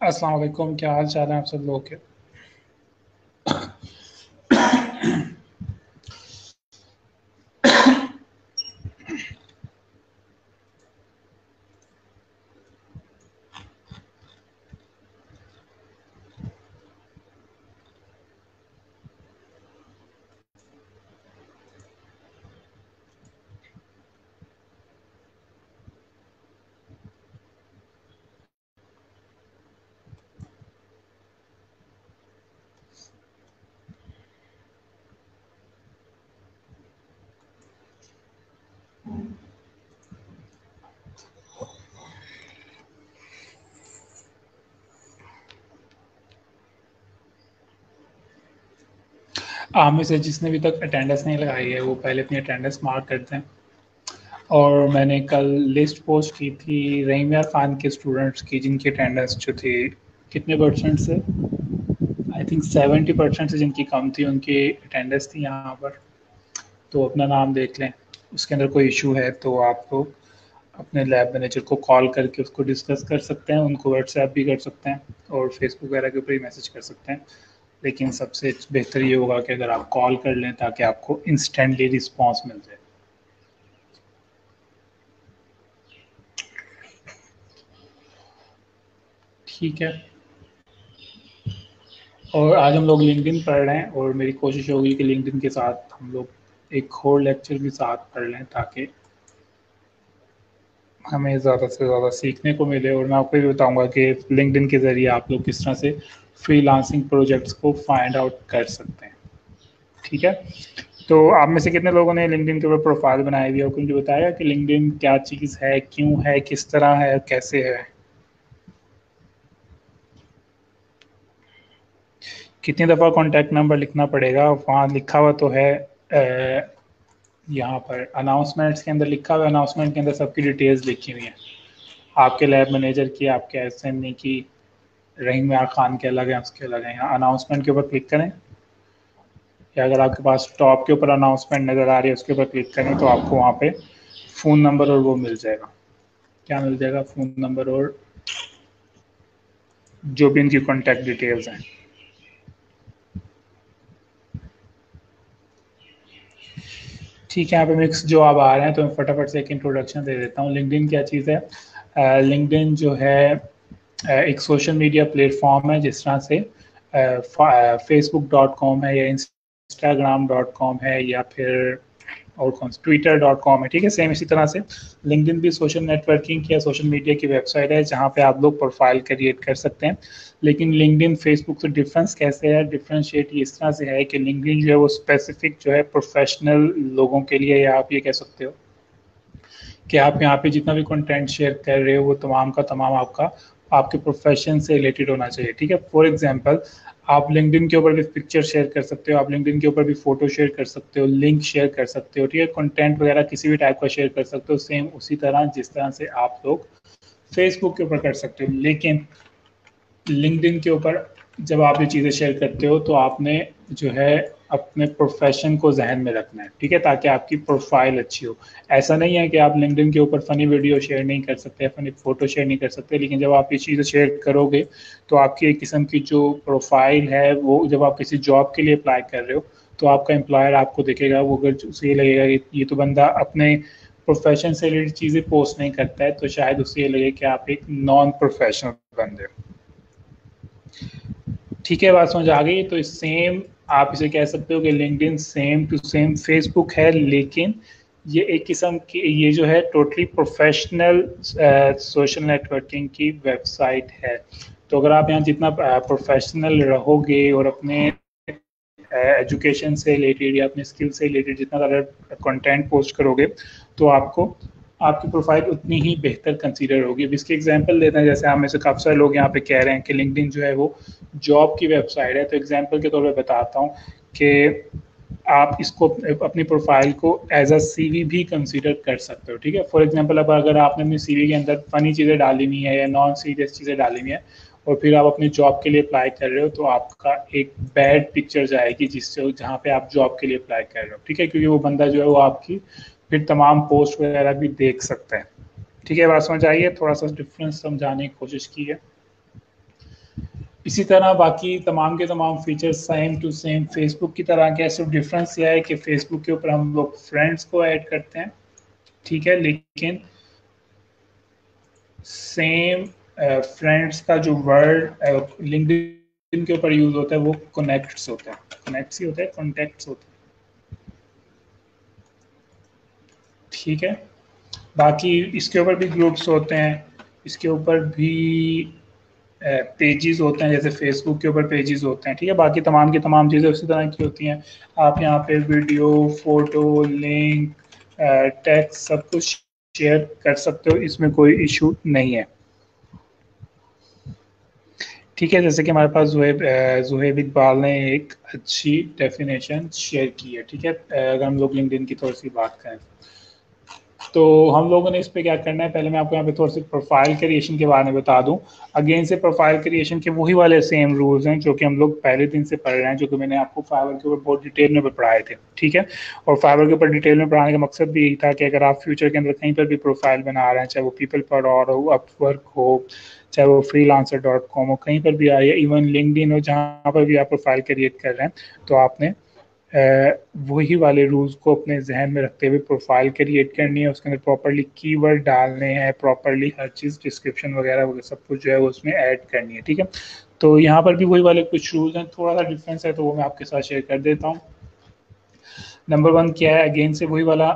अस्सलाम वालेकुम, क्या हाल चाल है आप सब लोग के। आप में से जिसने अभी तक अटेंडेंस नहीं लगाई है वो पहले अपनी अटेंडेंस मार्क करते हैं। और मैंने कल लिस्ट पोस्ट की थी रहीम यार खान के स्टूडेंट्स की जिनकी अटेंडेंस जो थी कितने परसेंट से, आई थिंक 70% से जिनकी कम थी उनकी अटेंडेंस थी यहाँ पर। तो अपना नाम देख लें, उसके अंदर कोई इशू है तो आप लोग अपने लैब मैनेजर को कॉल करके उसको डिस्कस कर सकते हैं, उनको व्हाट्सएप भी कर सकते हैं और फेसबुक वगैरह के ऊपर ही मैसेज कर सकते हैं। लेकिन सबसे बेहतर ये होगा कि अगर आप कॉल कर लें ताकि आपको इंस्टेंटली रिस्पांस मिल जाए। ठीक है। और आज हम लोग लिंक्डइन पढ़ रहे हैं और मेरी कोशिश होगी कि लिंक्डइन के साथ हम लोग एक और लेक्चर भी साथ पढ़ लें ताकि हमें ज़्यादा से ज़्यादा सीखने को मिले। और मैं आपको ये बताऊंगा कि लिंक्डइन के ज़रिए आप लोग किस तरह से फ्रीलांसिंग प्रोजेक्ट्स को फाइंड आउट कर सकते हैं। ठीक है। तो आप में से कितने लोगों ने लिंक्डइन के ऊपर प्रोफाइल बनाई हुई है और मुझे बताया कि लिंक्डइन क्या चीज़ है, क्यों है, किस तरह है, कैसे है। कितनी दफ़ा कॉन्टैक्ट नंबर लिखना पड़ेगा, वहाँ लिखा हुआ तो है। यहाँ पर अनाउंसमेंट्स के अंदर लिखा हुआ है, अनाउंसमेंट के अंदर सबकी डिटेल्स लिखी हुई हैं। आपके लैब मैनेजर की, आपके एसएमई की, रहीम यार खान के अलग हैं, उसके अलग हैं। यहाँ अनाउंसमेंट के ऊपर क्लिक करें या अगर आपके पास टॉप के ऊपर अनाउंसमेंट नज़र आ रही है उसके ऊपर क्लिक करें तो आपको वहाँ पे फ़ोन नंबर और वो मिल जाएगा। क्या मिल जाएगा? फ़ोन नंबर और जो भी इनकी कॉन्टैक्ट डिटेल्स हैं। ठीक है, यहाँ पे मिक्स जो आप आ रहे हैं तो मैं फटाफट से एक इंट्रोडक्शन दे देता हूँ। लिंक्डइन क्या चीज़ है? लिंक्डइन जो है एक सोशल मीडिया प्लेटफॉर्म है, जिस तरह से facebook.com है या instagram.com है या फिर और कौन सा twitter.com है। ठीक है, सेम इसी तरह से लिंक्डइन भी सोशल नेटवर्किंग या सोशल मीडिया की वेबसाइट है जहाँ पे आप लोग प्रोफाइल क्रिएट कर सकते हैं। लेकिन लिंक्डइन फेसबुक से डिफरेंस कैसे है? डिफरेंशिएट इस तरह से है कि लिंक्डइन जो है वो स्पेसिफिक जो है प्रोफेशनल लोगों के लिए, या आप ये कह सकते हो कि आप यहाँ पे जितना भी कंटेंट शेयर कर रहे हो वो तमाम का तमाम आपका आपके प्रोफेशन से रिलेटेड होना चाहिए। ठीक है, फॉर एग्जांपल आप लिंक्डइन के ऊपर भी पिक्चर शेयर कर सकते हो, आप लिंक्डइन के ऊपर भी फोटो शेयर कर सकते हो, लिंक शेयर कर सकते हो। ठीक है, कंटेंट वगैरह किसी भी टाइप का शेयर कर सकते हो, सेम उसी तरह जिस तरह से आप लोग फेसबुक के ऊपर कर सकते हो। लेकिन लिंक्डइन के ऊपर जब आप ये चीज़ें शेयर करते हो तो आपने जो है अपने प्रोफेशन को जहन में रखना है। ठीक है, ताकि आपकी प्रोफाइल अच्छी हो। ऐसा नहीं है कि आप लिंक्डइन के ऊपर फ़नी वीडियो शेयर नहीं कर सकते, फ़नी फ़ोटो शेयर नहीं कर सकते, लेकिन जब आप ये चीज़ें शेयर करोगे तो आपकी एक किस्म की जो प्रोफाइल है वो जब आप किसी जॉब के लिए अप्लाई कर रहे हो तो आपका एम्प्लॉयर आपको देखेगा, वो अगर उसे ये लगेगा कि ये तो बंदा अपने प्रोफेशन से रिलेटेड चीज़ें पोस्ट नहीं करता है तो शायद उसे ये लगे कि आप एक नॉन प्रोफेशनल बंदे हो। ठीक है, बात समझ आ गई? तो सेम आप इसे कह सकते हो कि LinkedIn same to same Facebook है, लेकिन ये एक किस्म की ये जो है टोटली प्रोफेशनल सोशल नेटवर्किंग की वेबसाइट है। तो अगर आप यहाँ जितना प्रोफेशनल रहोगे और अपने एजुकेशन से रिलेटेड या अपने स्किल से रिलेटेड जितना ज़्यादा कंटेंट पोस्ट करोगे तो आपको आपकी प्रोफाइल उतनी ही बेहतर कंसीडर होगी। अब इसकी एग्जांपल लेते हैं, जैसे आप में से काफ़ी सारे लोग यहाँ पे कह रहे हैं कि लिंक्डइन जो है वो जॉब की वेबसाइट है। तो एग्जांपल के तौर पे बताता हूँ कि आप इसको अपनी प्रोफाइल को एज अ सीवी भी कंसीडर कर सकते हो। ठीक है, फॉर एग्जांपल अब अगर आपने अपनी सीवी के अंदर फनी चीज़ें डाली हुई है या नॉन सीरियस चीज़ें डाली हुई है और फिर आप अपनी जॉब के लिए अप्लाई कर रहे हो तो आपका एक बैड पिक्चर जाएगी जिससे जहाँ पे आप जॉब के लिए अप्लाई कर रहे हो। ठीक है, क्योंकि वो बंदा जो है वो आपकी फिर तमाम पोस्ट वगैरह भी देख सकते हैं। ठीक है, बात समझ आई है? थोड़ा सा डिफरेंस समझाने की कोशिश की है। इसी तरह बाकी तमाम के तमाम features same to same Facebook की तरह के, सिर्फ डिफरेंस यह है कि फेसबुक के ऊपर हम लोग फ्रेंड्स को ऐड करते हैं, ठीक है, लेकिन सेम फ्रेंड्स का जो वर्ड लिंक्डइन के ऊपर यूज होता है वो कनेक्ट्स होता है, कनेक्ट्स ही होता है, कॉन्टेक्ट्स होता है, ठीक है। बाकी इसके ऊपर भी ग्रुप्स होते हैं, इसके ऊपर भी पेजेस होते हैं, जैसे फेसबुक के ऊपर पेजेस होते हैं, ठीक है। बाकी तमाम की तमाम चीज़ें उसी तरह की होती हैं। आप यहाँ पे वीडियो, फोटो, लिंक, टेक्स्ट सब कुछ शेयर कर सकते हो, इसमें कोई इशू नहीं है, ठीक है। जैसे कि हमारे पास जुहेब इकबाल ने एक अच्छी डेफिनेशन शेयर की है, ठीक है। अगर हम लोग लिंक्डइन की थोड़ी सी बात करें तो हम लोगों ने इस पे क्या करना है, पहले मैं आपको यहाँ पे थोड़ा सी प्रोफाइल क्रिएशन के बारे में बता दूं। अगेन से प्रोफाइल क्रिएशन के वही वाले सेम रूल्स हैं जो कि हम लोग पहले दिन से पढ़ रहे हैं, जो कि मैंने आपको फाइवर के ऊपर बहुत डिटेल में पढ़ाए थे, ठीक है। और फाइवर के ऊपर डिटेल में पढ़ाने का मकसद भी यही था कि अगर आप फ्यूचर के अंदर कहीं पर भी प्रोफाइल बना रहे हैं, चाहे वो पीपल पर हो, अपवर्क हो, चाहे वो freelancer.com हो, कहीं पर भी आ रही है, इवन लिंक्डइन हो, जहाँ पर भी आप प्रोफाइल क्रिएट कर रहे हैं, तो आपने वही वाले रूल्स को अपने जहन में रखते हुए प्रोफाइल क्रिएट करनी है, उसके अंदर प्रॉपरली कीवर्ड डालने हैं, प्रॉपरली हर चीज़ डिस्क्रिप्शन वगैरह वगैरह सब कुछ जो है वो उसमें ऐड करनी है, ठीक है। तो यहाँ पर भी वही वाले कुछ रूल्स हैं, थोड़ा सा डिफरेंस है तो वो मैं आपके साथ शेयर कर देता हूँ। नंबर वन क्या है, अगेन से वही वाला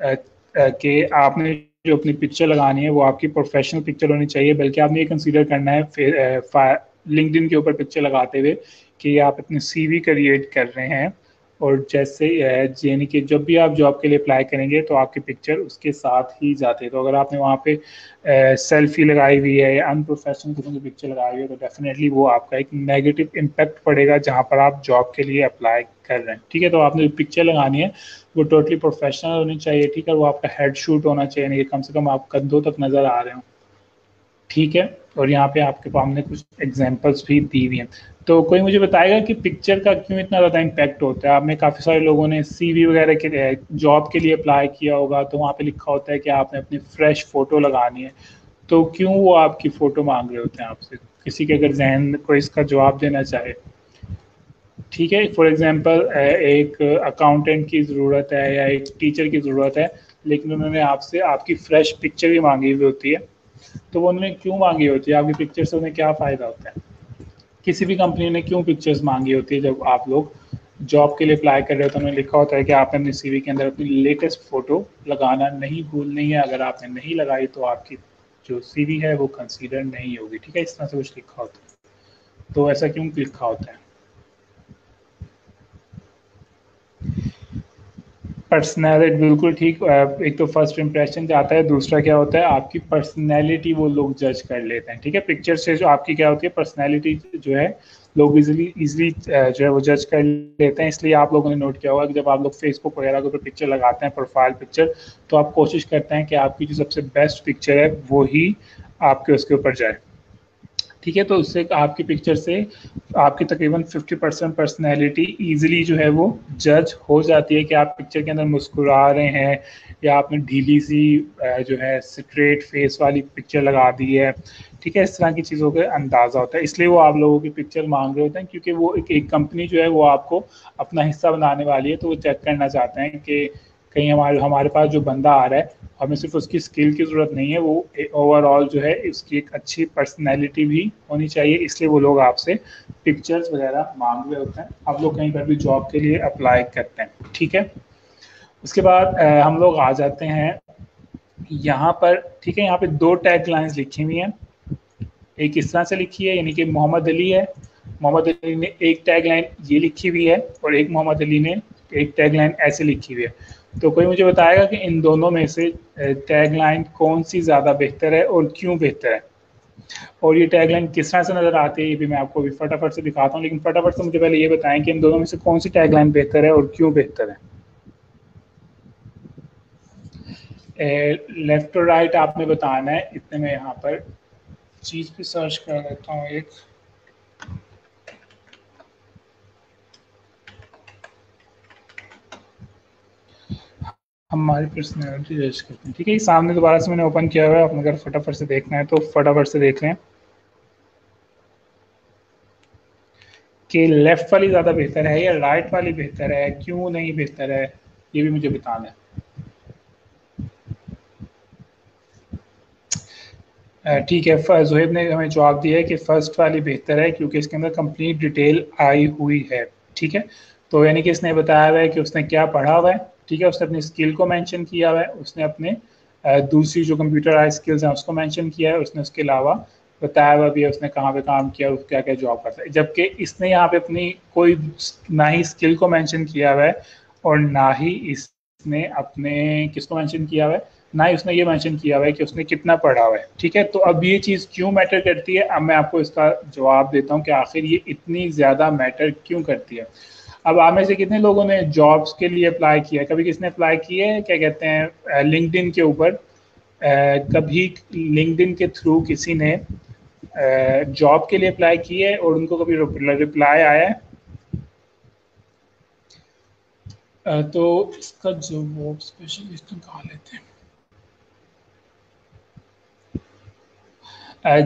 कि आपने जो अपनी पिक्चर लगानी है वो आपकी प्रोफेशनल पिक्चर होनी चाहिए, बल्कि आपने ये कंसीडर करना है लिंक्डइन के ऊपर पिक्चर लगाते हुए कि आप अपनी सीवी क्रिएट कर रहे हैं, और जैसे यानी कि जब भी आप जॉब के लिए अप्लाई करेंगे तो आपकी पिक्चर उसके साथ ही जाते हैं। तो अगर आपने वहाँ पे सेल्फी लगाई हुई है या अनप्रोफेशनल किस्म की पिक्चर लगाई हुई है तो डेफिनेटली वो आपका एक नेगेटिव इम्पैक्ट पड़ेगा जहाँ पर आप जॉब के लिए अप्लाई कर रहे हैं, ठीक है। तो आपने जो पिक्चर लगानी है वो टोटली प्रोफेशनल होनी चाहिए, ठीक है। वो आपका हेड शूट होना चाहिए, नहीं कम से कम आप कंधों तक नजर आ रहे हो, ठीक है। और यहाँ पे आपके सामने कुछ एग्जांपल्स भी दी हुई हैं। तो कोई मुझे बताएगा कि पिक्चर का क्यों इतना ज़्यादा इम्पैक्ट होता है। आप में काफ़ी सारे लोगों ने सीवी वगैरह के जॉब के लिए अप्लाई किया होगा, तो वहाँ पे लिखा होता है कि आपने अपनी फ्रेश फोटो लगानी है, तो क्यों वो आपकी फ़ोटो मांग रहे होते हैं आपसे। किसी के अगर जहन में कोई इसका जवाब देना चाहे, ठीक है। फॉर एग्जांपल एक अकाउंटेंट की ज़रूरत है या एक टीचर की ज़रूरत है, लेकिन उन्होंने आपसे आपकी फ्रेश पिक्चर भी मांगी हुई होती है, तो वो उन्होंने क्यों मांगी होती है, आपकी पिक्चर से उन्हें क्या फ़ायदा होता है। किसी भी कंपनी ने क्यों पिक्चर्स मांगी होती है, जब आप लोग जॉब के लिए अप्लाई कर रहे हो तो उन्होंने लिखा होता है कि आपने अपनी सीवी के अंदर अपनी लेटेस्ट फोटो लगाना नहीं भूलनी है, अगर आपने नहीं लगाई तो आपकी जो सीवी है वो कंसीडर नहीं होगी, ठीक है। इस तरह से कुछ लिखा होता है। तो ऐसा क्यों लिखा होता है। पर्सनैलिटी बिल्कुल ठीक। एक तो फर्स्ट इंप्रेशन जाता है, दूसरा क्या होता है आपकी पर्सनैलिटी वो लोग जज कर लेते हैं, ठीक है। पिक्चर से जो आपकी क्या होती है पर्सनैलिटी जो है लोग इजीली जो है वो जज कर लेते हैं। इसलिए आप लोगों ने नोट किया होगा कि जब आप लोग फेसबुक वगैरह के ऊपर पिक्चर लगाते हैं प्रोफाइल पिक्चर, तो आप कोशिश करते हैं कि आपकी जो सबसे बेस्ट पिक्चर है वो ही आपके उसके ऊपर जाए, ठीक है। तो उससे आपकी पिक्चर से आपकी तकरीबन 50% पर्सनैलिटी ईजिली जो है वो जज हो जाती है कि आप पिक्चर के अंदर मुस्कुरा रहे हैं या आपने ढीली सी जो है स्ट्रेट फेस वाली पिक्चर लगा दी है, ठीक है। इस तरह की चीज़ों का अंदाज़ा होता है, इसलिए वो आप लोगों की पिक्चर मांग रहे होते हैं, क्योंकि वो एक कंपनी जो है वो आपको अपना हिस्सा बनाने वाली है, तो वो चेक करना चाहते हैं कि कहीं हमारे हमारे पास जो बंदा आ रहा है हमें सिर्फ उसकी स्किल की ज़रूरत नहीं है, वो ओवरऑल जो है उसकी एक अच्छी पर्सनैलिटी भी होनी चाहिए, इसलिए वो लोग आपसे पिक्चर्स वगैरह मांग रहे होते हैं। आप लोग कहीं पर भी जॉब के लिए अप्लाई करते हैं, ठीक है। उसके बाद हम लोग आ जाते हैं यहाँ पर, ठीक है। यहाँ पे दो टैग लाइन्स लिखी हुई हैं, एक इस तरह से लिखी है यानी कि मोहम्मद अली है, मोहम्मद अली ने एक टैग लाइन ये लिखी हुई है, और एक मोहम्मद अली ने एक टैग लाइन ऐसे लिखी हुई है। तो कोई मुझे बताएगा कि इन दोनों में से टैग लाइन कौन सी ज़्यादा बेहतर है और क्यों बेहतर है, और ये टैग लाइन किस तरह से नज़र आती है, ये भी मैं आपको अभी फटाफट से दिखाता हूँ। लेकिन फटाफट से मुझे पहले ये बताएं कि इन दोनों में से कौन सी टैग लाइन बेहतर है और क्यों बेहतर है। लेफ्ट और राइट आपने बताना है। इतने में यहाँ पर चीज़ भी सर्च कर लेता हूँ एक, हमारी पर्सनैलिटी जज करते हैं, ठीक है। ये सामने दोबारा से मैंने ओपन किया हुआ है, आपने अगर फटाफट से देखना है तो फटाफट से देख लें। कि लेफ्ट वाली ज़्यादा बेहतर है या राइट वाली बेहतर है, क्यों नहीं बेहतर है, ये भी मुझे बताना है। ठीक है, ज़ुहैब ने हमें जवाब दिया है कि फ़र्स्ट वाली बेहतर है क्योंकि इसके अंदर कंप्लीट डिटेल आई हुई है। ठीक है, तो यानी कि इसने बताया हुआ है कि उसने क्या पढ़ा हुआ है। ठीक है, उसने अपनी स्किल को मेंशन किया हुआ है, उसने अपने दूसरी जो कंप्यूटर स्किल्स हैं उसको मेंशन किया है, उसने उसके अलावा बताया हुआ भी है उसने कहाँ पे काम किया और क्या क्या जॉब करता है। जबकि इसने यहाँ पे अपनी कोई ना ही स्किल को मेंशन किया हुआ है और ना ही इसने अपने किसको मेंशन किया हुआ है, ना ही उसने ये मेंशन किया हुआ है कि उसने कितना पढ़ा हुआ है। ठीक है, तो अब ये चीज़ क्यों मैटर करती है, अब मैं आपको इसका जवाब देता हूँ कि आखिर ये इतनी ज़्यादा मैटर क्यों करती है। अब आप में से कितने लोगों ने जॉब्स के लिए अप्लाई किया है, कभी किसने अप्लाई किया है क्या कहते हैं लिंक्डइन के ऊपर, कभी लिंक्डइन के थ्रू किसी ने जॉब के लिए अप्लाई किया है और उनको कभी रिप्लाई आया है? तो इसका जवाब स्पेशलिस्ट निकाल लेते हैं।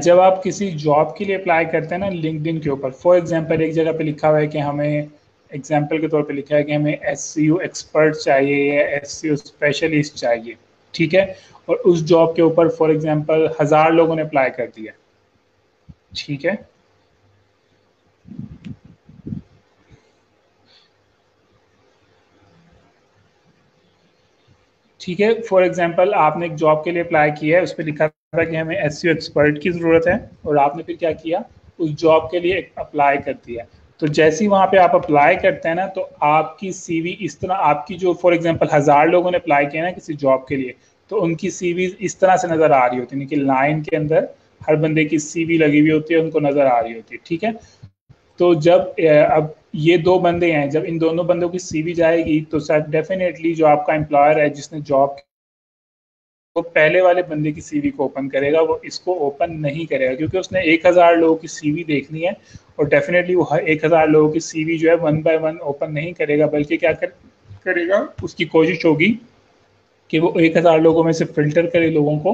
जब आप किसी जॉब के लिए अप्लाई करते हैं ना लिंक्डइन के ऊपर, फॉर एग्जांपल एक जगह पे लिखा हुआ है कि हमें, एग्जांपल के तौर पे लिखा है कि हमें एससीओ एक्सपर्ट चाहिए या एससीओ स्पेशलिस्ट चाहिए। ठीक है, और उस जॉब के ऊपर फॉर एग्जांपल 1000 लोगों ने अप्लाई कर दिया। ठीक है, ठीक है, फॉर एग्जांपल आपने एक जॉब के लिए अप्लाई किया है, उस पर लिखा था कि हमें एसईओ एक्सपर्ट की ज़रूरत है और आपने फिर क्या किया, उस जॉब के लिए अप्लाई कर दिया। तो जैसे ही वहाँ पे आप अप्लाई करते हैं ना, तो आपकी सीवी इस तरह, आपकी जो फॉर एग्जांपल 1000 लोगों ने अप्लाई किया ना किसी जॉब के लिए, तो उनकी सीवी इस तरह से नज़र आ रही होती है कि लाइन के अंदर हर बंदे की सीवी लगी हुई होती है, उनको नज़र आ रही होती है। ठीक है, तो जब अब ये दो बंदे हैं, जब इन दोनों बंदों की सीवी जाएगी तो सर डेफिनेटली जो आपका एम्प्लॉयर है जिसने जॉब, वो पहले वाले बंदे की सीवी को ओपन करेगा, वो इसको ओपन नहीं करेगा क्योंकि उसने 1000 लोगों की सीवी देखनी है और डेफिनेटली वो हर 1000 लोगों की सीवी जो है वन बाय वन ओपन नहीं करेगा, बल्कि क्या करेगा, उसकी कोशिश होगी कि वो 1000 लोगों में से फ़िल्टर करे लोगों को।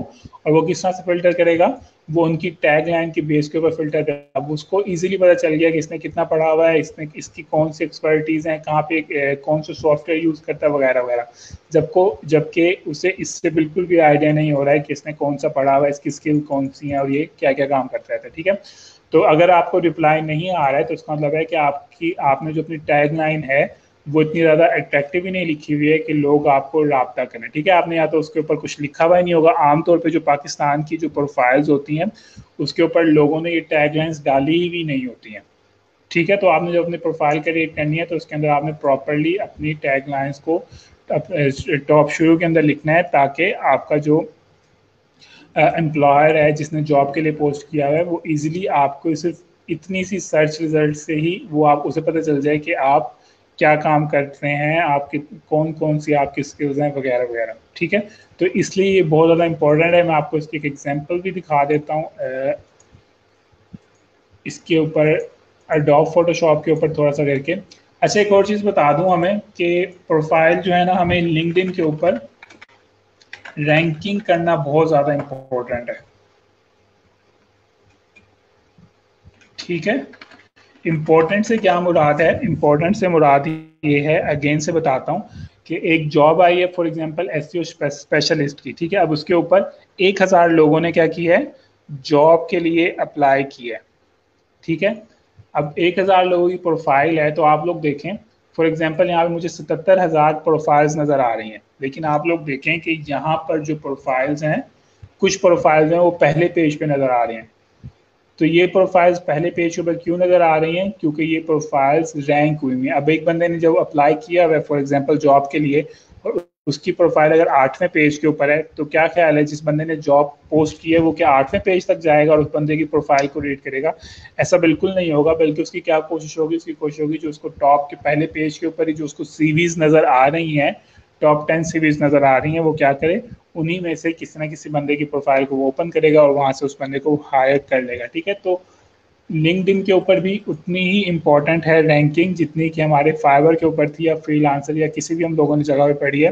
और वो किस तरह से फ़िल्टर करेगा, वो उनकी टैग लाइन के बेस के ऊपर फ़िल्टर करेगा। अब उसको ईज़िली पता चल गया कि इसने कितना पढ़ा हुआ है, इसने इसकी कौन सी एक्सपर्टीज़ हैं, कहाँ पे कौन से सॉफ्टवेयर यूज़ करता है वगैरह वगैरह। जबकि उसे इससे बिल्कुल भी आइडिया नहीं हो रहा है कि इसने कौन सा पढ़ा हुआ है, इसकी स्किल कौन सी हैं और ये क्या क्या काम करता रहता है। ठीक है, तो अगर आपको रिप्लाई नहीं आ रहा है तो इसका मतलब है कि आपने जो अपनी टैग लाइन है वो इतनी ज़्यादा अट्रैक्टिव ही नहीं लिखी हुई है कि लोग आपको राब्ता करें। ठीक है, आपने या तो उसके ऊपर कुछ लिखा हुआ ही नहीं होगा। आमतौर पे जो पाकिस्तान की जो प्रोफाइल्स होती हैं उसके ऊपर लोगों ने ये टैगलाइंस डाली ही नहीं होती हैं। ठीक है, तो आपने जब अपनी प्रोफाइल क्रिएट करनी है तो उसके अंदर आपने प्रॉपरली अपनी टैगलाइंस को टॉप शुरू के अंदर लिखना है, ताकि आपका जो एम्प्लॉयर है जिसने जॉब के लिए पोस्ट किया हुआ है वो इजीली आपको सिर्फ इतनी सी सर्च रिजल्ट से ही वो आप उसे पता चल जाए कि आप क्या काम कर रहे हैं, आपके कौन कौन सी आपकी स्किल्स हैं वगैरह वगैरह। ठीक है, तो इसलिए ये बहुत ज़्यादा इंपॉर्टेंट है। मैं आपको इसकी एक एग्जांपल भी दिखा देता हूँ इसके ऊपर, एडोब फोटोशॉप के ऊपर थोड़ा सा करके। अच्छा, एक और चीज़ बता दूं हमें कि प्रोफाइल जो है ना, हमें लिंक्डइन के ऊपर रैंकिंग करना बहुत ज़्यादा इम्पोर्टेंट है। ठीक है, इम्पोर्टेंट से क्या मुराद है, इम्पोर्टेंट से मुराद ये है, अगेन से बताता हूँ कि एक जॉब आई है फॉर एग्जांपल एसईओ स्पेशलिस्ट की। ठीक है, अब उसके ऊपर 1000 लोगों ने क्या किया है, जॉब के लिए अप्लाई किया है। ठीक है, अब 1000 लोगों की प्रोफाइल है, तो आप लोग देखें फॉर एग्जांपल यहाँ पे मुझे 77,000 प्रोफाइल्स नज़र आ रही हैं, लेकिन आप लोग देखें कि यहाँ पर जो प्रोफाइल्स हैं, कुछ प्रोफाइल्स हैं वो पहले पेज पे नज़र आ रही हैं। तो ये प्रोफाइल्स पहले पेज पर क्यों नज़र आ रही हैं, क्योंकि ये प्रोफाइल्स रैंक हुई हुई हैं। अब एक बंदे ने जब अप्लाई किया हुआ है फॉर एग्जांपल जॉब के लिए और उसकी प्रोफाइल अगर 8वें पेज के ऊपर है, तो क्या ख्याल है जिस बंदे ने जॉब पोस्ट की है वो क्या 8वें पेज तक जाएगा और उस बंदे की प्रोफाइल को रीड करेगा? ऐसा बिल्कुल नहीं होगा, बल्कि उसकी क्या कोशिश होगी, उसकी कोशिश होगी जो उसको टॉप के पहले पेज के ऊपर ही जो उसको सीवीज नज़र आ रही हैं, टॉप 10 सीरीज नज़र आ रही हैं, वो क्या करे, उन्हीं में से किसी ना किसी बंदे की प्रोफाइल को वो ओपन करेगा और वहाँ से उस बंदे को हायर कर लेगा। ठीक है, तो लिंक्डइन के ऊपर भी उतनी ही इम्पोर्टेंट है रैंकिंग जितनी कि हमारे फाइवर के ऊपर थी या फ्रीलांसर या किसी भी हम लोगों ने जगह पे पढ़ी है।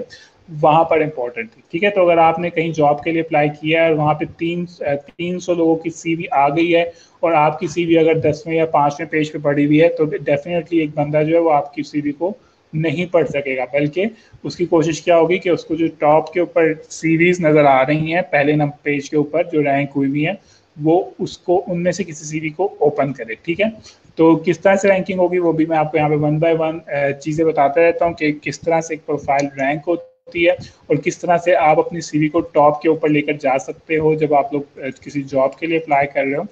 वहाँ पर इम्पोर्टेंट थी। ठीक है, तो अगर आपने कहीं जॉब के लिए अप्लाई किया है और वहाँ पे 300 लोगों की सीवी आ गई है और आपकी सीवी अगर 10वें या 5वें पेज पे पड़ी हुई है, तो डेफिनेटली एक बंदा जो है वो आपकी सीवी को नहीं पढ़ सकेगा, बल्कि उसकी कोशिश क्या होगी कि उसको जो टॉप के ऊपर सीरीज नज़र आ रही हैं पहले नंबर पेज के ऊपर जो रैंक हुई हुई है, वो उसको उनमें से किसी सीवी को ओपन करे। ठीक है, तो किस तरह से रैंकिंग होगी वो भी मैं आपको यहाँ पे वन बाय वन चीज़ें बताता रहता हूँ कि किस तरह से एक प्रोफाइल रैंक होती है और किस तरह से आप अपनी सीवी को टॉप के ऊपर लेकर जा सकते हो जब आप लोग किसी जॉब के लिए अप्लाई कर रहे हो।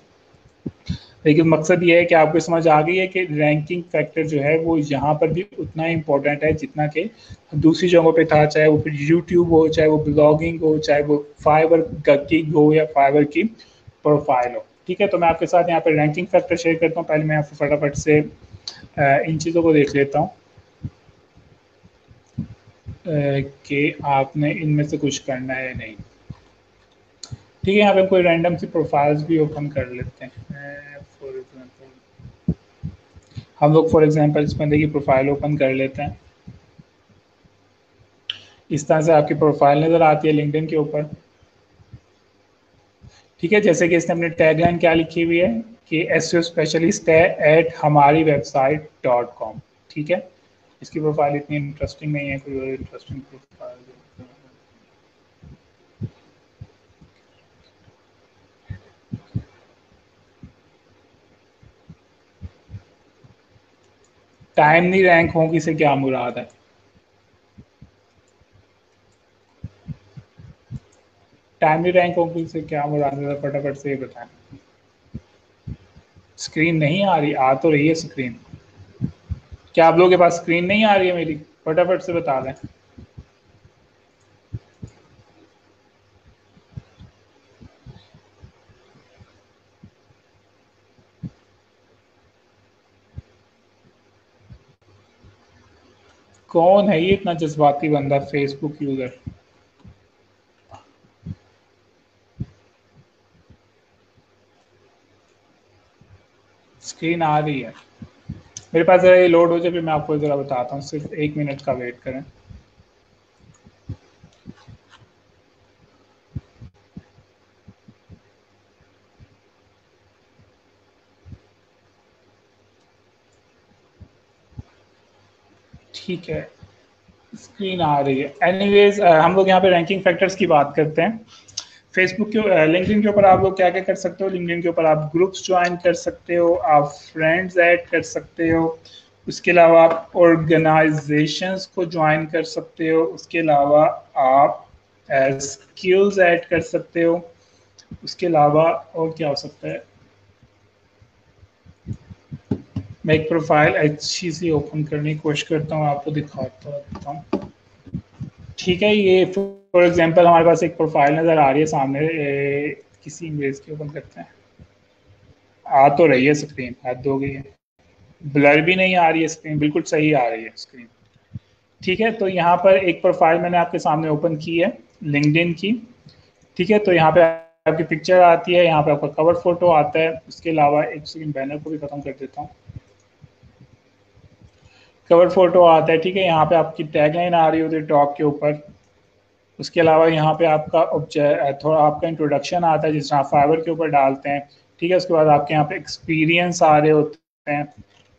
लेकिन मकसद ये है कि आपको समझ आ गई है कि रैंकिंग फैक्टर जो है वो यहाँ पर भी उतना ही इम्पोर्टेंट है जितना कि दूसरी जगहों पे था, चाहे वो फिर यूट्यूब हो, चाहे वो ब्लॉगिंग हो, चाहे वो फाइवर का गिग हो या फाइवर की प्रोफाइल हो। ठीक है, तो मैं आपके साथ यहाँ पे रैंकिंग फैक्टर शेयर करता हूँ। पहले मैं आपको फटाफट से इन चीज़ों को देख लेता हूँ कि आपने इनमें से कुछ करना है या नहीं। ठीक है, यहाँ पे हम कोई रैंडम सी प्रोफाइल्स भी ओपन कर लेते हैं। फॉर एग्जांपल हम लोग फॉर एग्जांपल इस बंदे की प्रोफाइल ओपन कर लेते हैं। इस तरह से आपकी प्रोफाइल नज़र आती है लिंक्डइन के ऊपर। ठीक है, जैसे कि इसने अपनी टैगलाइन क्या लिखी हुई है कि एसईओ स्पेशलिस्ट है एट हमारी वेबसाइट .com। ठीक है, इसकी प्रोफाइल इतनी इंटरेस्टिंग नहीं है, कोई और इंटरेस्टिंग प्रोफाइल। टाइमली रैंक होगी से क्या मुराद है? टाइमली रैंक होगी से क्या मुराद है, फटाफट से ये बताएं। स्क्रीन नहीं आ रही? आ तो रही है स्क्रीन। क्या आप लोगों के पास स्क्रीन नहीं आ रही है मेरी? फटाफट से बता दें। कौन है ये इतना जज्बाती बंदा फेसबुक यूजर? स्क्रीन आ रही है मेरे पास, जरा ये लोड हो जाए फिर मैं आपको जरा बताता हूँ, सिर्फ 1 मिनट का वेट करें। ठीक है, स्क्रीन आ रही है। एनीवेज हम लोग यहाँ पे रैंकिंग फैक्टर्स की बात करते हैं। फेसबुक के लिंक्डइन के ऊपर आप लोग क्या क्या कर सकते हो? लिंक्डइन के ऊपर आप ग्रुप्स ज्वाइन कर सकते हो, आप फ्रेंड्स ऐड कर सकते हो, उसके अलावा आप ऑर्गेनाइजेशंस को ज्वाइन कर सकते हो, उसके अलावा आप स्किल्स ऐड कर सकते हो, उसके अलावा और क्या हो सकता है। मैं एक प्रोफाइल अच्छी सी ओपन करने की कोशिश करता हूँ, आपको दिखाता हूँ। ठीक है, ये फॉर एग्जांपल हमारे पास एक प्रोफाइल नज़र आ रही है सामने। किसी इमेज की ओपन करते हैं। आ तो रही है स्क्रीन, हद हो गई है। ब्लर भी नहीं आ रही है स्क्रीन, बिल्कुल सही आ रही है स्क्रीन। ठीक है, तो यहाँ पर एक प्रोफाइल मैंने आपके सामने ओपन की है लिंक्डइन की। ठीक है, तो यहाँ पे आपकी पिक्चर आती है, यहाँ पे आपका कवर फोटो आता है। उसके अलावा एक सेकंड बैनर को भी खत्म कर देता हूँ। कवर फोटो आता है। ठीक है, यहाँ पे आपकी टैगलाइन आ रही होती है टॉप के ऊपर। उसके अलावा यहाँ पे आपका थोड़ा आपका इंट्रोडक्शन आता है जिस तरह फाइवर के ऊपर डालते हैं। ठीक है, उसके बाद आपके यहाँ पे एक्सपीरियंस आ रहे होते हैं।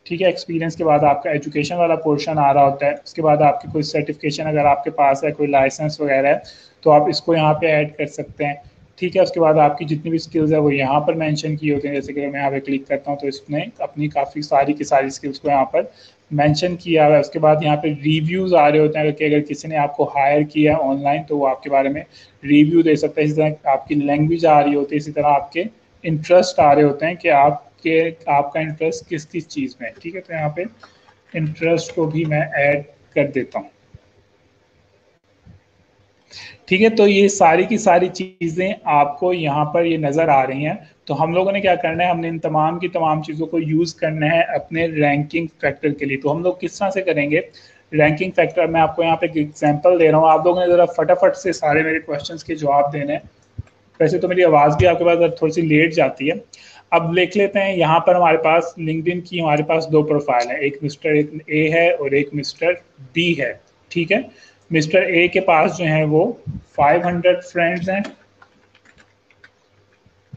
ठीक है, एक्सपीरियंस के बाद आपका एजुकेशन वाला पोर्शन आ रहा होता है। उसके बाद आपकी कोई सर्टिफिकेशन अगर आपके पास है, कोई लाइसेंस वगैरह है, तो आप इसको यहाँ पे ऐड कर सकते हैं। ठीक है, उसके बाद आपकी जितनी भी स्किल्स है वो यहाँ पर मेंशन की होती हैं। जैसे कि मैं यहाँ पे क्लिक करता हूँ तो इसने अपनी काफ़ी सारी की सारी स्किल्स को यहाँ पर मेंशन किया हुआ है। उसके बाद यहाँ पे रिव्यूज़ आ रहे होते हैं कि अगर किसी ने आपको हायर किया ऑनलाइन तो वो आपके बारे में रिव्यू दे सकता है। इसी तरह आपकी लैंग्वेज आ रही होती है, इसी तरह आपके इंटरेस्ट आ रहे होते हैं कि आपका इंटरेस्ट किस किस चीज़ में है। ठीक है, तो यहाँ पे इंटरेस्ट को भी मैं ऐड कर देता हूँ। ठीक है, तो ये सारी की सारी चीज़ें आपको यहाँ पर ये नज़र आ रही हैं। तो हम लोगों ने क्या करना है, हमने इन तमाम की तमाम चीज़ों को यूज़ करना है अपने रैंकिंग फैक्टर के लिए। तो हम लोग किस तरह से करेंगे रैंकिंग फैक्टर? मैं आपको यहाँ पे एक एग्जांपल दे रहा हूँ, आप लोगों ने ज़रा फटाफट से सारे मेरे क्वेश्चंस के जवाब देने हैं। वैसे तो मेरी आवाज़ भी आपके पास थोड़ी सी लेट जाती है। अब देख लेते हैं, यहाँ पर हमारे पास लिंक्डइन की हमारे पास दो प्रोफाइल है, एक मिस्टर ए है और एक मिस्टर बी है। ठीक है, मिस्टर ए के पास जो है वो 500 फ्रेंड्स हैं,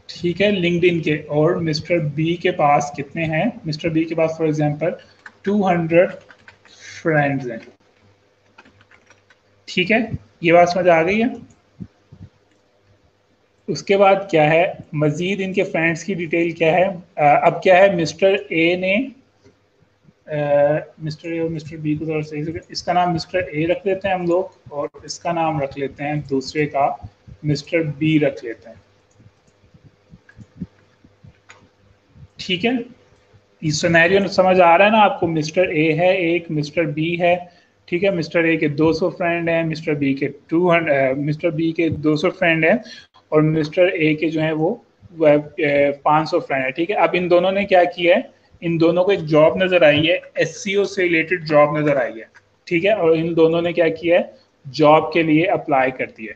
ठीक है, लिंक्डइन के। और मिस्टर बी के पास कितने हैं? मिस्टर बी के पास फॉर एग्जांपल 200 फ्रेंड्स हैं, ठीक है। ये बात समझ आ गई है? उसके बाद क्या है, मजीद इनके फ्रेंड्स की डिटेल क्या है? अब क्या है, मिस्टर ए ने मिस्टर ए और मिस्टर बी को थोड़ा सही, इसका नाम मिस्टर ए रख लेते हैं हम लोग, और इसका नाम रख लेते हैं दूसरे का मिस्टर बी रख लेते हैं, ठीक है। इस सिनेरियो समझ आ रहा है ना आपको? मिस्टर ए है एक, मिस्टर बी है, ठीक है। मिस्टर ए के 200 फ्रेंड हैं, मिस्टर बी के 200 फ्रेंड हैं, और मिस्टर ए के जो है वो 500 फ्रेंड है, ठीक है। अब इन दोनों ने क्या किया है, इन दोनों को एक जॉब नजर आई है, एससीओ से रिलेटेड जॉब नजर आई है, ठीक है। और इन दोनों ने क्या किया है, जॉब के लिए अप्लाई कर दिया।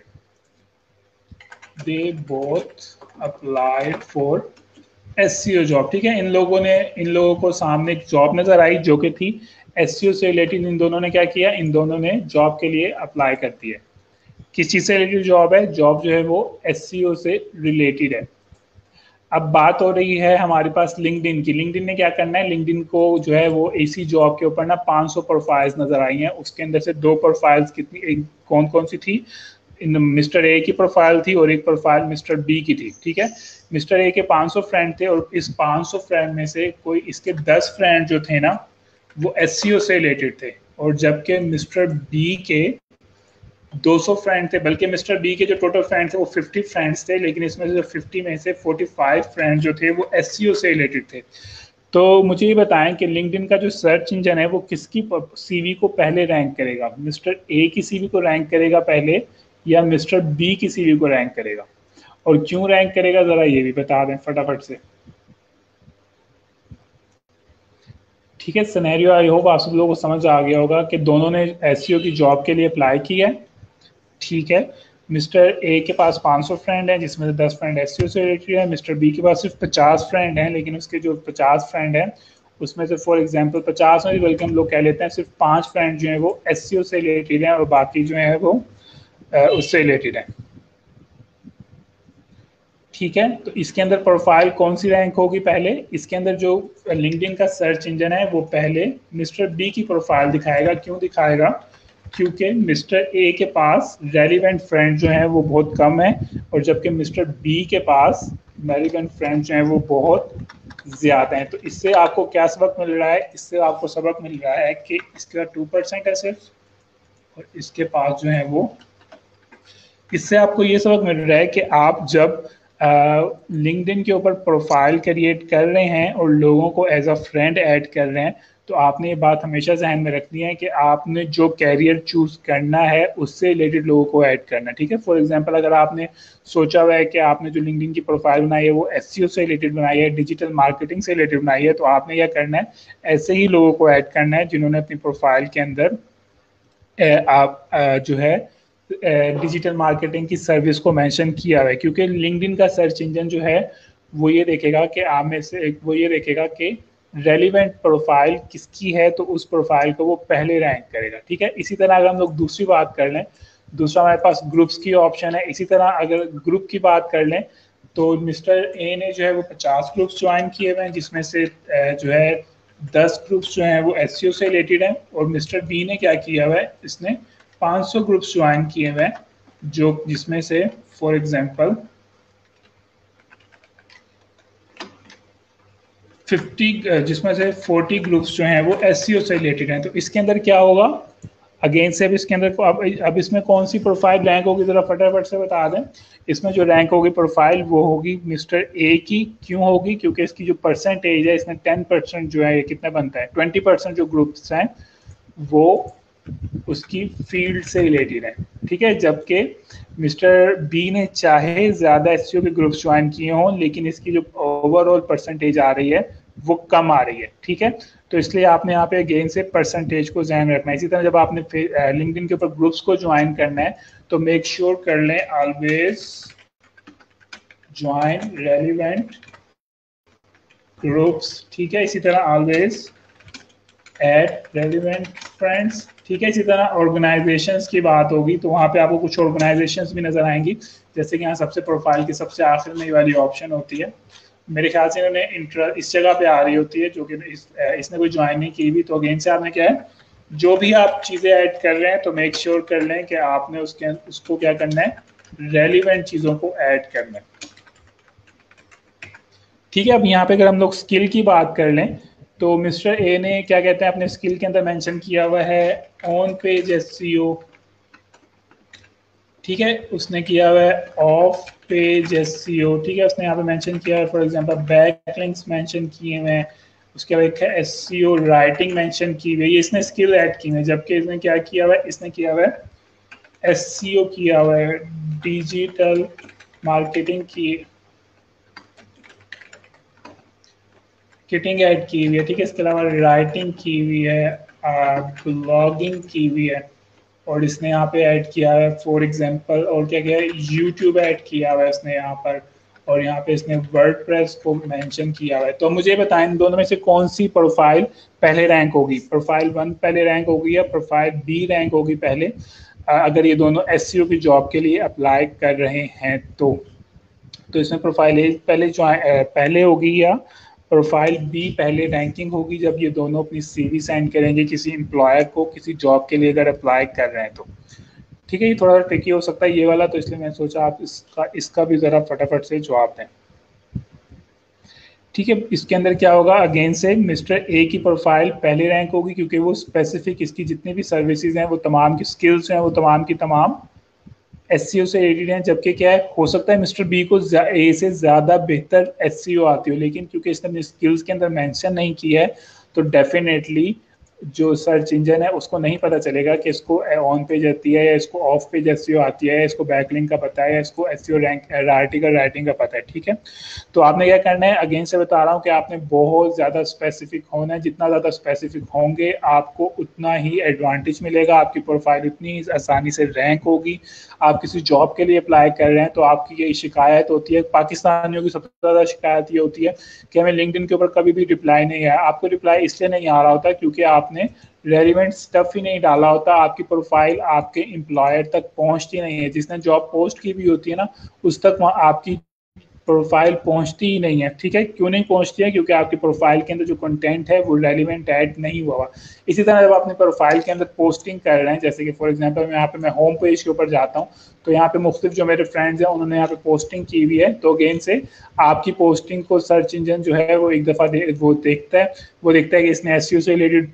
They both applied for SCO job, ठीक है। इन लोगों को सामने एक जॉब नजर आई जो कि थी एससीओ से रिलेटेड। इन दोनों ने क्या किया, इन दोनों ने जॉब के लिए अप्लाई कर दिया। किस चीज से रिलेटेड जॉब है? जॉब जो है वो एससीओ से रिलेटेड है। अब बात हो रही है हमारे पास लिंक्डइन की। लिंक्डइन ने क्या करना है, लिंक्डइन को जो है वो इसी जॉब के ऊपर ना 500 प्रोफाइल्स नजर आई हैं। उसके अंदर से 2 प्रोफाइल्स कितनी, कौन कौन सी थी? इन मिस्टर ए की प्रोफाइल थी और एक प्रोफाइल मिस्टर बी की थी, ठीक है। मिस्टर ए के 500 फ्रेंड थे, और इस 500 फ्रेंड में से कोई इसके 10 फ्रेंड जो थे ना वो एससीओ से रिलेटेड थे, और जबकि मिस्टर बी के 200 फ्रेंड थे। बल्कि मिस्टर बी के जो टोटल फ्रेंड थे वो 50 फ्रेंड्स थे, लेकिन इसमें से 50 में से 45 फ्रेंड जो थे वो एससीओ से रिलेटेड थे। तो मुझे ये बताएं कि लिंक्डइन का जो सर्च इंजन है वो किसकी सीवी को पहले रैंक करेगा? मिस्टर ए की सीवी को रैंक करेगा पहले, या मिस्टर बी की सीवी को रैंक करेगा? और क्यों रैंक करेगा, जरा ये भी बता दें फटाफट से, ठीक है। सिनेरियो आई होप आप सब लोगों को समझ आ गया होगा कि दोनों ने एसईओ की जॉब के लिए अप्लाई किया है, ठीक है। मिस्टर ए के पास 500 फ्रेंड हैं, जिसमें से 10 फ्रेंड एसईओ से रिलेटेड है। मिस्टर बी के पास सिर्फ 50 फ्रेंड हैं, लेकिन उसके जो 50 फ्रेंड हैं उसमें से फॉर एग्जांपल 50 में भी बल्कि हम लोग कह लेते हैं सिर्फ 5 फ्रेंड जो है वो एसईओ से रिलेटेड हैं, और बाकी जो है वो उससे रिलेटेड है, ठीक है। तो इसके अंदर प्रोफाइल कौन सी रैंक होगी पहले? इसके अंदर जो लिंक्डइन का सर्च इंजन है वो पहले मिस्टर बी की प्रोफाइल दिखाएगा। क्यों दिखाएगा? क्योंकि मिस्टर ए के पास रेलिवेंट फ्रेंड जो है वो बहुत कम है, और जबकि मिस्टर बी के पास रेलिवेंट फ्रेंड जो है वो बहुत ज़्यादा हैं। तो इससे आपको क्या सबक मिल रहा है? इससे आपको सबक मिल रहा है कि इसका 2% है सिर्फ, और इसके पास जो है वो, इससे आपको ये सबक मिल रहा है कि आप जब लिंक्डइन के ऊपर प्रोफाइल क्रिएट कर रहे हैं और लोगों को एज अ फ्रेंड ऐड कर रहे हैं, तो आपने ये बात हमेशा जहन में रखनी है कि आपने जो कैरियर चूज करना है उससे रिलेटेड लोगों को ऐड करना, ठीक है। फॉर एग्जांपल अगर आपने सोचा हुआ है कि आपने जो लिंक्डइन की प्रोफाइल बनाई है वो एसईओ से रिलेटेड बनाई है, डिजिटल मार्केटिंग से रिलेटेड बनाई है, तो आपने क्या करना है, ऐसे ही लोगों को ऐड करना है जिन्होंने अपनी प्रोफाइल के अंदर आप जो है डिजिटल मार्केटिंग की सर्विस को मेंशन किया है। क्योंकि लिंक्डइन का सर्च इंजन जो है वो ये देखेगा कि आप में से वो ये देखेगा कि रेलिवेंट प्रोफाइल किसकी है, तो उस प्रोफाइल को वो पहले रैंक करेगा, ठीक है। इसी तरह अगर हम लोग दूसरी बात कर लें, दूसरा हमारे पास ग्रुप्स की ऑप्शन है। इसी तरह अगर ग्रुप की बात कर लें तो मिस्टर ए ने जो है वो 50 ग्रुप्स ज्वाइन किए हुए हैं, जिसमें से जो है 10 ग्रुप्स जो हैं वो एसईओ से रिलेटेड हैं, और मिस्टर बी ने क्या किया हुआ है, इसने 500 ग्रुप्स ज्वाइन किए हुए हैं, जो जिसमें से फॉर एग्जांपल 50, जिसमें से 40 ग्रुप्स जो हैं वो एसईओ से रिलेटेड हैं। तो इसके अंदर क्या होगा, अगेन से अब इसके अंदर अब इसमें कौन सी प्रोफाइल रैंक होगी, जरा फटाफट से बता दें। इसमें जो रैंक होगी प्रोफाइल वो होगी मिस्टर ए की। क्यों होगी? क्योंकि इसकी जो परसेंटेज है, इसमें 10% जो है, ये कितना बनता है, 20% जो ग्रुप्स हैं वो उसकी फील्ड से रिलेटेड है, ठीक है। जबकि मिस्टर बी ने चाहे ज़्यादा एसईओ के ग्रुप्स ज्वाइन किए हों, लेकिन इसकी जो ओवरऑल परसेंटेज आ रही है वो कम आ रही है, ठीक है। तो इसलिए आपने यहाँ पे अगेन से परसेंटेज को ध्यान में रखना है। इसी तरह जब आपने लिंक्डइन के ऊपर ग्रुप्स को ज्वाइन करना है तो मेक श्योर कर लें ऑलवेज ज्वाइन रेलिवेंट ग्रुप्स, ठीक है। इसी तरह ऑलवेज ऐड रेलिवेंट फ्रेंड्स, ठीक है। इसी तरह ऑर्गेनाइजेशंस की बात होगी तो वहाँ पे आपको कुछ ऑर्गेनाइजेशंस भी नजर आएंगी, जैसे कि यहाँ सबसे प्रोफाइल की सबसे आखिर में ये वाली ऑप्शन होती है, मेरे ख्याल से इन्होंने इस जगह पे आ रही होती है, जो कि इसने कोई ज्वाइन नहीं की भी। तो अगेन से आपने क्या है, जो भी आप चीज़ें ऐड कर रहे हैं तो मेक श्योर कर लें कि आपने उसको क्या करना है, रेलिवेंट चीज़ों को ऐड करना है। ठीक है। अब यहाँ पे अगर हम लोग स्किल की बात कर लें तो मिस्टर ए ने क्या कहते हैं अपने स्किल के अंदर मेंशन किया हुआ है ऑन पेज एसईओ। ठीक है, उसने किया हुआ है ऑफ पेज एसईओ। ठीक है, उसने यहाँ पे मेंशन किया है फॉर एग्जांपल बैकलिंक्स मेंशन किए हुए हैं, उसके बाद एक है एसईओ राइटिंग मेंशन की हुई है, ये इसने स्किल ऐड की है। जबकि इसने क्या किया हुआ है, इसने किया हुआ है एसईओ किया हुआ है, डिजिटल मार्केटिंग की किटिंग ऐड की हुई है। ठीक है, इसके अलावा राइटिंग की हुई है, ब्लॉगिंग की हुई है, और इसने यहाँ पे ऐड किया है फॉर एग्जांपल, और क्या किया है, यूट्यूब ऐड किया हुआ है इसने यहाँ पर, और यहाँ पे इसने वर्डप्रेस को मेंशन किया हुआ है। तो मुझे बताएं इन दोनों में से कौन सी प्रोफाइल पहले रैंक होगी, प्रोफाइल 1 पहले रैंक होगी या प्रोफाइल बी रैंक होगी पहले, अगर ये दोनों एसईओ की जॉब के लिए अप्लाई कर रहे हैं तो इसमें प्रोफाइल ए पहले होगी या प्रोफाइल बी पहले रैंकिंग होगी, जब ये दोनों अपनी सीवी सेंड करेंगे किसी एम्प्लॉयर को किसी जॉब के लिए अगर अप्लाई कर रहे हैं तो। ठीक है, ये थोड़ा ट्रिकी हो सकता है ये वाला, तो इसलिए मैंने सोचा आप इसका भी ज़रा फटाफट से जवाब दें। ठीक है, इसके अंदर क्या होगा, अगेन से मिस्टर ए की प्रोफाइल पहले रैंक होगी क्योंकि वो स्पेसिफिक इसकी जितनी भी सर्विसेज हैं वो तमाम की स्किल्स हैं वो तमाम की तमाम एसईओ से रिलेटेड हैं। जबकि क्या है, हो सकता है मिस्टर बी को ए से ज़्यादा बेहतर एसईओ आती हो, लेकिन क्योंकि इसने अपने स्किल्स के अंदर मेंशन नहीं किया है तो डेफिनेटली जो सर्च इंजन है उसको नहीं पता चलेगा कि इसको ऑन पेज आती है या इसको ऑफ पेज एसईओ आती है, इसको बैकलिंक का पता है या इसको एसईओ रैंक आर्टिकल राइटिंग का पता है। ठीक है, तो आपने क्या करना है, अगेन से बता रहा हूँ कि आपने बहुत ज़्यादा स्पेसिफिक होना है, जितना ज़्यादा स्पेसिफिक होंगे आपको उतना ही एडवांटेज मिलेगा, आपकी प्रोफाइल उतनी ही आसानी से रैंक होगी। आप किसी जॉब के लिए अप्लाई कर रहे हैं तो आपकी ये शिकायत होती है, पाकिस्तानियों की सबसे ज़्यादा शिकायत ये होती है कि हमें लिंक्डइन के ऊपर कभी भी रिप्लाई नहीं आया। आपको रिप्लाई इसलिए नहीं आ रहा होता क्योंकि आपने रेलिवेंट स्टफ ही नहीं डाला होता, आपकी प्रोफाइल आपके एम्प्लॉयर तक पहुंचती नहीं है, जिसने जॉब पोस्ट की भी होती है ना उस तक वहाँ आपकी प्रोफाइल पहुंचती ही नहीं है। ठीक है, क्यों नहीं पहुंचती है, क्योंकि आपकी प्रोफाइल के अंदर जो कंटेंट है वो रेलिवेंट ऐड नहीं हुआ। इसी तरह जब अपने प्रोफाइल के अंदर पोस्टिंग कर रहे हैं, जैसे कि फॉर एग्जांपल यहाँ पे मैं होम पेज के ऊपर जाता हूँ तो यहाँ पे मुख्तलिफ जो मेरे फ्रेंड्स हैं उन्होंने यहाँ पे पोस्टिंग की हुई है, तो अगेन से आपकी पोस्टिंग को सर्च इंजन जो है वो एक दफ़ा वो देखता है कि इसने एसईओ से रिलेटेड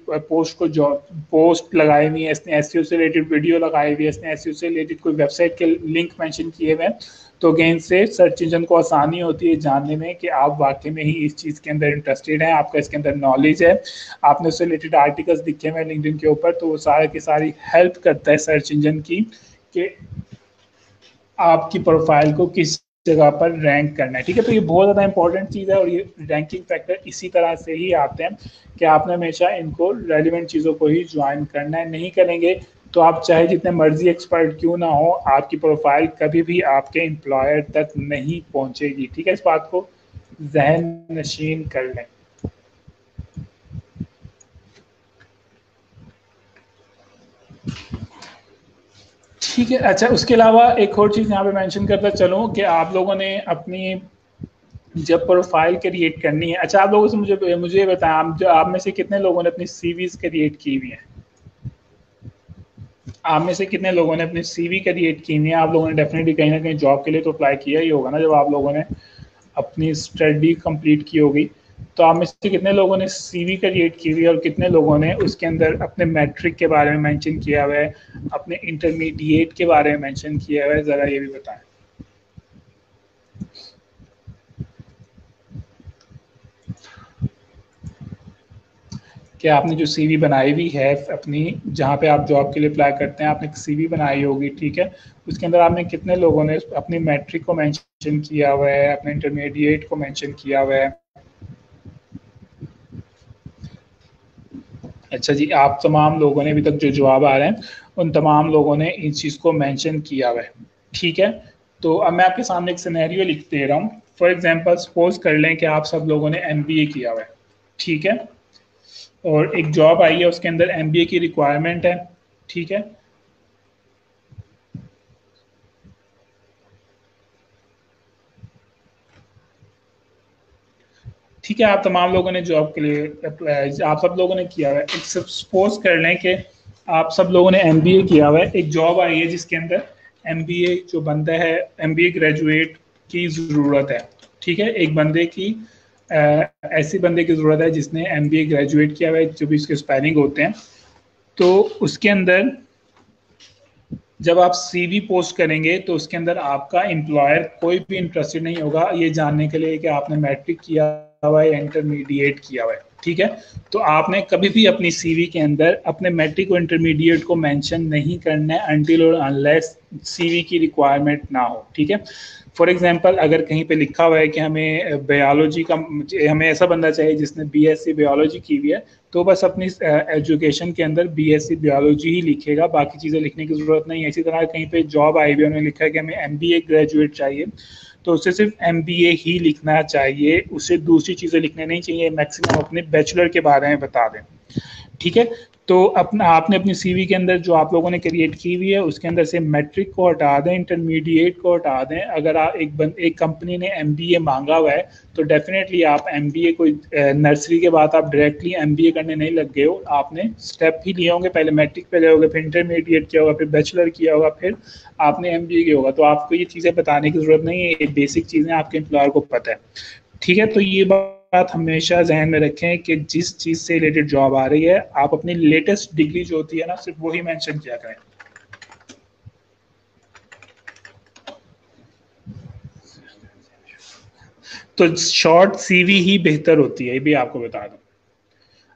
पोस्ट लगाई हुई है, इसने एसईओ से रिलेटेड वीडियो लगाई हुई है, इसने एसईओ से रिलेटेड कोई वेबसाइट के लिंक मेंशन किए हुए हैं, तो अगेन से सर्च इंजन को आसानी होती है जानने में कि आप वाकई में ही इस चीज़ के अंदर इंटरेस्टेड हैं, आपका इसके अंदर नॉलेज है, आपने उससे रिलेटेड आर्टिकल्स दिखे हुए लिंक्डइन के ऊपर, तो वो सारे की सारी हेल्प करता है सर्च इंजन की कि आपकी प्रोफाइल को किस जगह पर रैंक करना है। ठीक है, तो ये बहुत ज़्यादा इंपॉर्टेंट चीज़ है और ये रैंकिंग फैक्टर इसी तरह से ही आते हैं कि आपने हमेशा इनको रेलिवेंट चीज़ों को ही ज्वाइन करना है, नहीं करेंगे तो आप चाहे जितने मर्जी एक्सपर्ट क्यों ना हो आपकी प्रोफाइल कभी भी आपके एम्प्लॉयर तक नहीं पहुंचेगी। ठीक है, इस बात को जहन नशीन कर लें। ठीक है, अच्छा उसके अलावा एक और चीज़ यहाँ पे मेंशन करता चलूँ कि आप लोगों ने अपनी जब प्रोफाइल क्रिएट करनी है, अच्छा आप लोगों से मुझे बताएं आप में से कितने लोगों ने अपनी सीवीज क्रिएट की हुई है, आप में से कितने लोगों ने अपनी सीवी क्रिएट की हुई है। आप लोगों ने डेफिनेटली कहीं ना कहीं जॉब के लिए तो अप्लाई किया ही होगा ना, जब आप लोगों ने अपनी स्टडी कंप्लीट की होगी, तो आप में से कितने लोगों ने सीवी क्रिएट की हुई है और कितने लोगों ने उसके अंदर अपने मैट्रिक के बारे में मेंशन किया हुआ है, अपने इंटरमीडिएट के बारे में मेंशन किया हुआ है, ज़रा ये भी बताएं। कि आपने जो सीवी बनाई हुई है अपनी, जहाँ पे आप जॉब के लिए अप्लाई करते हैं, आपने सीवी बनाई होगी, ठीक है, उसके अंदर आपने कितने लोगों ने अपनी मैट्रिक को मेंशन किया हुआ है, अपने इंटरमीडिएट को मेंशन किया हुआ है। अच्छा जी, आप तमाम लोगों ने अभी तक जो जवाब आ रहे हैं उन तमाम लोगों ने इस चीज़ को मेंशन किया हुआ है। ठीक है, तो अब मैं आपके सामने एक सिनेरियो लिख दे रहा हूँ। फॉर एग्जांपल सपोज कर लें कि आप सब लोगों ने एमबीए किया हुआ है, ठीक है, और एक जॉब आई है उसके अंदर एमबीए की रिक्वायरमेंट है, ठीक है, ठीक है। आप तमाम लोगों ने जॉब के लिए अप्लाई, आप सब लोगों ने किया हुआ है। एक सपोज कर लें कि आप सब लोगों ने एमबीए किया हुआ है, एक जॉब आई है जिसके अंदर एमबीए जो बंदा है, एमबीए ग्रेजुएट की ज़रूरत है। ठीक है, एक बंदे की ऐसी बंदे की ज़रूरत है जिसने एमबीए ग्रेजुएट किया हुआ है, जो भी उसके स्पेलिंग होते हैं। तो उसके अंदर जब आप सीवी पोस्ट करेंगे तो उसके अंदर आपका एम्प्लॉयर कोई भी इंटरेस्टेड नहीं होगा ये जानने के लिए कि आपने मैट्रिक किया हुआ है या इंटरमीडिएट किया हुआ है। ठीक है, तो आपने कभी भी अपनी सीवी के अंदर अपने मैट्रिक और इंटरमीडिएट को मेंशन नहीं करना है अनटिल और अनलेस सीवी की रिक्वायरमेंट ना हो। ठीक है, फॉर एग्जांपल अगर कहीं पे लिखा हुआ है कि हमें बायोलॉजी का, हमें ऐसा बंदा चाहिए जिसने बीएससी बायोलॉजी की हुई है, तो बस अपनी एजुकेशन के अंदर बीएससी बायोलॉजी ही लिखेगा, बाकी चीज़ें लिखने की ज़रूरत नहीं है। इसी तरह कहीं पे जॉब आई हुई है, उन्होंने लिखा है कि हमें एमबीए ग्रेजुएट चाहिए, तो उसे सिर्फ एमबीए ही लिखना चाहिए, उसे दूसरी चीज़ें लिखने नहीं चाहिए। मैक्सिमम अपने बैचलर के बारे में बता दें। ठीक है, तो अपना आपने अपनी सीवी के अंदर जो आप लोगों ने क्रिएट की हुई है उसके अंदर से मैट्रिक को हटा दें, इंटरमीडिएट को हटा दें। अगर आप एक कंपनी ने एमबीए मांगा हुआ है तो डेफिनेटली आप एमबीए कोई नर्सरी के बाद आप डायरेक्टली एमबीए करने नहीं लग गए हो, आपने स्टेप ही लिए होंगे। पहले मैट्रिक पहले होगा, फिर इंटरमीडिएट किया होगा, फिर बैचलर किया होगा, फिर आपने एमबीए किया होगा। तो आपको ये चीज़ें बताने की ज़रूरत नहीं है, ये बेसिक चीज़ें आपके एम्प्लॉयर को पता है। ठीक है, तो ये बात हमेशा जहन में रखें कि जिस चीज़ से रिलेटेड जॉब आ रही है आप अपनी लेटेस्ट डिग्री जो होती है ना सिर्फ वही मेंशन किया करें। तो शॉर्ट सीवी ही बेहतर होती है, ये भी आपको बता दूं।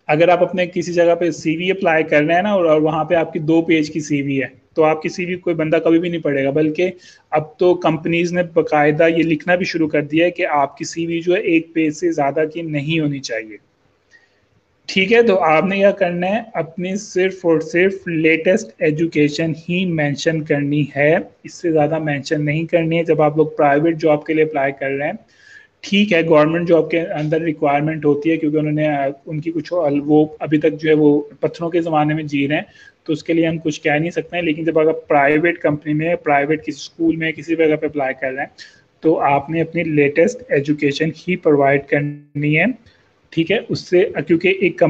अगर आप अपने किसी जगह पे सीवी अप्लाई कर रहे हैं ना और वहां पे आपकी 2 पेज की सीवी है, तो आपकी सीवी कोई बंदा कभी भी नहीं पढ़ेगा। बल्कि अब तो कंपनीज ने बकायदा ये लिखना भी शुरू कर दिया है कि आपकी सीवी जो है 1 पेज से ज्यादा की नहीं होनी चाहिए। ठीक है, तो आपने क्या करना है, अपनी सिर्फ और सिर्फ लेटेस्ट एजुकेशन ही मेंशन करनी है, इससे ज़्यादा मेंशन नहीं करनी है जब आप लोग प्राइवेट जॉब के लिए अप्लाई कर रहे हैं। ठीक है, गवर्नमेंट जॉब के अंदर रिक्वायरमेंट होती है क्योंकि उन्होंने उनकी कुछ वो अभी तक जो है वो पत्थरों के ज़माने में जी रहे हैं, तो उसके लिए हम कुछ कह नहीं सकते हैं। लेकिन जब अगर प्राइवेट कंपनी में, प्राइवेट किसी स्कूल में, किसी जगह पे अप्लाई कर रहे हैं तो आपने अपनी लेटेस्ट एजुकेशन ही प्रोवाइड करनी है। ठीक है, उससे क्योंकि एक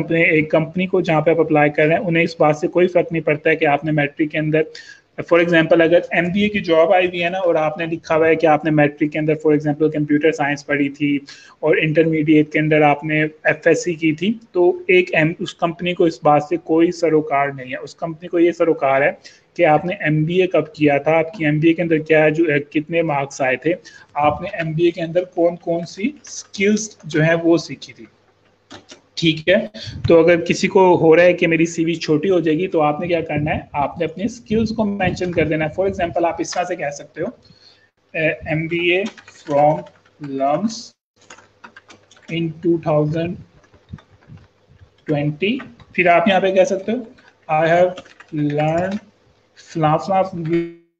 कंपनी को जहाँ पे आप अप्लाई कर रहे हैं उन्हें इस बात से कोई फर्क नहीं पड़ता है कि आपने मैट्रिक के अंदर, फॉर एग्जांपल अगर एमबीए की जॉब आई हुई है ना और आपने लिखा हुआ है कि आपने मैट्रिक के अंदर फॉर एग्जांपल कंप्यूटर साइंस पढ़ी थी और इंटरमीडिएट के अंदर आपने एफएससी की थी, तो उस कंपनी को इस बात से कोई सरोकार नहीं है। उस कंपनी को ये सरोकार है कि आपने एमबीए कब किया था, आपकी एमबीए के अंदर क्या जो कितने मार्क्स आए थे, आपने एमबीए के अंदर कौन कौन सी स्किल्स जो है वो सीखी थी। ठीक है, तो अगर किसी को हो रहा है कि मेरी सीवी छोटी हो जाएगी तो आपने क्या करना है, आपने अपने स्किल्स को मेंशन कर देना है। फॉर एग्जांपल आप इस तरह से कह सकते हो एमबीए फ्रॉम लम्स इन 2020, फिर आप यहाँ पे कह सकते हो आई हैव लर्न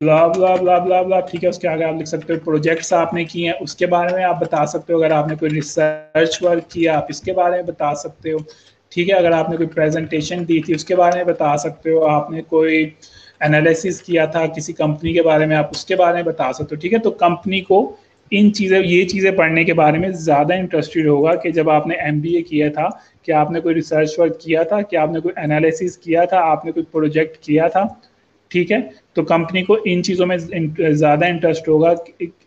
ब्ला ब्ला ब्ला ब्ला ब्ला। ठीक है, उसके आगे आप लिख सकते हो प्रोजेक्ट्स आपने किए हैं उसके बारे में आप बता सकते हो, अगर आपने कोई रिसर्च वर्क किया आप इसके बारे में बता सकते हो। ठीक है, अगर आपने कोई प्रेजेंटेशन दी थी उसके बारे में बता सकते हो, आपने कोई एनालिसिस किया था किसी कंपनी के बारे में आप उसके बारे में बता सकते हो। ठीक है, तो कंपनी को ये चीज़ें पढ़ने के बारे में ज़्यादा इंटरेस्टेड होगा कि जब आपने एमबीए किया था कि आपने कोई रिसर्च वर्क किया था, कि आपने कोई एनालिसिस किया था, आपने कोई प्रोजेक्ट किया था। ठीक है, तो कंपनी को इन चीज़ों में ज़्यादा इंटरेस्ट होगा,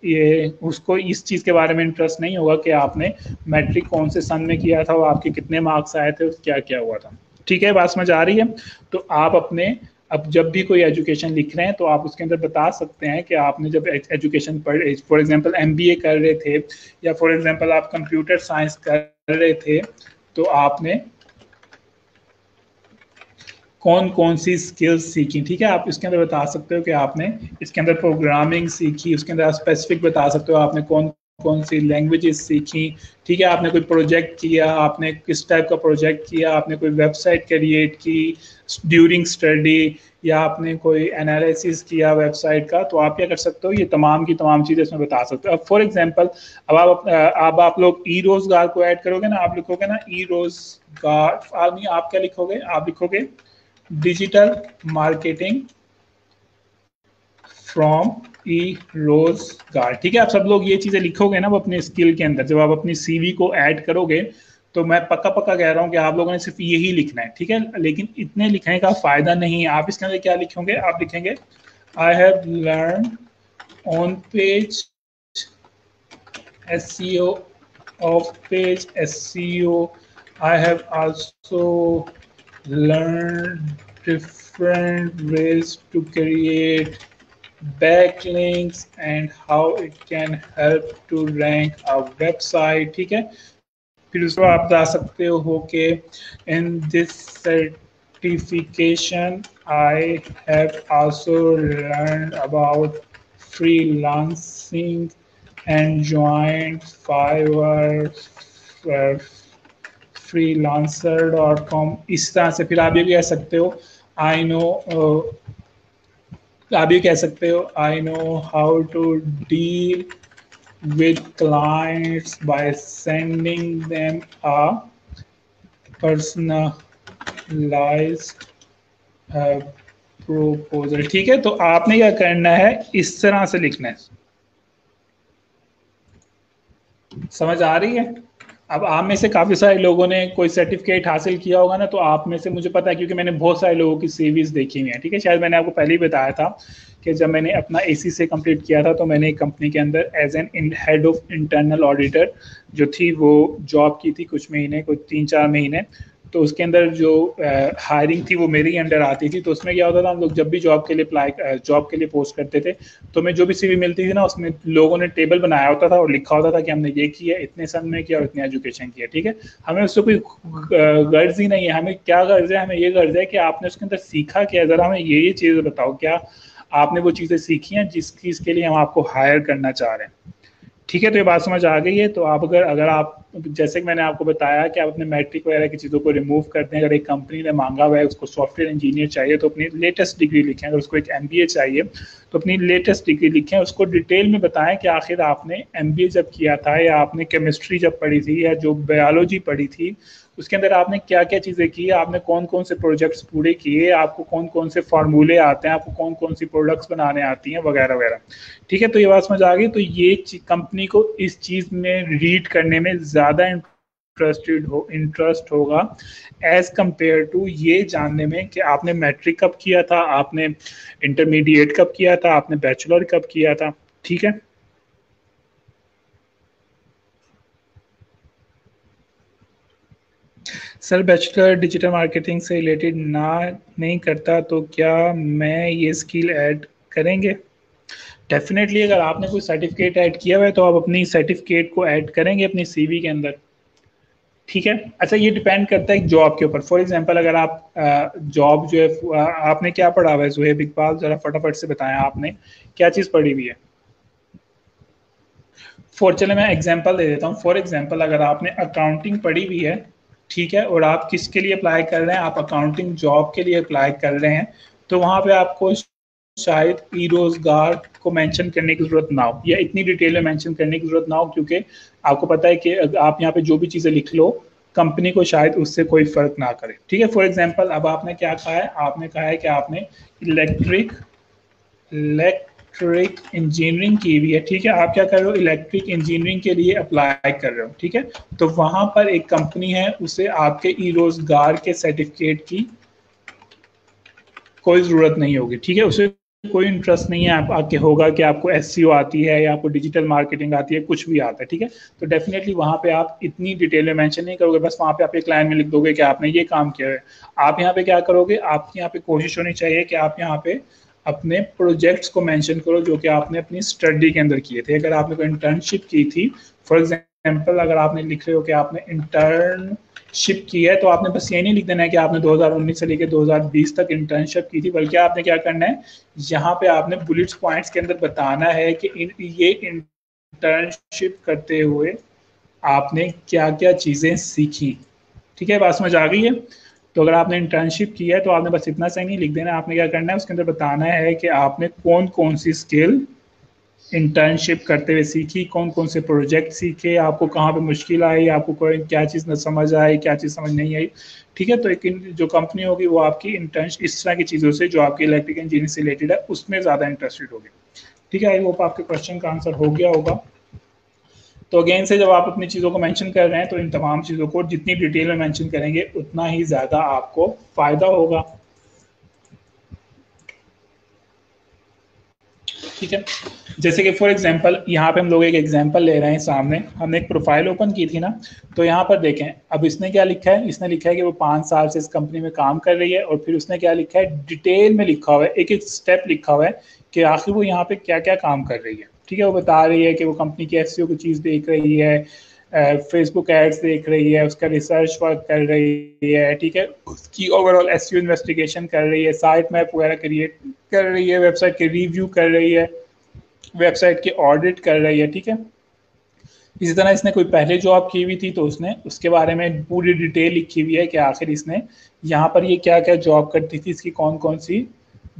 ये उसको इस चीज़ के बारे में इंटरेस्ट नहीं होगा कि आपने मैट्रिक कौन से सन में किया था, वो आपके कितने मार्क्स आए थे, क्या क्या हुआ था। ठीक है, बात समझ आ रही है। तो आप अपने अब जब भी कोई एजुकेशन लिख रहे हैं तो आप उसके अंदर बता सकते हैं कि आपने जब एजुकेशन पढ़, फॉर एग्जांपल एमबीए कर रहे थे या फॉर एग्जांपल आप कंप्यूटर साइंस कर रहे थे, तो आपने कौन कौन सी स्किल्स सीखी। ठीक है, आप इसके अंदर बता सकते हो कि आपने इसके अंदर प्रोग्रामिंग सीखी, उसके अंदर आप स्पेसिफिक बता सकते हो आपने कौन कौन सी लैंग्वेजेस सीखी। ठीक है, आपने कोई प्रोजेक्ट किया, आपने किस टाइप का प्रोजेक्ट किया, आपने कोई वेबसाइट क्रिएट की ड्यूरिंग स्टडी, या आपने कोई एनालिसिस किया वेबसाइट का, तो आप क्या कर सकते हो, ये तमाम की तमाम चीज़ें इसमें बता सकते हो। अब फॉर एग्जांपल अब आप लोग ई रोजगार को ऐड करोगे ना, आप लिखोगे ना ई रोजगार, आप क्या लिखोगे, आप लिखोगे डिजिटल मार्केटिंग फ्रॉम ई रोजगार। ठीक है, आप सब लोग ये चीजें लिखोगे ना वो अपने स्किल के अंदर, जब आप अपनी सीवी को ऐड करोगे तो मैं पक्का पक्का कह रहा हूँ कि आप लोगों ने सिर्फ यही लिखना है। ठीक है, लेकिन इतने लिखने का फायदा नहीं है। आप इसके अंदर क्या लिखोगे, आप लिखेंगे I have learn on page SEO, off page SEO. I have also learned different ways to create backlinks and how it can help to rank a website। ठीक है, फिर उसको आप बता सकते हो कि in this certification I have also learned about freelancing and joined Fiverr, freelancer.com। इस तरह से फिर आप ये कह सकते हो आई नो, आप ये कह सकते हो I know how to deal with clients by sending them a personalized proposal। ठीक है, तो आपने क्या करना है, इस तरह से लिखना है। समझ आ रही है? अब आप में से काफी सारे लोगों ने कोई सर्टिफिकेट हासिल किया होगा ना, तो आप में से मुझे पता है क्योंकि मैंने बहुत सारे लोगों की सीवीज देखी हुई है। ठीक है, शायद मैंने आपको पहले ही बताया था कि जब मैंने अपना एसी से कंप्लीट किया था तो मैंने एक कंपनी के अंदर as an head of internal auditor जो थी वो जॉब की थी कुछ महीने, कुछ 3-4 महीने। तो उसके अंदर जो हायरिंग थी वो मेरे ही अंडर आती थी। तो उसमें क्या होता था, हम लोग जब भी जॉब के लिए जॉब के लिए पोस्ट करते थे तो मैं जो भी सीवी मिलती थी ना उसमें लोगों ने टेबल बनाया होता था और लिखा होता था कि हमने ये किया, इतने सन में किया और इतनी एजुकेशन किया। ठीक है, हमें उससे कोई गर्ज ही नहीं है। हमें क्या गर्ज है, हमें ये गर्ज है कि आपने उसके अंदर सीखा क्या, जरा हमें ये चीज़ बताओ, क्या आपने वो चीज़ें सीखी हैं जिस चीज़ के लिए हम आपको हायर करना चाह रहे हैं। ठीक है, तो ये बात समझ आ गई है। तो आप अगर आप जैसे कि मैंने आपको बताया कि आप अपने मैट्रिक वगैरह की चीज़ों को रिमूव करते हैं, अगर एक कंपनी ने मांगा हुआ है उसको सॉफ्टवेयर इंजीनियर चाहिए तो अपनी लेटेस्ट डिग्री लिखें, अगर उसको एक MBA चाहिए तो अपनी लेटेस्ट डिग्री लिखें, उसको डिटेल में बताएं कि आखिर आपने MBA जब किया था या आपने केमिस्ट्री जब पढ़ी थी या जो बायोलॉजी पढ़ी थी उसके अंदर आपने क्या क्या चीज़ें की, आपने कौन कौन से प्रोजेक्ट्स पूरे किए, आपको कौन कौन से फार्मूले आते हैं, आपको कौन कौन सी प्रोडक्ट्स बनाने आती हैं वगैरह वगैरह। ठीक है, तो ये बात समझ आ गई। तो ये कंपनी को इस चीज़ में रीड करने में ज़्यादा इंटरेस्ट होगा एज कंपेयर टू ये जानने में कि आपने मैट्रिक कब किया था, आपने इंटरमीडिएट कब किया था, आपने बैचलर कब किया था। ठीक है, सर बैचलर डिजिटल मार्केटिंग से रिलेटेड ना नहीं करता तो क्या मैं ये स्किल ऐड करेंगे? डेफिनेटली, अगर आपने कोई सर्टिफिकेट ऐड किया हुआ है तो आप अपनी सर्टिफिकेट को ऐड करेंगे अपनी सीवी के अंदर। ठीक है, अच्छा ये डिपेंड करता है जॉब के ऊपर। फॉर एग्जांपल अगर आप जॉब जो है आपने क्या पढ़ा हुआ है ज़ुहैब इकबाल, जरा फटाफट से बताएं आपने क्या चीज़ पढ़ी हुई है। चले मैं एग्जांपल दे देता हूँ। फॉर एग्जांपल अगर आपने अकाउंटिंग पढ़ी हुई है, ठीक है, और आप किसके लिए अप्लाई कर रहे हैं, आप अकाउंटिंग जॉब के लिए अप्लाई कर रहे हैं, तो वहाँ पे आपको शायद ई रोजगार को मेंशन करने की जरूरत ना हो या इतनी डिटेल में मेंशन करने की जरूरत ना हो, क्योंकि आपको पता है कि आप यहाँ पे जो भी चीज़ें लिख लो कंपनी को शायद उससे कोई फर्क ना करे। ठीक है, फॉर एग्जांपल अब आपने क्या कहा है, आपने कहा है कि आपने इलेक्ट्रिक इंजीनियरिंग की हुई है। ठीक है, आप क्या कर रहे हो, इलेक्ट्रिक इंजीनियरिंग के लिए अप्लाई कर रहे हो। ठीक है, तो वहां पर एक कंपनी है, उसे आपके ई रोजगार के सर्टिफिकेट की कोई ज़रूरत नहीं होगी। ठीक है, उसे कोई इंटरेस्ट नहीं है आपके होगा कि आपको SEO आती है या आपको डिजिटल मार्केटिंग आती है, कुछ भी आता है। ठीक है, तो डेफिनेटली वहाँ पे आप इतनी डिटेल में मेंशन नहीं करोगे, बस वहाँ पे आप एक लाइन में लिख दोगे कि आपने ये काम किया है। आप यहाँ पे क्या करोगे, आपकी यहाँ पे कोशिश होनी चाहिए कि आप यहाँ पे अपने प्रोजेक्ट्स को मेंशन करो जो कि आपने अपनी स्टडी के अंदर किए थे। अगर आपने कोई इंटर्नशिप की थी, फॉर एग्जाम्पल अगर आपने लिख रहे हो कि आपने इंटर्नशिप की है, तो आपने बस ये नहीं लिख देना है कि आपने 2019 से लेकर 2020 तक इंटर्नशिप की थी, बल्कि आपने क्या करना है, यहाँ पे आपने बुलेट्स पॉइंट्स के अंदर बताना है कि ये इंटर्नशिप करते हुए आपने क्या क्या चीज़ें सीखी। ठीक है, बात समझ आ गई है? तो अगर आपने इंटर्नशिप की है तो आपने बस इतना सही नहीं लिख देना, आपने क्या करना है उसके अंदर बताना है कि आपने कौन कौन सी स्किल इंटर्नशिप करते हुए सीखी, कौन कौन से प्रोजेक्ट सीखे, आपको कहाँ पे मुश्किल आई, आपको कोई क्या चीज़ न समझ आई, क्या चीज़ समझ नहीं आई। ठीक है, तो एक जो कंपनी होगी वो आपकी इंटर्नशिप इस तरह की चीज़ों से जो आपकी इलेक्ट्रिकल इंजीनियरिंग से रिलेटेड है उसमें ज़्यादा इंटरेस्टेड होगी। ठीक है, आई होप आपके क्वेश्चन का आंसर हो गया होगा। तो अगेन से जब आप अपनी चीज़ों को मेंशन कर रहे हैं तो इन तमाम चीज़ों को जितनी डिटेल में मेंशन करेंगे उतना ही ज़्यादा आपको फ़ायदा होगा। ठीक है, जैसे कि फॉर एग्जांपल यहाँ पे हम लोग एक एग्जांपल ले रहे हैं, सामने हमने एक प्रोफाइल ओपन की थी ना, तो यहाँ पर देखें अब इसने क्या लिखा है, इसने लिखा है कि वो 5 साल से इस कंपनी में काम कर रही है, और फिर उसने क्या लिखा है, डिटेल में लिखा हुआ है, एक एक स्टेप लिखा हुआ है कि आखिर वो यहाँ पे क्या क्या काम कर रही है। ठीक है, वो बता रही है कि वो कंपनी की एसईओ की चीज़ देख रही है, फेसबुक एड्स देख रही है, उसका रिसर्च वर्क कर रही है, ठीक है, उसकी ओवरऑल एसईओ इन्वेस्टिगेशन कर रही है, साइट मैप वगैरह क्रिएट कर रही है, वेबसाइट के रिव्यू कर रही है, वेबसाइट के ऑडिट कर रही है। ठीक है, इसी तरह इसने कोई पहले जॉब की हुई थी तो उसने उसके बारे में पूरी डिटेल लिखी हुई है कि आखिर इसने यहाँ पर ये क्या क्या जॉब करती थी, इसकी कौन कौन सी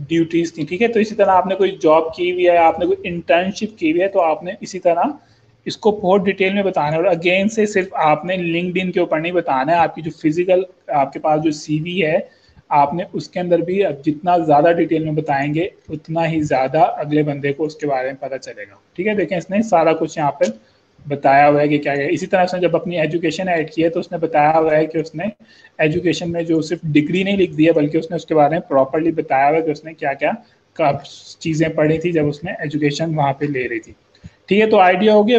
ड्यूटीज थी। ठीक है, तो इसी तरह आपने कोई जॉब की हुई है, आपने कोई इंटर्नशिप की हुई है, तो आपने इसी तरह इसको बहुत डिटेल में बताना है। और अगेन से सिर्फ आपने लिंक्डइन के ऊपर नहीं बताना है, आपकी जो फिजिकल आपके पास जो सीवी है आपने उसके अंदर भी अब जितना ज़्यादा डिटेल में बताएंगे उतना ही ज़्यादा अगले बंदे को उसके बारे में पता चलेगा। ठीक है, देखें इसने सारा कुछ यहाँ पर बताया हुआ है कि क्या है। इसी तरह उसने जब अपनी एजुकेशन ऐड की है तो उसने बताया हुआ है कि उसने एजुकेशन में जो सिर्फ डिग्री नहीं लिख दी है बल्कि उसने उसके बारे में प्रॉपरली बताया हुआ है कि उसने क्या क्या चीज़ें पढ़ी थी जब उसने एजुकेशन वहाँ पे ले रही थी। ठीक है, तो आइडिया हो गया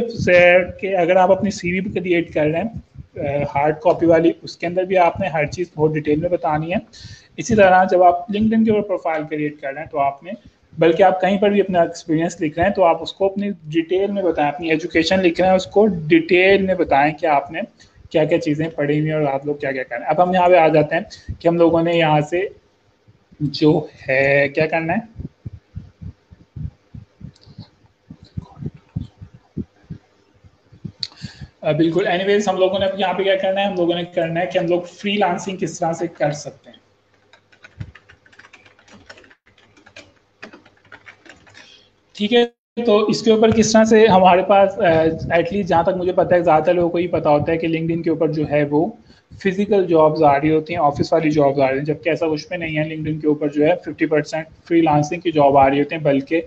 कि अगर आप अपनी सीवी भी क्रिएट कर रहे हैं हार्ड कॉपी वाली, उसके अंदर भी आपने हर चीज़ बहुत डिटेल में बतानी है। इसी तरह जब आप लिंक्डइन के ऊपर प्रोफाइल क्रिएट कर रहे हैं तो आपने, बल्कि आप कहीं पर भी अपना एक्सपीरियंस लिख रहे हैं तो आप उसको अपनी डिटेल में बताएं, अपनी एजुकेशन लिख रहे हैं उसको डिटेल में बताएं कि आपने क्या क्या चीज़ें पढ़ी हुई हैं और आप लोग क्या क्या कर रहे हैं। अब हम यहाँ पे आ जाते हैं कि हम लोगों ने यहाँ से जो है क्या करना है, बिल्कुल। एनीवेज हम लोगों ने यहाँ पे क्या करना है, हम लोगों ने करना है कि हम लोग फ्रीलांसिंग किस तरह से कर सकते हैं। ठीक है, तो इसके ऊपर किस तरह से हमारे पास एटलीस्ट जहाँ तक मुझे पता है ज़्यादातर लोगों को ये पता होता है कि लिंक्डइन के ऊपर जो है वो फिजिकल जॉब्स आ रही होती हैं, ऑफिस वाली जॉब्स आ रही हैं, जबकि ऐसा कुछ भी नहीं है। लिंक्डइन के ऊपर जो है 50% फ्रीलांसिंग की जॉब आ रही होती हैं, बल्कि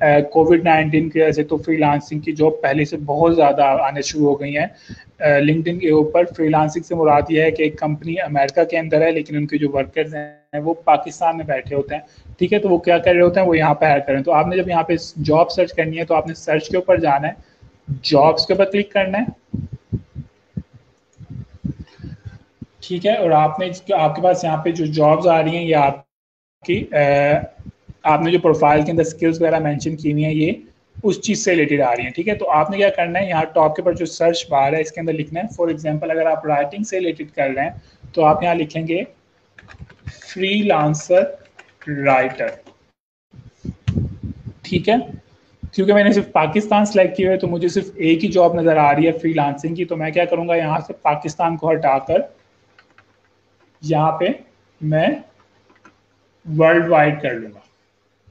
कोविड-19 की वजह से तो फ्रीलांसिंग की जॉब पहले से बहुत ज़्यादा आने शुरू हो गई हैं। लिंक्डइन के ऊपर फ्रीलांसिंग से मुराद ये है कि एक कंपनी अमेरिका के अंदर है लेकिन उनके जो वर्कर्स हैं वो पाकिस्तान में बैठे होते हैं। ठीक है, तो वो क्या कर रहे होते हैं, वो यहाँ पे हायर कर रहे हैं। तो आपने जब यहाँ पे जॉब सर्च करनी है तो आपने सर्च के ऊपर जाना है, जॉब्स के ऊपर क्लिक करना है। ठीक है, और आपने आपके पास यहाँ पे जो जॉब्स आ रही हैं ये आपकी आपने जो प्रोफाइल के अंदर स्किल्स वगैरह मेंशन की हुई हैं ये उस चीज़ से रिलेटेड आ रही हैं। ठीक है, तो आपने क्या करना है, यहाँ टॉप के ऊपर जो सर्च बार है इसके अंदर लिखना है। फॉर एग्जांपल अगर आप राइटिंग से रिलेटेड कर रहे हैं तो आप यहाँ लिखेंगे फ्रीलांसर राइटर। ठीक है, क्योंकि मैंने सिर्फ पाकिस्तान सेलेक्ट किया है तो मुझे सिर्फ एक ही जॉब नज़र आ रही है फ्रीलांसिंग की, तो मैं क्या करूँगा, यहाँ से पाकिस्तान को हटाकर यहाँ पे मैं वर्ल्ड वाइड कर लूँगा।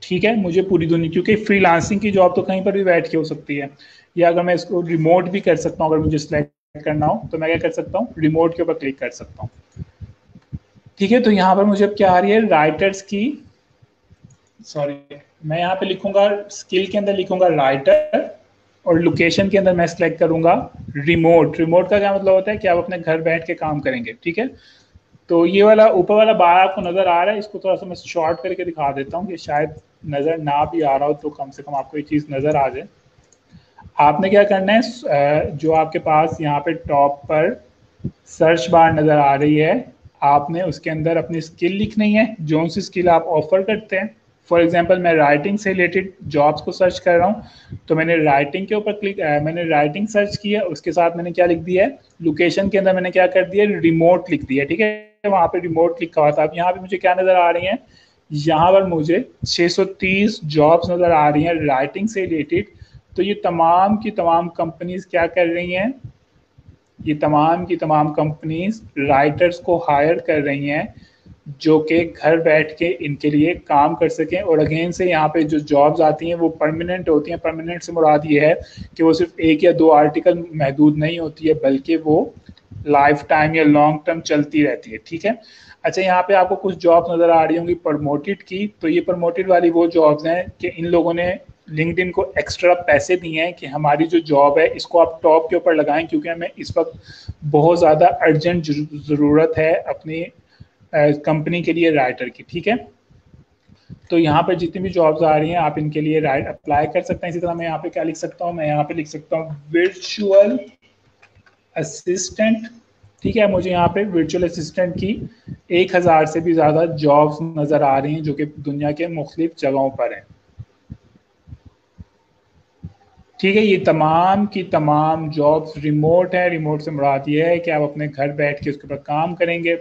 ठीक है, मुझे पूरी दुनिया, क्योंकि फ्रीलांसिंग की जॉब तो कहीं पर भी बैठ के हो सकती है, या अगर मैं इसको रिमोट भी कर सकता हूँ, अगर मुझे सिलेक्ट करना हो तो मैं क्या कर सकता हूँ, रिमोट के ऊपर क्लिक कर सकता हूँ। ठीक है, तो यहाँ पर मुझे अब क्या आ रही है, राइटर्स की, सॉरी मैं यहाँ पे लिखूंगा स्किल के अंदर लिखूंगा राइटर, और लोकेशन के अंदर मैं सिलेक्ट करूंगा रिमोट। रिमोट का क्या मतलब होता है कि आप अपने घर बैठ के काम करेंगे। ठीक है, तो ये वाला ऊपर वाला बार आपको नजर आ रहा है, इसको थोड़ा सा मैं शॉर्ट करके दिखा देता हूँ कि शायद नजर ना भी आ रहा हो तो कम से कम आपको ये चीज़ नजर आ जाए। आपने क्या करना है, जो आपके पास यहाँ पे टॉप पर सर्च बार नजर आ रही है, आपने उसके अंदर अपनी स्किल लिखनी है, जो सी स्किल आप ऑफर करते हैं। फॉर एग्जांपल मैं राइटिंग से रिलेटेड जॉब्स को सर्च कर रहा हूँ, तो मैंने राइटिंग के ऊपर मैंने राइटिंग सर्च किया, उसके साथ मैंने क्या लिख दिया है, लोकेशन के अंदर मैंने क्या कर दिया, रिमोट लिख दिया। ठीक है, वहाँ पे रिमोट लिखा हुआ था। अब यहाँ पे मुझे क्या नज़र आ रही है, यहाँ पर मुझे 630 जॉब्स नज़र आ रही हैं राइटिंग से रिलेटेड। तो ये तमाम की तमाम कंपनीज क्या कर रही हैं, ये तमाम की तमाम कंपनीज राइटर्स को हायर कर रही हैं जो कि घर बैठ के इनके लिए काम कर सकें। और अगेन से यहाँ पे जो जॉब्स आती हैं वो परमानेंट होती हैं। परमानेंट से मुराद ये है कि वो सिर्फ 1 या 2 आर्टिकल महदूद नहीं होती है, बल्कि वो लाइफ टाइम या लॉन्ग टर्म चलती रहती है। ठीक है। अच्छा, यहाँ पे आपको कुछ जॉब्स नज़र आ रही होंगी प्रमोटेड की। तो ये प्रमोटेड वाली वो जॉब्स हैं कि इन लोगों ने लिंक्डइन को एक्स्ट्रा पैसे दिए हैं कि हमारी जो जॉब है इसको आप टॉप के ऊपर लगाएं, क्योंकि हमें इस वक्त बहुत ज़्यादा अर्जेंट ज़रूरत है अपनी कंपनी के लिए राइटर की। ठीक है। तो यहाँ पर जितनी भी जॉब्स आ रही हैं आप इनके लिए राइट अप्लाई कर सकते हैं। इसी तरह मैं यहाँ पे क्या लिख सकता हूँ, मैं यहाँ पे लिख सकता हूँ वर्चुअल असिस्टेंट। ठीक है। मुझे यहाँ पे वर्चुअल असिस्टेंट की 1000 से भी ज़्यादा जॉब्स नज़र आ रही हैं जो कि दुनिया के मुख्तलिफ जगहों पर हैं। ठीक है। ये तमाम की तमाम जॉब्स रिमोट है। रिमोट से मुराद ये है कि आप अपने घर बैठ के उसके ऊपर काम करेंगे।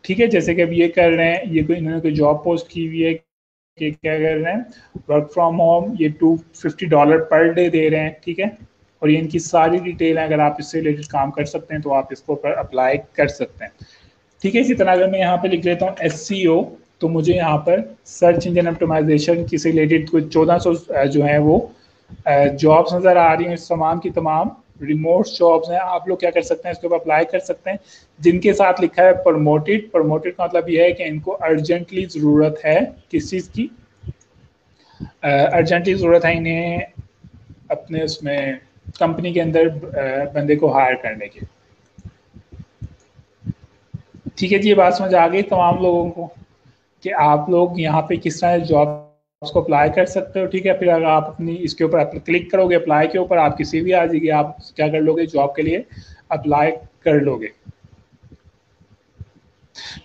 ठीक है। जैसे कि अब ये कर रहे हैं, ये कोई इन्होंने कोई जॉब पोस्ट की हुई है कि क्या कर रहे हैं, वर्क फ्रॉम होम, ये $250 पर डे दे रहे हैं। ठीक है। और ये इनकी सारी डिटेल है। अगर आप इससे रिलेटेड काम कर सकते हैं तो आप इसको पर अप्लाई कर सकते हैं। ठीक है। इसी तरह अगर मैं यहाँ पे लिख लेता हूँ SEO, तो मुझे यहाँ पर सर्च इंजन ऑप्टिमाइजेशन की से रिलेटेड कुछ 1400 जो है वो जॉब्स नज़र आ रही हैं। इस तमाम की तमाम रिमोट जॉब्स हैं। आप लोग क्या कर सकते हैं, इसके ऊपर अप्लाई कर सकते हैं। जिनके साथ लिखा है प्रमोटेड, प्रमोटेड का मतलब ये है कि इनको अर्जेंटली ज़रूरत है किस चीज़ की, अर्जेंटली ज़रूरत है इन्हें अपने उसमें कंपनी के अंदर बंदे को हायर करने की। ठीक है जी, ये बात समझ आ गई तमाम लोगों को कि आप लोग यहाँ पे किस तरह जॉब को अप्लाई कर सकते हो। ठीक है। फिर अगर आप अपनी इसके ऊपर क्लिक करोगे अप्लाई के ऊपर, आपकी CV आ जाएगी। आप क्या कर लोगे, जॉब के लिए अप्लाई कर लोगे।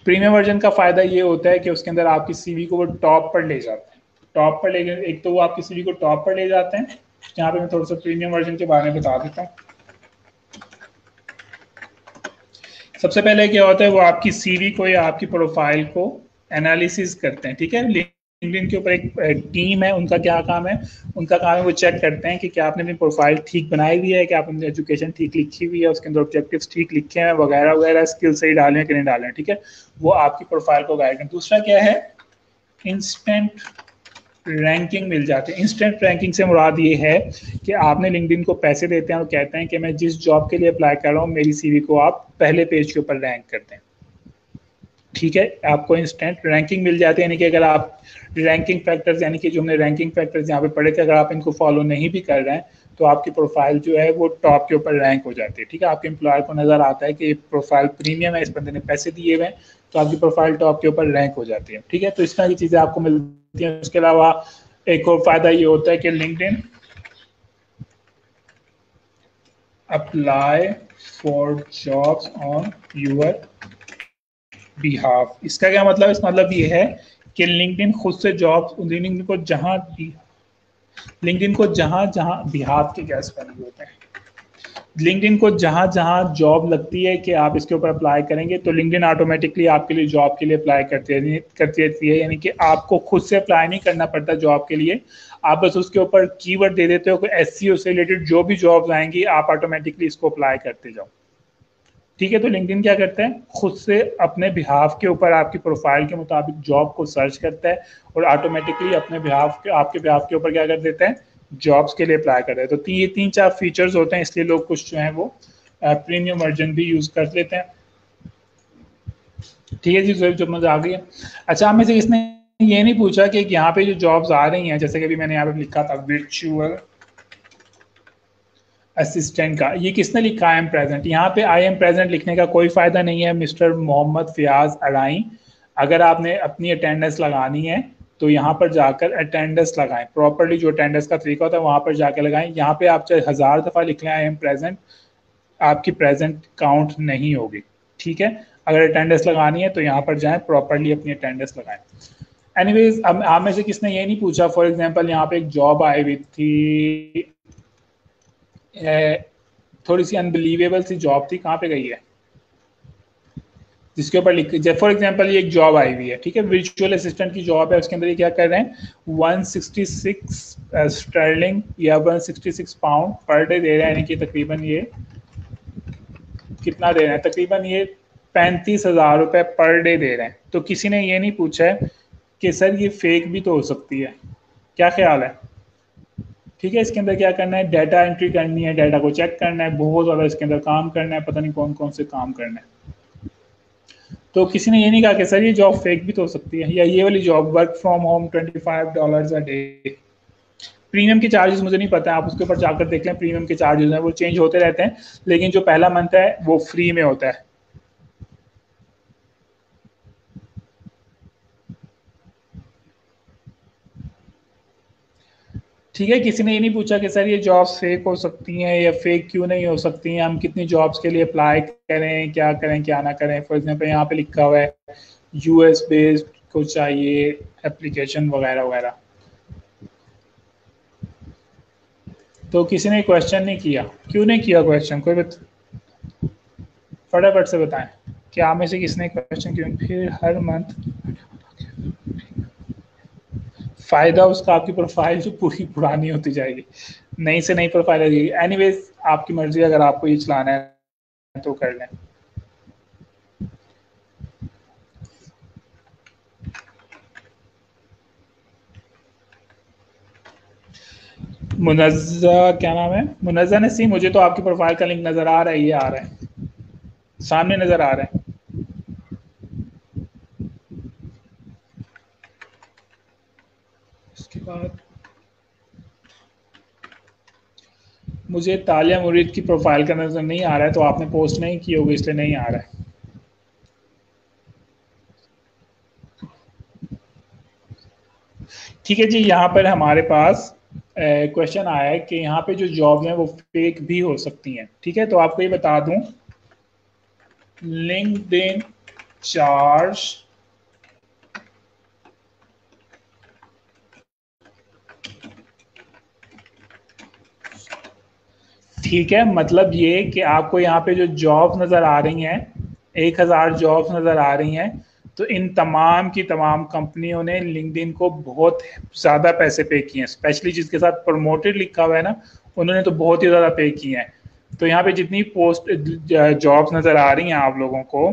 प्रीमियम वर्जन का फ़ायदा ये होता है कि उसके अंदर आपकी CV को वो टॉप पर ले जाते हैं। टॉप पर ले गए, एक तो वो आपकी CV को टॉप पर ले जाते हैं। यहाँ पे मैं थोड़ा सा प्रीमियम वर्जन के बारे में बता देता हूँ। सबसे पहले क्या होता है, वो आपकी CV को या आपकी प्रोफाइल को एनालिसिस करते हैं। ठीक है। लिंक्डइन के ऊपर एक टीम है, उनका क्या काम है, उनका काम है वो चेक करते हैं कि क्या आपने अपनी प्रोफाइल ठीक बनाई हुई है, क्या आपने एजुकेशन ठीक लिखी हुई है, उसके अंदर ऑब्जेक्टिव्स ठीक लिखे हैं वगैरह वगैरह, स्किल सही डाले हैं कि नहीं डाले हैं। ठीक है। वो आपकी प्रोफाइल को गाइड करें। दूसरा क्या है, इंस्टेंट रैंकिंग मिल जाती है। इंस्टेंट रैंकिंग से मुराद ये है कि आपने लिंक्डइन को पैसे देते हैं और कहते हैं कि मैं जिस जॉब के लिए अप्लाई कर रहा हूँ मेरी CV को आप पहले पेज के ऊपर रैंक कर दें। ठीक है। आपको इंस्टेंट रैंकिंग मिल जाती है, यानी कि अगर आप रैंकिंग फैक्टर्स, यानी कि जो हमने रैंकिंग फैक्टर्स यहाँ पे पढ़े थे, अगर आप इनको फॉलो नहीं भी कर रहे हैं तो आपकी प्रोफाइल जो है वो टॉप के ऊपर रैंक हो जाती है। ठीक है। आपके एम्प्लॉयर को नज़र आता है कि ये प्रोफाइल प्रीमियम है, इस बंदे ने पैसे दिए हुए हैं, तो आपकी प्रोफाइल टॉप के ऊपर रैंक हो जाती है। ठीक है। तो इस तरह की चीज़ें आपको मिलती हैं। उसके अलावा एक और फ़ायदा ये होता है कि LinkedIn apply for jobs on your behalf. इसका क्या मतलब है, इसका मतलब ये है कि लिंक्डइन खुद से जॉब, लिंक्डइन को जहां जहां बिहाफ के क्या स्पेलिंग होते हैं, लिंक्डइन को जहां जहां जॉब लगती है कि आप इसके ऊपर अप्लाई करेंगे तो लिंक्डइन ऑटोमेटिकली आपके लिए जॉब के लिए अप्लाई करती रहती है। यानी कि आपको खुद से अप्लाई नहीं करना पड़ता जॉब के लिए, आप बस उसके ऊपर कीवर्ड दे देते हो कि SEO से रिलेटेड जो भी जॉब्स आएंगी आप ऑटोमेटिकली इसको अप्लाई करते जाओ। ठीक है। तो लिंक्डइन क्या करता है, खुद से अपने बिहाफ के ऊपर आपकी प्रोफाइल के मुताबिक जॉब को सर्च करता है और ऑटोमेटिकली अपने बिहाफ के, आपके बिहाफ के ऊपर क्या कर देता है, जॉब्स के लिए अप्लाई कर रहे हैं। तो ये 3-4 फीचर्स होते हैं, इसलिए लोग कुछ जो है वो प्रीमियम वर्जन भी यूज़ कर लेते हैं। ठीक है जी, जो मजा आ गई है। अच्छा, हमें से इसने ये नहीं पूछा कि यहाँ पे जो जॉब्स आ रही हैं, जैसे कि अभी मैंने यहाँ पे लिखा था वर्चुअल असिस्टेंट का, ये किसने लिखा आई एम प्रेजेंट। यहाँ पे आई एम प्रेजेंट लिखने का कोई फ़ायदा नहीं है मिस्टर मोहम्मद फयाज अराई। अगर आपने अपनी अटेंडेंस लगानी है तो यहाँ पर जाकर अटेंडेंस लगाएं, प्रॉपरली जो अटेंडेंस का तरीका होता है वहाँ पर जाकर लगाएं। यहाँ पे आप चाहे 1000 दफ़ा लिख लें आई एम प्रेजेंट, आपकी प्रेजेंट काउंट नहीं होगी। ठीक है। अगर अटेंडेंस लगानी है तो यहाँ पर जाएं, प्रॉपरली अपनी अटेंडेंस लगाएं। एनीवेज, अब आप में से किसने ये नहीं पूछा, फॉर एग्जांपल यहाँ पे एक जॉब आई हुई थी, थोड़ी सी अनबिलीवेबल सी जॉब थी, कहाँ पे गई है, जिसके ऊपर लिख, फॉर एग्जांपल ये एक जॉब आई हुई है। ठीक है। वर्चुअल असिस्टेंट की जॉब है, उसके अंदर ये क्या कर रहे हैं, 166 स्टर्लिंग या 166 पाउंड पर डे दे रहे हैं, यानी कि तकरीबन ये कितना दे रहे हैं, तकरीबन ये 35,000 रुपये पर डे दे रहे हैं। तो किसी ने ये नहीं पूछा है कि सर ये फेक भी तो हो सकती है, क्या ख्याल है? ठीक है, इसके अंदर क्या करना है, डाटा एंट्री करनी है, डाटा को चेक करना है, बहुत ज़्यादा इसके अंदर काम करना है, पता नहीं कौन कौन से काम करना है। तो किसी ने ये नहीं कहा कि सर ये जॉब फेक भी तो हो सकती है, या ये वाली job work from home $25 a day. Premium के चार्जेस मुझे नहीं पता है, आप उसके ऊपर जाकर देख लें, प्रीमियम के चार्जेस हैं वो चेंज होते रहते हैं, लेकिन जो पहला मंथ है वो फ्री में होता है। ठीक है, किसी ने ये नहीं पूछा कि सर ये जॉब्स फेक हो सकती हैं या फेक क्यों नहीं हो सकती हैं, हम कितनी जॉब्स के लिए अप्लाई करें, क्या ना करें। फॉर एग्जांपल यहाँ पे लिखा हुआ है यूएस बेस्ड को चाहिए एप्लीकेशन वगैरह वगैरह। तो किसी ने क्वेश्चन नहीं किया, क्यों नहीं किया क्वेश्चन, कोई फटाफट से बताएं कि आप में से किसने क्वेश्चन क्यों। फिर हर मंथ फायदा उसका आपकी प्रोफाइल जो पूरी पुरानी होती जाएगी, नई से नई प्रोफाइल आ जाएगी। एनीवेज आपकी मर्जी, अगर आपको ये चलाना है तो कर लें। मुनज़्ज़ा, क्या नाम है, मुनज़्ज़ा नसीम, मुझे तो आपकी प्रोफाइल का लिंक नजर आ रहा है, ये आ रहा है सामने, नजर आ रहा है। इसके बाद मुझे तालिया मुरीद की प्रोफाइल का नजर नहीं आ रहा है, तो आपने पोस्ट नहीं की होगी इसलिए नहीं आ रहा है। ठीक है जी, यहाँ पर हमारे पास क्वेश्चन आया है कि यहाँ पे जो जॉब हैं वो फेक भी हो सकती हैं। ठीक है, तो आपको ये बता दूं, लिंक्डइन चार्ज ठीक है, मतलब ये कि आपको यहाँ पे जो जॉब नज़र आ रही हैं, 1000 जॉब्स नज़र आ रही हैं, तो इन तमाम की तमाम कंपनियों ने लिंक्डइन को बहुत ज़्यादा पैसे पे किए हैं, स्पेशली जिसके साथ प्रमोटेड लिखा हुआ है ना, उन्होंने तो बहुत ही ज़्यादा पे किए हैं। तो यहाँ पे जितनी पोस्ट जॉब्स नज़र आ रही हैं आप लोगों को,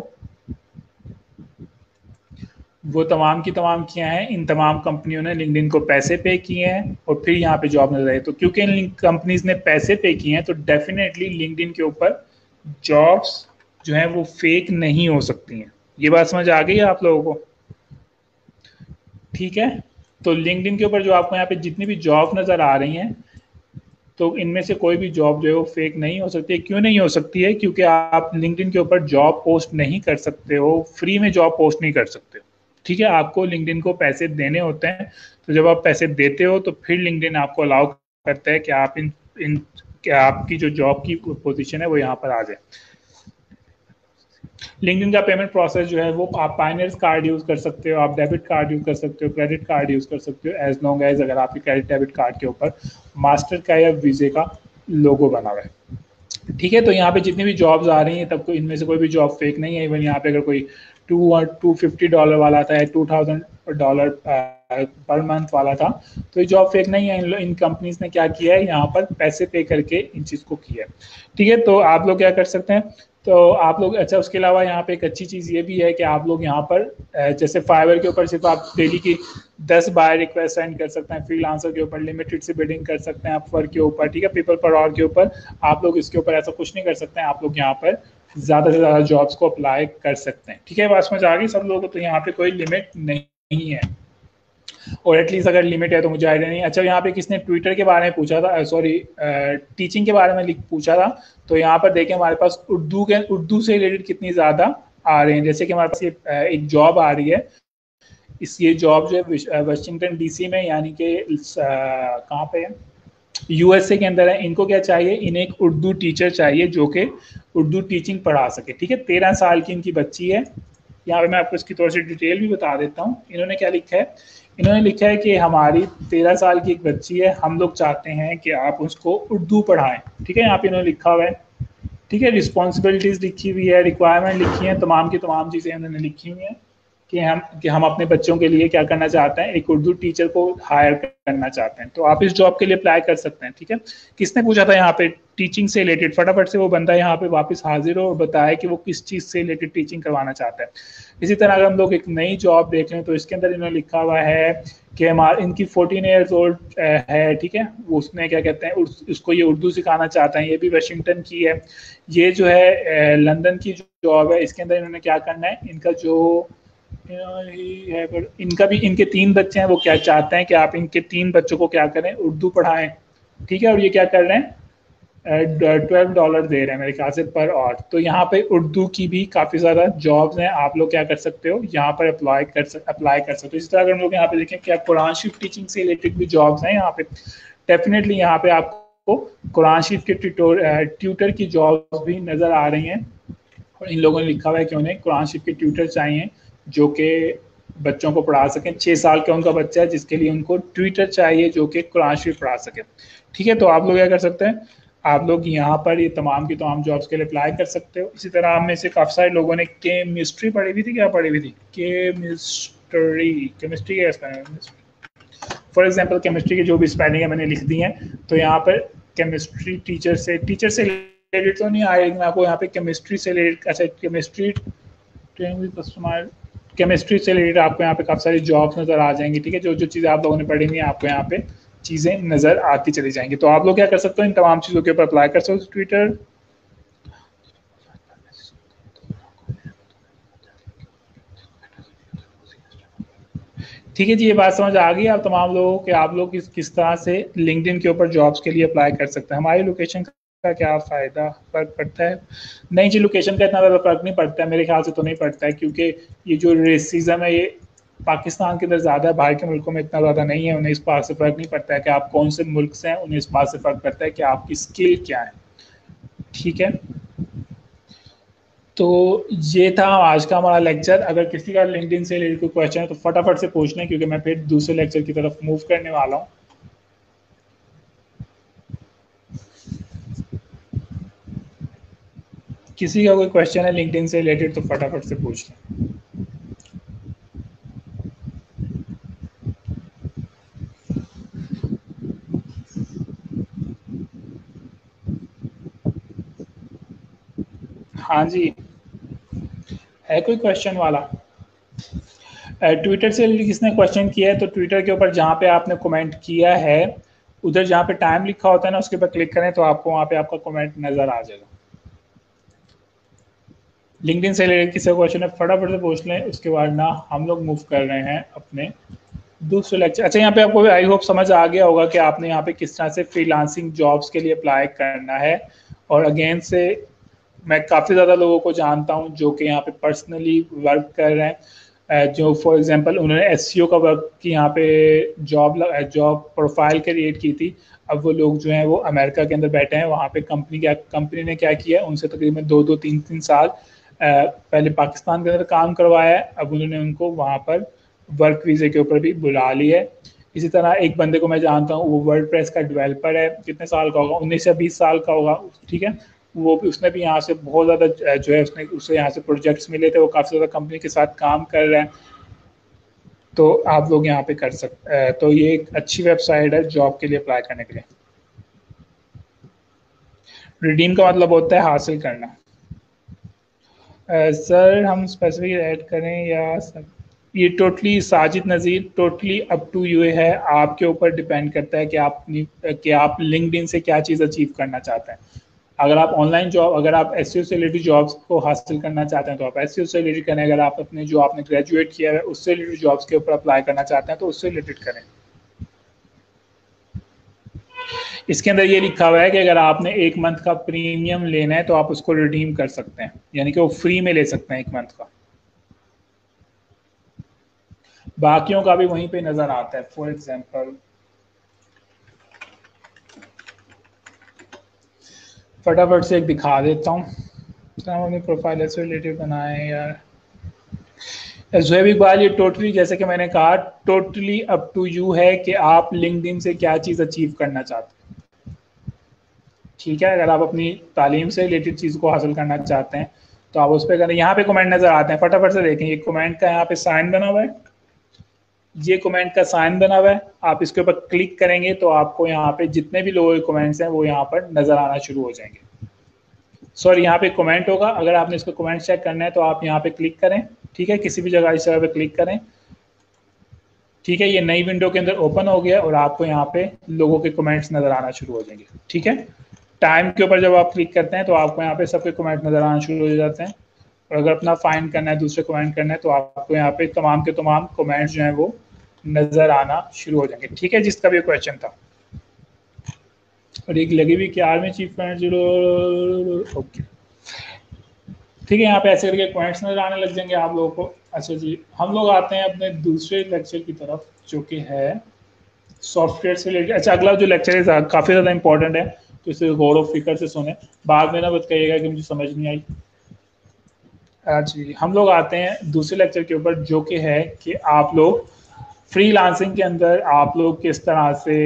वो तमाम की तमाम क्या हैं, इन तमाम कंपनियों ने लिंक्डइन को पैसे पे किए हैं और फिर यहाँ पे जॉब नजर आई। तो क्योंकि इन कंपनीज ने पैसे पे किए हैं, तो डेफिनेटली लिंक्डइन के ऊपर जॉब्स जो हैं वो फेक नहीं हो सकती हैं। ये बात समझ आ गई है आप लोगों को? ठीक है, तो लिंक्डइन के ऊपर जो आपको यहाँ पे जितनी भी जॉब नज़र आ रही हैं, तो इनमें से कोई भी जॉब जो है वो फेक नहीं हो सकती है। क्यों नहीं हो सकती है? क्योंकि आप लिंक्डइन के ऊपर जॉब पोस्ट नहीं कर सकते हो, फ्री में जॉब पोस्ट नहीं कर सकते हो। ठीक है, आपको लिंक्डइन को पैसे देने होते हैं, तो जब आप पैसे देते हो तो फिर लिंक्डइन आपको अलाउ करता है कि आप इन कि आपकी जो जॉब की पोजीशन है वो यहाँ पर आ जाए। लिंक्डइन का पेमेंट प्रोसेस जो है वो आप पायनियर कार्ड यूज़ कर सकते हो, आप डेबिट कार्ड यूज़ कर सकते हो, क्रेडिट कार्ड यूज़ कर सकते हो, एज लॉन्ग एज अगर आपके क्रेडिट डेबिट कार्ड के ऊपर मास्टर का या वीजे का लोगो बना हुआ है। ठीक है, तो यहाँ पे जितनी भी जॉब्स आ रही हैं तब इनमें से कोई भी जॉब फेक नहीं है। इवन यहाँ पे अगर कोई $250 वाला था, $2000 पर मंथ वाला था, तो ये जॉब फेक नहीं है। इन कंपनीज ने क्या किया है, यहाँ पर पैसे पे करके इन चीज़ को किया है। ठीक है, तो आप लोग क्या कर सकते हैं, तो आप लोग, अच्छा उसके अलावा यहाँ पे एक अच्छी चीज़ ये भी है कि आप लोग यहाँ पर जैसे फाइवर के ऊपर सिर्फ आप डेली की 10 बाय रिक्वेस्ट सेंड कर सकते हैं, फ्रीलांसर के ऊपर लिमिटेड से बिडिंग कर सकते हैं, अपवर्क के ऊपर, ठीक है, पीपल पर आवर के ऊपर आप लोग इसके ऊपर ऐसा कुछ नहीं कर सकते हैं। आप लोग यहाँ पर ज़्यादा से ज़्यादा जॉब्स को अप्लाई कर सकते हैं। ठीक है, बात समझ आ गई सब लोगों को? तो यहाँ पे कोई लिमिट नहीं है, और एटलीस्ट अगर लिमिट है तो मुझे आइडिया नहीं। अच्छा, यहाँ पे किसने ट्विटर के बारे में पूछा था, सॉरी टीचिंग के बारे में पूछा था, तो यहाँ पर देखें हमारे पास उर्दू से रिलेटेड कितनी ज़्यादा आ रहे हैं। जैसे कि हमारे पास ये एक जॉब आ रही है, ये जॉब जो है वाशिंगटन डीसी में, यानी कि कहाँ पे है, यूएसए के अंदर है। इनको क्या चाहिए, इन्हें एक उर्दू टीचर चाहिए जो कि उर्दू टीचिंग पढ़ा सके। ठीक है, 13 साल की इनकी बच्ची है। यहाँ पे मैं आपको इसकी थोड़ी सी डिटेल भी बता देता हूँ। इन्होंने क्या लिखा है, इन्होंने लिखा है कि हमारी 13 साल की एक बच्ची है, हम लोग चाहते हैं कि आप उसको उर्दू पढ़ाएं। ठीक है, यहाँ पे इन्होंने लिखा हुआ है। ठीक है, रिस्पॉन्सिबिलिटीज़ लिखी हुई है, रिक्वायरमेंट लिखी है, तमाम की तमाम चीज़ें उन्होंने लिखी हुई हैं। कि हम अपने बच्चों के लिए क्या करना चाहते हैं, एक उर्दू टीचर को हायर करना चाहते हैं, तो आप इस जॉब के लिए अप्लाई कर सकते हैं। ठीक है, किसने पूछा था यहाँ पे टीचिंग से रिलेटेड, फटाफट से वो बंदा यहाँ पे वापस हाजिर हो और बताया कि वो किस चीज़ से रिलेटेड टीचिंग करवाना चाहता है। इसी तरह अगर हम लोग एक नई जॉब देख लें तो इसके अंदर इन्होंने लिखा हुआ है कि हमारे इनकी 14 ईयर्स ओल्ड है। ठीक है, उसने क्या कहते हैं उसको ये उर्दू सिखाना चाहता है, ये भी वाशिंगटन की है। ये जो है लंदन की जॉब है, इसके अंदर इन्होंने क्या करना है, इनका जो है पर इनका भी, इनके 3 बच्चे हैं, वो क्या चाहते हैं कि आप इनके 3 बच्चों को क्या करें, उर्दू पढ़ाएं। ठीक है, और ये क्या कर रहे हैं, $12 दे रहे हैं मेरे ख्याल से पर आवर। तो यहाँ पे उर्दू की भी काफ़ी ज़्यादा जॉब्स हैं, आप लोग क्या कर सकते हो, यहाँ पर अप्लाई कर सकते हो। इस तरह अगर हम लोग यहाँ पे देखें क्या कुरान शरीफ टीचिंग से रिलेटेड भी जॉब्स हैं यहाँ पे, डेफिनेटली यहाँ पे आपको कुरान शरीफ के ट्यूटर की जॉब्स भी नज़र आ रही हैं। और इन लोगों ने लिखा हुआ है कि उन्हें कुरान शरीफ के ट्यूटर चाहिए जो कि बच्चों को पढ़ा सकें। 6 साल का उनका बच्चा है जिसके लिए उनको ट्यूटर चाहिए जो कि कुरान शरीफ पढ़ा सके। ठीक है, तो आप लोग क्या कर सकते हैं, आप लोग यहाँ पर ये तमाम की तमाम जॉब्स के लिए अप्लाई कर सकते हो। इसी तरह हम में से काफ़ी सारे लोगों ने केमिस्ट्री पढ़ी हुई थी, क्या पढ़ी हुई थी, केमिस्ट्री क्या स्पेलिंग, फॉर एग्जांपल केमिस्ट्री की जो भी स्पेलिंग है मैंने लिख दी है। तो यहाँ पर केमिस्ट्री टीचर से रिलेटेड तो नहीं आएगी, मैं आपको यहाँ पे केमिस्ट्री से रिलेटेड, अच्छा केमिस्ट्री से रिलेटेड आपको यहाँ पे काफ़ी सारी जॉब्स नज़र आ जाएंगी। ठीक है, जो जो चीज़ें आप लोगों ने पढ़ी हुई हैं आपको यहाँ पे चीज़ें नज़र आती चली जाएंगी। तो आप लोग क्या कर सकते हो, इन तमाम चीज़ों के ऊपर अप्लाई कर सकते हो। ट्विटर ठीक है जी, ये बात समझ आ गई आप तमाम लोगों के, आप लोग किस तरह से लिंक्डइन के ऊपर जॉब्स के लिए अप्लाई कर सकते हैं। हमारी लोकेशन का क्या फ़ायदा, फ़र्क पड़ता है? नहीं जी, लोकेशन का इतना ज़्यादा फ़र्क नहीं पड़ता है, मेरे ख्याल से तो नहीं पड़ता है, क्योंकि ये जो रेसिज्म है ये पाकिस्तान के अंदर ज़्यादा है, बाहर के मुल्कों में इतना ज़्यादा नहीं है। उन्हें इस बात से फ़र्क नहीं पड़ता है कि आप कौन से मुल्क से हैं, उन्हें इस बात से फ़र्क पड़ता है कि आपकी स्किल क्या है। ठीक है, तो ये था आज का हमारा लेक्चर। अगर किसी का लिंक्डइन से रिलेटेड कोई क्वेश्चन है तो फटाफट से पूछ लें, क्योंकि मैं फिर दूसरे लेक्चर की तरफ मूव करने वाला हूँ। किसी का कोई क्वेश्चन है लिंक्डइन से रिलेटेड तो फटाफट से पूछ लें। हाँ जी, है कोई क्वेश्चन वाला? ट्विटर से किसने क्वेश्चन किया है तो ट्विटर के ऊपर जहाँ पे आपने कमेंट किया है उधर जहाँ पे टाइम लिखा होता है ना उसके ऊपर क्लिक करें तो आपको वहाँ पे आपका कमेंट नज़र आ जाएगा। लिंक्डइन से रिलेटेड किसी क्वेश्चन है फटाफट से पूछ लें, उसके बाद ना हम लोग मूव कर रहे हैं अपने दूसरे लेक्चर। अच्छा, यहाँ पे आपको आई होप समझ आ गया होगा कि आपने यहाँ पे किस तरह से फ्रीलांसिंग जॉब्स के लिए अप्लाई करना है। और अगेन से मैं काफ़ी ज़्यादा लोगों को जानता हूँ जो कि यहाँ पे पर्सनली वर्क कर रहे हैं, जो फॉर एग्जांपल उन्होंने एसईओ का वर्क की यहाँ पे जॉब प्रोफाइल क्रिएट की थी। अब वो लोग जो हैं वो अमेरिका के अंदर बैठे हैं, वहाँ पे कंपनी ने क्या किया, उनसे तकरीबन 2-3 साल पहले पाकिस्तान के अंदर काम करवाया है। अब उन्होंने उनको वहाँ पर वर्क वीज़े के ऊपर भी बुला लिया है। इसी तरह एक बंदे को मैं जानता हूँ, वो वर्डप्रेस का डेवलपर है, कितने साल का होगा, 19 या 20 साल का होगा। ठीक है, वो भी उसने भी यहाँ से बहुत ज़्यादा जो है उसे यहाँ से प्रोजेक्ट्स मिले थे, वो काफ़ी ज़्यादा कंपनी के साथ काम कर रहे हैं। तो आप लोग यहाँ पे कर सकते हैं। तो ये एक अच्छी वेबसाइट है जॉब के लिए अप्लाई करने के लिए। रिडीम का मतलब होता है हासिल करना। सर हम स्पेसिफिक ऐड करें या सर, ये totally Sajid Nazir totally up to you है, आपके ऊपर डिपेंड करता है कि आप लिंक्डइन से क्या चीज़ अचीव करना चाहते हैं। अगर आप ऑनलाइन जॉब, अगर आप एसईओ से रिलेटेड जॉब्स को हासिल करना चाहते हैं तो आप एसईओ से रिलेटेड करें। अगर आप अपने जो आपने ग्रेजुएट किया है उससे रिलेटेड जॉब्स के ऊपर अप्लाई करना चाहते हैं तो उससे रिलेटेड करें। इसके अंदर ये लिखा हुआ है कि अगर आपने 1 मंथ का प्रीमियम लेना है तो आप उसको रिडीम कर सकते हैं, यानी कि वो फ्री में ले सकते हैं 1 मंथ का। बाकियों का भी वहीं पे नज़र आता है। फॉर एग्जांपल फटाफट से एक दिखा देता हूँ, अपनी प्रोफाइल से रिलेटेड बनाए यार। ज़ुहैब इकबाल, ये टोटली जैसे कि मैंने कहा टोटली अप टू यू है कि आप लिंक्डइन से क्या चीज़ अचीव करना चाहते हैं। ठीक है, अगर आप अपनी तालीम से रिलेटेड चीज़ को हासिल करना चाहते हैं तो आप उस पर करें, यहाँ पे कमेंट नजर आते हैं, फटाफट से देखें, ये कमेंट का यहाँ पे साइन बना हुआ है, ये कमेंट का साइन बना हुआ है, आप इसके ऊपर क्लिक करेंगे तो आपको यहाँ पे जितने भी लोगों के कमेंट्स हैं वो यहाँ पर नजर आना शुरू हो जाएंगे। सॉरी, यहाँ पे कमेंट होगा, अगर आपने इसको कमेंट चेक करना है तो आप यहाँ पे क्लिक करें, ठीक है, किसी भी जगह इस जगह पे क्लिक करें, ठीक है, ये नई विंडो के अंदर ओपन हो गया और आपको यहाँ पे लोगों के कमेंट्स नजर आना शुरू हो जाएंगे, ठीक है। टाइम के ऊपर जब आप क्लिक करते हैं तो आपको यहाँ पे सबके कमेंट नजर आना शुरू हो जाते हैं, और अगर अपना फाइंड करना है, दूसरे कमेंट करना है, तो आपको यहाँ पे तमाम के तमाम कमेंट्स जो हैं वो नजर आना शुरू हो जाएंगे, ठीक है, जिसका भी क्वेश्चन था। और एक लगी हुई कि आर्मी चीफ पॉइंट 0, ओके, ठीक है, यहाँ पे ऐसे करके पॉइंट्स नजर आने लग जाएंगे आप लोगों को। अच्छा जी, हम लोग आते हैं अपने दूसरे लेक्चर की तरफ जो कि है सॉफ्टवेयर से रिलेटेड। अच्छा, अगला जो लेक्चर है काफ़ी ज़्यादा इंपॉर्टेंट है, तो इसे गौर व फिक्र से सुने, बाद में ना बताइएगा कि मुझे समझ नहीं आई। जी, हम लोग आते हैं दूसरे लेक्चर के ऊपर जो कि है कि आप लोग फ्रीलांसिंग के अंदर आप लोग किस तरह से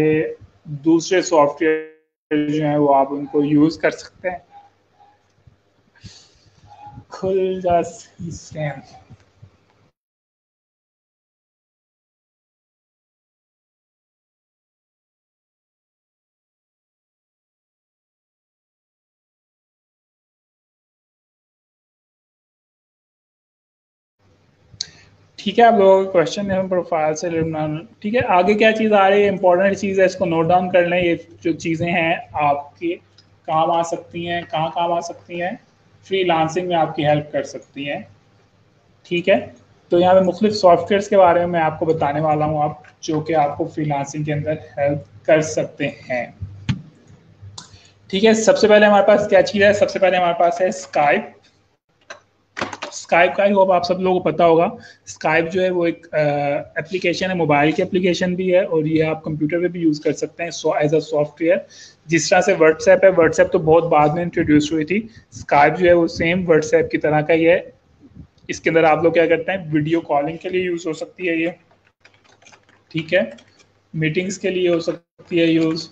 दूसरे सॉफ्टवेयर जो है वो आप उनको यूज़ कर सकते हैं। खुल जा सिस्टम, ठीक है, आप लोगों के क्वेश्चन है प्रोफाइल से, ठीक है, आगे क्या चीज़ आ रही है, इंपॉर्टेंट चीज़ है, इसको नोट डाउन कर लें। ये जो चीज़ें हैं आपके काम आ सकती हैं, कहाँ काम आ सकती हैं, फ्रीलांसिंग में आपकी हेल्प कर सकती हैं, ठीक है। तो यहाँ पे मुख्तलिफ सॉफ्टवेयर्स के बारे में मैं आपको बताने वाला हूँ, आप जो कि आपको फ्रीलांसिंग के अंदर हेल्प कर सकते हैं, ठीक है। सबसे पहले हमारे पास क्या चीज़ है, सबसे पहले हमारे पास है स्काइप। स्काइप का ही होप आप सब लोगों को पता होगा। स्काइप जो है वो एक एप्लीकेशन है, मोबाइल की एप्लीकेशन भी है, और ये आप कंप्यूटर पे भी यूज़ कर सकते हैं एज अ सॉफ्टवेयर। जिस तरह से व्हाट्सएप है, व्हाट्सएप तो बहुत बाद में इंट्रोड्यूस हुई थी, स्काइप जो है वो सेम व्हाट्सएप की तरह का ही है। इसके अंदर आप लोग क्या करते हैं, वीडियो कॉलिंग के लिए यूज़ हो सकती है ये, ठीक है, मीटिंग्स के लिए हो सकती है यूज़,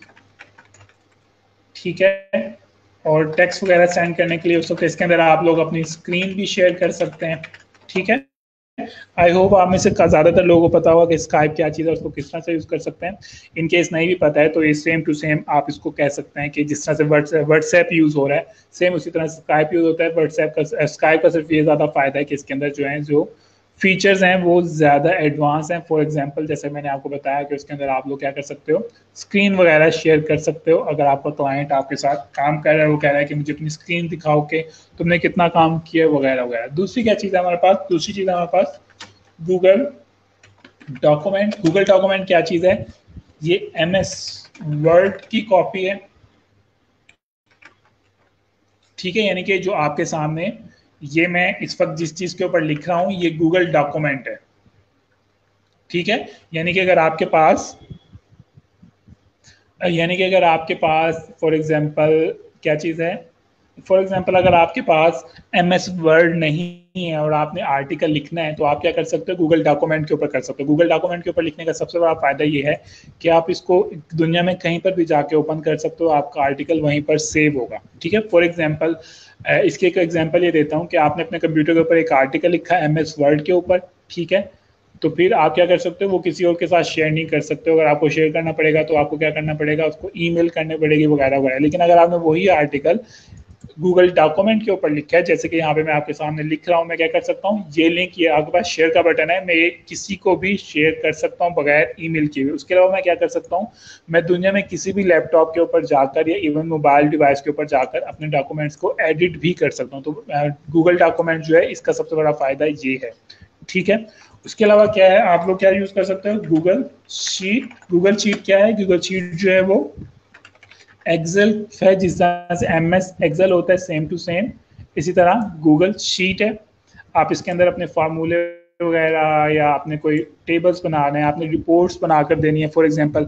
ठीक है, और टेक्स्ट वगैरह सेंड करने के लिए हो सकता है। इसके अंदर आप लोग अपनी स्क्रीन भी शेयर कर सकते हैं, ठीक है। आई होप आप में से ज़्यादातर लोगों को पता होगा कि स्काइप क्या चीज़ है, उसको किस तरह से यूज़ कर सकते हैं। इन केस नहीं भी पता है तो ये सेम टू सेम आप इसको कह सकते हैं कि जिस तरह से व्हाट्सएप यूज़ हो रहा है, सेम उसी तरह से स्काइप यूज़ होता है। व्हाट्सएप का, स्काइप का सिर्फ ये ज़्यादा फ़ायदा है कि इसके अंदर जो है जो फीचर्स हैं वो ज़्यादा एडवांस हैं। फॉर एग्जांपल, जैसे मैंने आपको बताया कि उसके अंदर आप लोग क्या कर सकते हो, स्क्रीन वगैरह शेयर कर सकते हो। अगर आपका क्लाइंट आपके साथ काम कर रहा है, वो कह रहा है कि मुझे अपनी स्क्रीन दिखाओ के तुमने कितना काम किया वगैरह वगैरह। दूसरी क्या चीज़ है हमारे पास, दूसरी चीज़ हमारे पास गूगल डॉक्यूमेंट। गूगल डॉक्यूमेंट क्या चीज़ है, ये MS वर्ड की कॉपी है, ठीक है। यानी कि जो आपके सामने ये मैं इस वक्त जिस चीज़ के ऊपर लिख रहा हूँ ये गूगल डॉक्यूमेंट है, ठीक है। यानी कि अगर आपके पास फॉर एग्जांपल क्या चीज़ है, फॉर एग्जांपल अगर आपके पास MS वर्ड नहीं है और आपने आर्टिकल लिखना है तो आप क्या कर सकते हो, गूगल डॉक्यूमेंट के ऊपर कर सकते हो। गूगल डॉक्यूमेंट के ऊपर लिखने का सबसे बड़ा फायदा ये है कि आप इसको दुनिया में कहीं पर भी जाके ओपन कर सकते हो, आपका आर्टिकल वहीं पर सेव होगा, ठीक है। फॉर एग्जाम्पल इसके एक एग्जाम्पल ये देता हूँ कि आपने अपने कंप्यूटर के ऊपर एक आर्टिकल लिखा है MS वर्ड के ऊपर, ठीक है, तो फिर आप क्या कर सकते हो, वो किसी और के साथ शेयर नहीं कर सकते हो। अगर आपको शेयर करना पड़ेगा तो आपको क्या करना पड़ेगा, उसको ईमेल करनी पड़ेगी वगैरह वगैरह। लेकिन अगर आपने वही आर्टिकल गूगल डॉक्यूमेंट के ऊपर लिखा है, जैसे कि यहाँ पे मैं आपके सामने लिख रहा हूँ, मैं क्या कर सकता हूँ, ये लिंक, ये आपके पास शेयर का बटन है, मैं ये किसी को भी शेयर कर सकता हूँ बगैर ईमेल किए हुए। उसके अलावा मैं क्या कर सकता हूँ, मैं दुनिया में किसी भी लैपटॉप के ऊपर जाकर या इवन मोबाइल डिवाइस के ऊपर जाकर अपने डॉक्यूमेंट्स को एडिट भी कर सकता हूँ। तो गूगल डॉक्यूमेंट जो है इसका सबसे बड़ा फायदा ये है, ठीक है। उसके अलावा क्या है, आप लोग क्या यूज कर सकते हो, गूगल शीट। गूगल शीट क्या है, गूगल शीट जो है वो एक्सेल है, जिस तरह से MS एक्सेल होता है सेम टू सेम इसी तरह गूगल शीट है। आप इसके अंदर अपने फार्मूले वगैरह या आपने कोई टेबल्स बनाने हैं, आपने रिपोर्ट्स बनाकर देनी है। फॉर एग्जांपल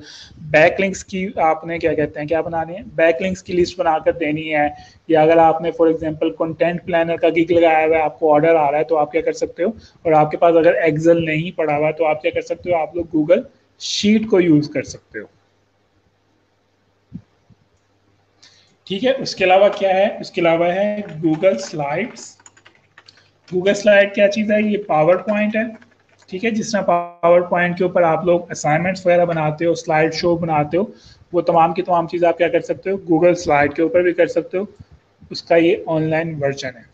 बैकलिंक्स की आपने क्या कहते हैं, क्या बनानी है, बैकलिंक्स की लिस्ट बनाकर देनी है। या अगर आपने फॉर एग्जांपल कंटेंट प्लानर का गिग लगाया हुआ है, आपको ऑर्डर आ रहा है, तो आप क्या कर सकते हो, और आपके पास अगर एक्सेल नहीं पड़ा हुआ तो आप क्या कर सकते हो, आप लोग गूगल शीट को यूज कर सकते हो, ठीक है। उसके अलावा क्या है, उसके अलावा है गूगल स्लाइड्स। गूगल स्लाइड क्या चीज़ है? ये पावर पॉइंट है, ठीक है। जिस तरह पावर पॉइंट के ऊपर आप लोग असाइनमेंट्स वगैरह बनाते हो, स्लाइड शो बनाते हो, वो तमाम की तमाम चीज़ आप क्या कर सकते हो, गूगल स्लाइड के ऊपर भी कर सकते हो। उसका ये ऑनलाइन वर्जन है,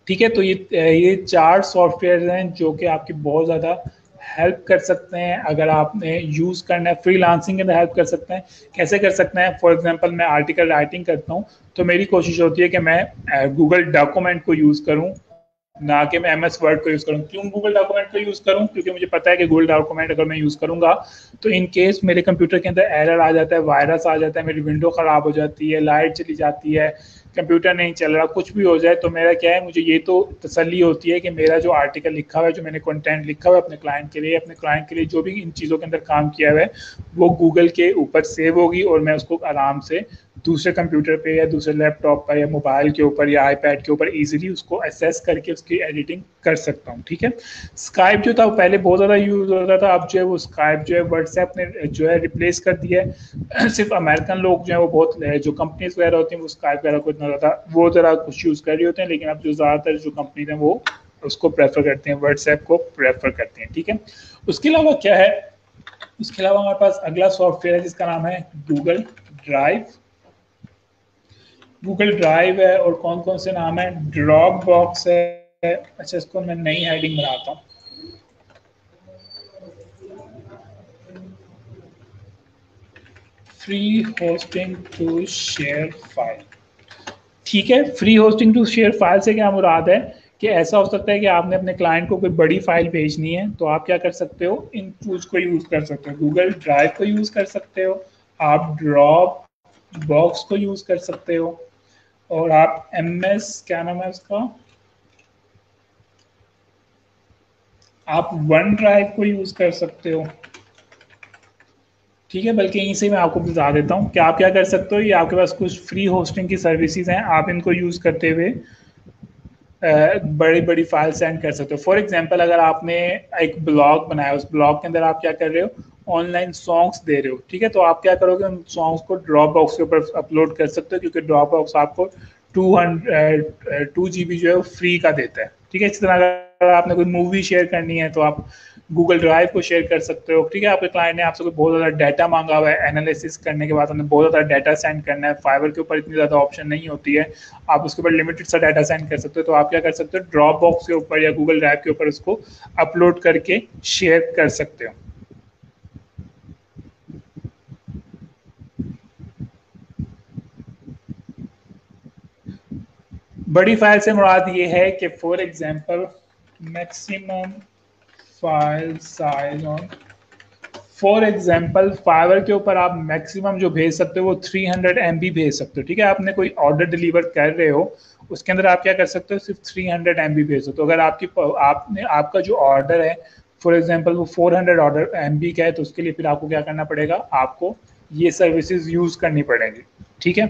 ठीक है। तो ये 4 सॉफ्टवेयर हैं जो कि आपकी बहुत ज़्यादा हेल्प कर सकते हैं अगर आपने यूज़ करना है। फ्रीलांसिंग के अंदर हेल्प कर सकते हैं। कैसे कर सकते हैं? फॉर एग्जांपल मैं आर्टिकल राइटिंग करता हूँ, तो मेरी कोशिश होती है कि मैं गूगल डॉक्यूमेंट को यूज़ करूँ, ना कि मैं एमएस वर्ड को यूज़ करूँ। क्यों गूगल डॉक्यूमेंट को यूज़ करूँ? क्योंकि मुझे पता है कि गूगल डॉक्यूमेंट अगर मैं यूज़ करूँगा तो इन केस मेरे कंप्यूटर के अंदर एरर आ जाता है, वायरस आ जाता है, मेरी विंडो ख़राब हो जाती है, लाइट चली जाती है, कंप्यूटर नहीं चल रहा, कुछ भी हो जाए, तो मेरा क्या है, मुझे ये तो तसल्ली होती है कि मेरा जो आर्टिकल लिखा हुआ है, जो मैंने कंटेंट लिखा हुआ है अपने क्लाइंट के लिए जो भी इन चीज़ों के अंदर काम किया हुआ है, वो गूगल के ऊपर सेव होगी और मैं उसको आराम से दूसरे कंप्यूटर पे या दूसरे लैपटॉप पर या मोबाइल के ऊपर या आईपैड के ऊपर इजीली उसको एक्सेस करके उसकी एडिटिंग कर सकता हूँ, ठीक है। स्काइप जो था वो पहले बहुत ज़्यादा यूज़ होता था, अब जो है वो स्काइप जो है व्हाट्सएप ने जो है रिप्लेस कर दिया है। सिर्फ अमेरिकन लोग जो है वो बहुत जो कंपनीज वगैरह होती हैं वो स्काइप वगैरह को इतना ज़्यादा वो ज़रा कुछ यूज़ कर रही होते हैं, लेकिन अब जो ज़्यादातर जो कंपनीज हैं वो उसको प्रेफर करते हैं, व्हाट्सएप को प्रेफर करते हैं, ठीक है। उसके अलावा क्या है, उसके अलावा हमारे पास अगला सॉफ्टवेयर है जिसका नाम है गूगल ड्राइव। गूगल ड्राइव है और कौन कौन से नाम है, ड्रॉप बॉक्स है। अच्छा, इसको मैं नई हेडिंग बनाता हूँ। Free hosting to share file, ठीक है। Free hosting to share file से क्या मुराद है कि ऐसा हो सकता है कि आपने अपने क्लाइंट को कोई बड़ी फाइल भेजनी है, तो आप क्या कर सकते हो, इन टूल्स को यूज़ कर सकते हो। गूगल ड्राइव को यूज़ कर सकते हो, आप ड्रॉप बॉक्स को यूज़ कर सकते हो, और आप एमएस क्या नाम है उसका, आप वन ड्राइव को यूज़ कर सकते हो, ठीक है। बल्कि यहीं से मैं आपको बता देता हूँ कि आप क्या कर सकते हो। ये आपके पास कुछ फ्री होस्टिंग की सर्विसेज हैं, आप इनको यूज़ करते हुए बड़ी बड़ी फाइल सेंड कर सकते हो। फॉर एग्जांपल, अगर आपने एक ब्लॉग बनाया, उस ब्लॉग के अंदर आप क्या कर रहे हो, ऑनलाइन सॉन्ग्स दे रहे हो, ठीक है। तो आप क्या करोगे, उन सॉन्ग्स को ड्रॉप बॉक्स के ऊपर अपलोड कर सकते हो, क्योंकि ड्रॉप बॉक्स आपको 2 GB जो है वो फ्री का देता है, ठीक है। इसी तरह अगर आपने कोई मूवी शेयर करनी है तो आप गूगल ड्राइव को शेयर कर सकते हो, ठीक है। आपके क्लाइंट ने आपसे कोई बहुत ज़्यादा डाटा मांगा हुआ है, एनालिसिस करने के बाद हमने बहुत ज़्यादा डाटा सेंड करना है, फाइवर के ऊपर इतनी ज़्यादा ऑप्शन नहीं होती है, आप उसके ऊपर लिमिटेड सा डाटा सेंड कर सकते हो, तो आप क्या कर सकते हो, ड्रॉप बॉक्स के ऊपर या गूगल ड्राइव के ऊपर उसको अपलोड करके शेयर कर सकते हो। बड़ी फाइल से मुराद ये है कि for example maximum file size on, for example Fiverr के ऊपर आप मैक्सिमम जो भेज सकते हो वो 300 MB भेज सकते हो, ठीक है। आपने कोई ऑर्डर डिलीवर कर रहे हो, उसके अंदर आप क्या कर सकते हो, सिर्फ 300 MB भेज सकते हो। अगर आपका जो ऑर्डर है, फॉर एग्जांपल वो 400 ऑर्डर MB का है, तो उसके लिए फिर आपको क्या करना पड़ेगा, आपको ये सर्विसेज यूज़ करनी पड़ेंगी, ठीक है।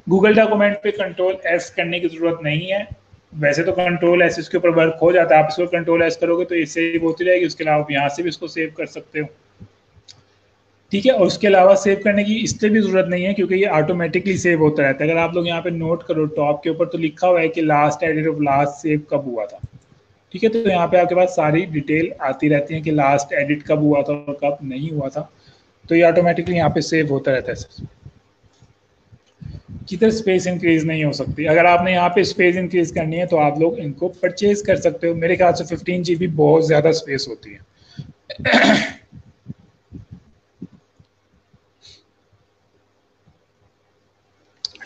गूगल डॉक्यूमेंट पे कंट्रोल एस करने की ज़रूरत नहीं है। वैसे तो कंट्रोल एस इसके ऊपर वर्क हो जाता है, आप इसको कंट्रोल एस करोगे तो ये सेव होती रहेगी, उसके अलावा आप यहाँ से भी इसको सेव कर सकते हो, ठीक है। और उसके अलावा सेव करने की इसलिए भी ज़रूरत नहीं है क्योंकि ये ऑटोमेटिकली सेव होता रहता है। अगर आप लोग यहाँ पे नोट करो, टॉप के ऊपर तो लिखा हुआ है कि last edit of last save कब हुआ था, ठीक है। तो यहाँ पे आपके पास सारी डिटेल आती रहती है कि लास्ट एडिट कब हुआ था और कब नहीं हुआ था, तो ये ऑटोमेटिकली यहाँ पे सेव होता रहता है सर। किधर स्पेस इंक्रीज नहीं हो सकती। अगर आपने यहाँ पे स्पेस इंक्रीज करनी है तो आप लोग इनको परचेज कर सकते हो। मेरे ख्याल से 15 GB बहुत ज़्यादा स्पेस होती है।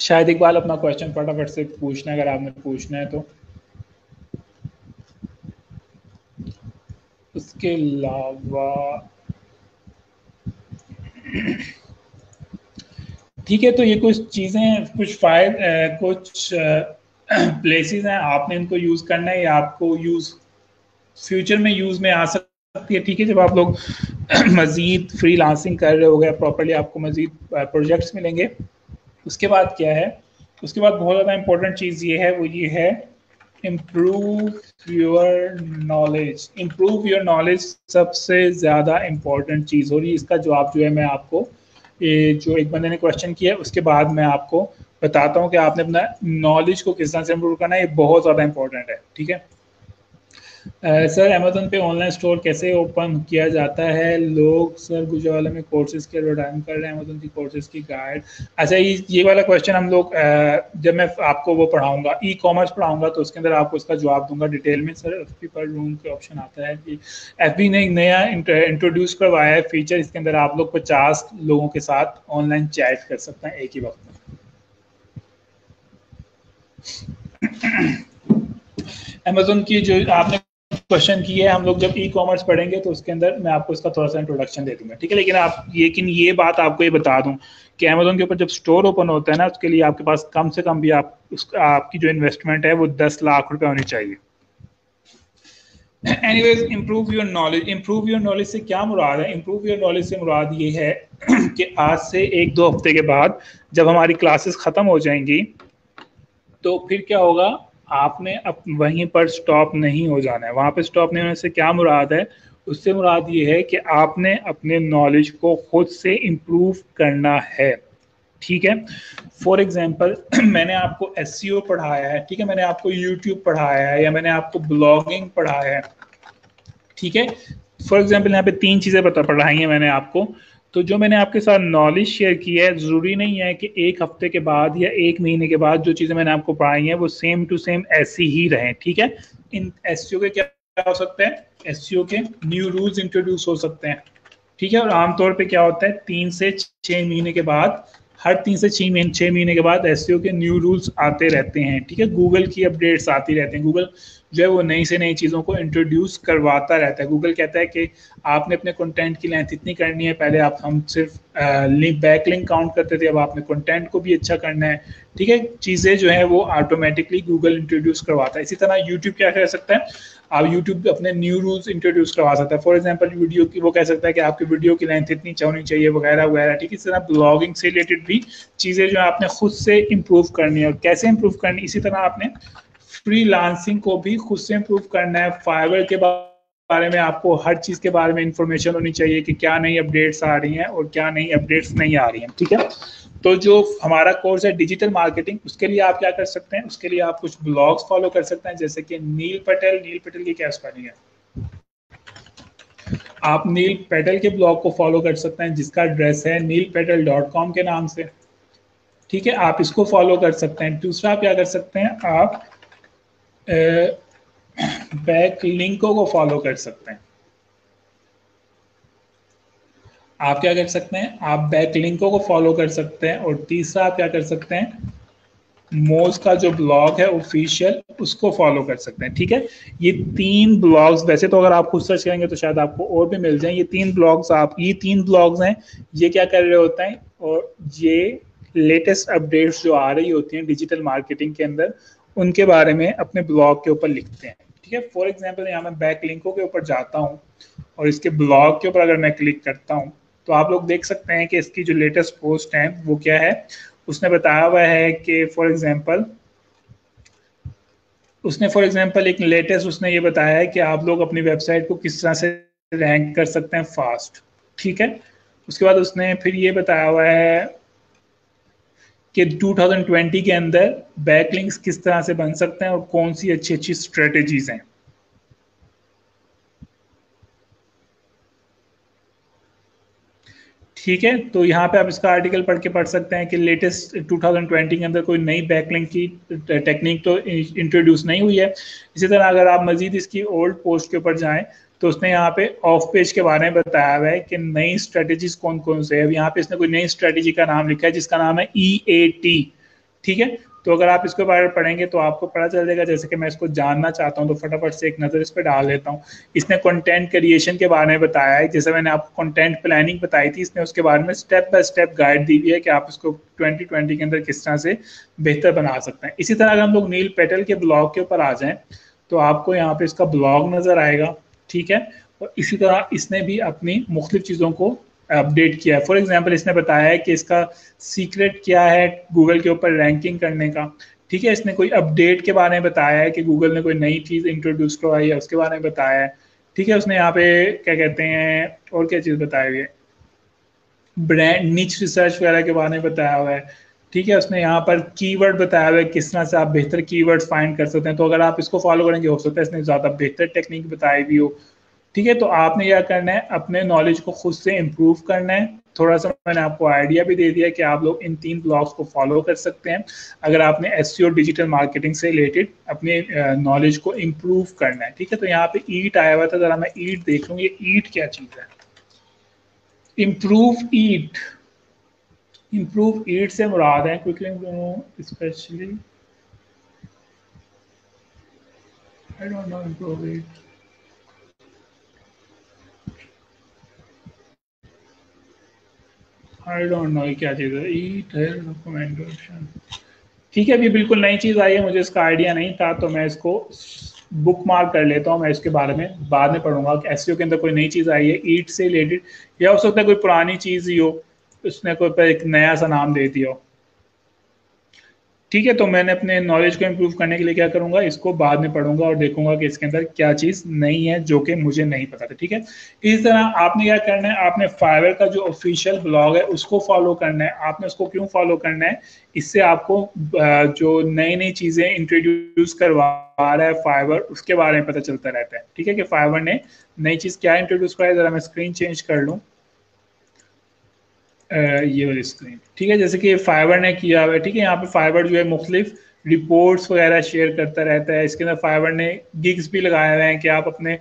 शायद इकबाल अपना क्वेश्चन फटाफट से पूछना है अगर आपने पूछना है तो। उसके अलावा ठीक है, तो ये कुछ चीज़ें, कुछ प्लेसेस हैं, आपने इनको यूज़ करना है या आपको फ्यूचर में यूज़ में आ सकती है, ठीक है। जब आप लोग मज़ीद फ्रीलांसिंग कर रहे हो गए प्रॉपर्ली, आपको मज़ीद प्रोजेक्ट्स मिलेंगे। उसके बाद क्या है, उसके बाद बहुत ज़्यादा इंपॉर्टेंट चीज़ ये है, वो ये है improve your knowledge. Improve your knowledge सबसे ज़्यादा इम्पॉर्टेंट चीज़ हो रही है। इसका जवाब जो है मैं आपको, ये जो एक बंदे ने क्वेश्चन किया है उसके बाद मैं आपको बताता हूँ कि आपने अपना नॉलेज को किस तरह से इम्प्रूव करना है। ये बहुत ज़्यादा इंपॉर्टेंट है, ठीक है। सर अमेजोन पे ऑनलाइन स्टोर कैसे ओपन किया जाता है? लोग सर गुजरावाला में कोर्सेज के एडवर्टाइज कर रहे हैं, अमेजोन की कोर्सेज की गाइड। अच्छा, ये वाला क्वेश्चन हम लोग जब मैं आपको वो पढ़ाऊंगा, ई कॉमर्स पढ़ाऊंगा, तो उसके अंदर आपको इसका जवाब दूंगा डिटेल में। सर एफ पी पर रूम का ऑप्शन आता है कि एफ बी ने एक नया इंट्रोड्यूस करवाया है फीचर, इसके अंदर आप लोग 50 लोगों के साथ ऑनलाइन चैट कर सकते हैं एक ही वक्त में। अमेजोन की जो आपने क्वेश्चन की है, हम लोग जब ई कॉमर्स पढ़ेंगे तो उसके अंदर मैं आपको इसका थोड़ा सा इंट्रोडक्शन दे दूंगा, ठीक है। लेकिन ये बात आपको ये बता दूं कि अमेजोन के ऊपर जब स्टोर ओपन होता है ना, उसके लिए आपके पास कम से कम भी आपकी जो इन्वेस्टमेंट है वो 10 लाख रुपए होनी चाहिए। Anyways, improve your knowledge. Improve your knowledge से क्या मुराद है? इम्प्रूव योर नॉलेज से मुराद ये है कि आज से 1-2 हफ्ते के बाद जब हमारी क्लासेस खत्म हो जाएंगी तो फिर क्या होगा, आपने वहीं पर स्टॉप नहीं हो जाना है। वहां पे स्टॉप नहीं होने से क्या मुराद है? उससे मुराद ये है कि आपने अपने नॉलेज को खुद से इम्प्रूव करना है, ठीक है। फॉर एग्जाम्पल मैंने आपको एसईओ पढ़ाया है, ठीक है, मैंने आपको यूट्यूब पढ़ाया है, या मैंने आपको ब्लॉगिंग पढ़ाया है, ठीक है। फॉर एग्जाम्पल यहाँ पे 3 चीजें पढ़ाई हैं मैंने आपको। तो जो मैंने आपके साथ नॉलेज शेयर की है, जरूरी नहीं है कि 1 हफ्ते के बाद या 1 महीने के बाद जो चीजें मैंने आपको पढ़ाई हैं वो सेम टू सेम ऐसी ही रहें, ठीक है। इन एसईओ के क्या हो सकते हैं? एसईओ के न्यू रूल्स इंट्रोड्यूस हो सकते हैं, ठीक है। और आमतौर पे क्या होता है, 3 से 6 महीने के बाद, हर 3 से 6 महीने के बाद एसईओ के न्यू रूल्स आते रहते हैं, ठीक है। गूगल की अपडेट्स आती रहती हैं। गूगल जो है वो नई से नई चीज़ों को इंट्रोड्यूस करवाता रहता है। गूगल कहता है कि आपने अपने कंटेंट की लेंथ इतनी करनी है, पहले हम सिर्फ बैक लिंक काउंट करते थे, अब आपने कंटेंट को भी अच्छा करना है, ठीक है। चीज़ें जो है वो ऑटोमेटिकली गूगल इंट्रोड्यूस करवाता है। इसी तरह यूट्यूब क्या कर सकता है, आप यूट्यूब अपने न्यू रूल्स इंट्रोड्यूस करवा सकता है। फॉर एग्जांपल वीडियो की वो कह सकता है कि आपकी वीडियो की लेंथ इतनी होनी चाहिए वगैरह वगैरह, ठीक है। इस तरह ब्लॉगिंग से रिलेटेड भी चीज़ें जो है आपने खुद से इम्प्रूव करनी है। और कैसे इम्प्रूव करनी, इसी तरह आपने फ्रीलांसिंग को भी खुद से इम्प्रूव करना है। फाइवर के बारे में आपको हर चीज़ के बारे में इंफॉर्मेशन होनी चाहिए कि क्या नई अपडेट्स आ रही हैं और क्या नई अपडेट्स नहीं आ रही हैं, ठीक है। तो जो हमारा कोर्स है डिजिटल मार्केटिंग, उसके लिए आप क्या कर सकते हैं, उसके लिए आप कुछ ब्लॉग्स फॉलो कर सकते हैं, जैसे कि नील पटेल की क्या स्पेलिंग है, आप नील पटेल के ब्लॉग को फॉलो कर सकते हैं जिसका एड्रेस है neelpatel.com के नाम से, ठीक है। आप इसको फॉलो कर सकते हैं। दूसरा आप क्या कर सकते हैं, आप बैक लिंकों को फॉलो कर सकते हैं। आप क्या कर सकते हैं, आप बैक लिंकों को फॉलो कर सकते हैं। और तीसरा आप क्या कर सकते हैं, मोज का जो ब्लॉग है ऑफिशियल, उसको फॉलो कर सकते हैं, ठीक है। ये 3 ब्लॉग्स, वैसे तो अगर आप खुद सर्च करेंगे तो शायद आपको और भी मिल जाए। ये 3 ब्लॉग्स हैं, ये क्या कर रहे होते हैं, और ये लेटेस्ट अपडेट्स जो आ रही होती हैं डिजिटल मार्केटिंग के अंदर, उनके बारे में अपने ब्लॉग के ऊपर लिखते हैं, ठीक है। फॉर एग्जाम्पल यहाँ मैं बैक लिंकों के ऊपर जाता हूँ और इसके ब्लॉग के ऊपर अगर मैं क्लिक करता हूँ तो आप लोग देख सकते हैं कि इसकी जो लेटेस्ट पोस्ट है वो क्या है। उसने बताया हुआ है कि फॉर एग्जाम्पल एक लेटेस्ट उसने ये बताया है कि आप लोग अपनी वेबसाइट को किस तरह से रैंक कर सकते हैं फास्ट, ठीक है। उसके बाद उसने फिर ये बताया हुआ है कि 2020 के अंदर बैकलिंक्स किस तरह से बन सकते हैं और कौन सी अच्छी अच्छी स्ट्रेटेजीज हैं, ठीक है। तो यहाँ पे आप इसका आर्टिकल पढ़ सकते हैं कि लेटेस्ट 2020 के अंदर कोई नई बैकलिंक की टेक्निक तो इंट्रोड्यूस नहीं हुई है। इसी तरह अगर आप मजीद इसकी ओल्ड पोस्ट के ऊपर जाएं तो उसने यहाँ पे ऑफ पेज के बारे में बताया हुआ है कि नई स्ट्रेटेजीज कौन कौन से है। अब यहाँ पे इसने कोई नई स्ट्रेटेजी का नाम लिखा है जिसका नाम है EAT, ठीक है। तो अगर आप इसके बारे में पढ़ेंगे तो आपको पता चल जाएगा। जैसे कि मैं इसको जानना चाहता हूँ तो फटाफट से एक नज़र इस पर डाल लेता हूँ। इसने कंटेंट क्रिएशन के बारे में बताया है, जैसे मैंने आपको कंटेंट प्लानिंग बताई थी, इसने उसके बारे में स्टेप बाय स्टेप गाइड दी हुई है कि आप इसको 2020 के अंदर किस तरह से बेहतर बना सकते हैं। इसी तरह अगर हम लोग नील पटेल के ब्लॉग के ऊपर आ जाएं तो आपको यहाँ पे इसका ब्लॉग नज़र आएगा, ठीक है। और इसी तरह इसने भी अपनी मुख्तलिफ चीज़ों को अपडेट किया है। फॉर एग्जांपल इसने बताया है कि इसका सीक्रेट क्या है गूगल के ऊपर रैंकिंग करने का, ठीक है। इसने कोई अपडेट के बारे में बताया है कि गूगल ने कोई नई चीज़ इंट्रोड्यूस करवाई है, उसके बारे में बताया है, ठीक है। उसने यहाँ पे क्या कहते हैं और क्या चीज़ बताई हुई है, ब्रांड निच रिसर्च वगैरह के बारे में बताया हुआ है, ठीक है, उसने यहाँ पर कीवर्ड बताया हुआ है किस तरह से आप बेहतर कीवर्ड्स फाइंड कर सकते हैं। तो अगर आप इसको फॉलो करेंगे, हो सकता है इसने ज़्यादा बेहतर टेक्निक बताई भी हो। ठीक है, तो आपने क्या करना है, अपने नॉलेज को खुद से इम्प्रूव करना है। थोड़ा सा मैंने आपको आइडिया भी दे दिया कि आप लोग इन 3 ब्लॉग्स को फॉलो कर सकते हैं अगर आपने एसईओ डिजिटल मार्केटिंग से रिलेटेड अपने नॉलेज को इम्प्रूव करना है। ठीक है, तो यहाँ पे ईट आया हुआ था, जरा मैं ईट देख लूँ, ये ईट क्या चीज़ है। इम्प्रूव ईट, इम्प्रूव ईट से मुराद है quickly specially, I don't know improve eat, I don't know ये क्या चीज़ है। ईट है रिकमेंडेशन। ठीक है, अभी बिल्कुल नई चीज़ आई है, मुझे इसका आइडिया नहीं था, तो मैं इसको बुक मार्क कर लेता हूँ। मैं इसके बारे में बाद में पढ़ूंगा कि एसईओ के अंदर कोई नई चीज़ आई है ईट से रिलेटेड, या हो सकता है कोई पुरानी चीज़ ही हो, उसने कोई एक नया सा नाम दे दिया हो। ठीक है, तो मैंने अपने नॉलेज को इम्प्रूव करने के लिए क्या करूंगा, इसको बाद में पढ़ूंगा और देखूंगा कि इसके अंदर क्या चीज़ नहीं है जो कि मुझे नहीं पता था। ठीक है, इस तरह आपने क्या करना है, आपने फाइवर का जो ऑफिशियल ब्लॉग है उसको फॉलो करना है। आपने उसको क्यों फॉलो करना है, इससे आपको जो नई नई चीज़ें इंट्रोड्यूस करवा रहा है फाइवर, उसके बारे में पता चलता रहता है। ठीक है, कि फाइवर ने नई चीज़ क्या इंट्रोड्यूस कराई। जरा मैं स्क्रीन चेंज कर लूँ, ये वाली स्क्रीन। ठीक है, जैसे कि फाइवर ने किया हुआ है। ठीक है, यहाँ पे फाइवर जो है मुख्तलिफ रिपोर्ट्स वगैरह शेयर करता रहता है। इसके अंदर फाइवर ने गिग्स भी लगाए हुए हैं कि आप अपने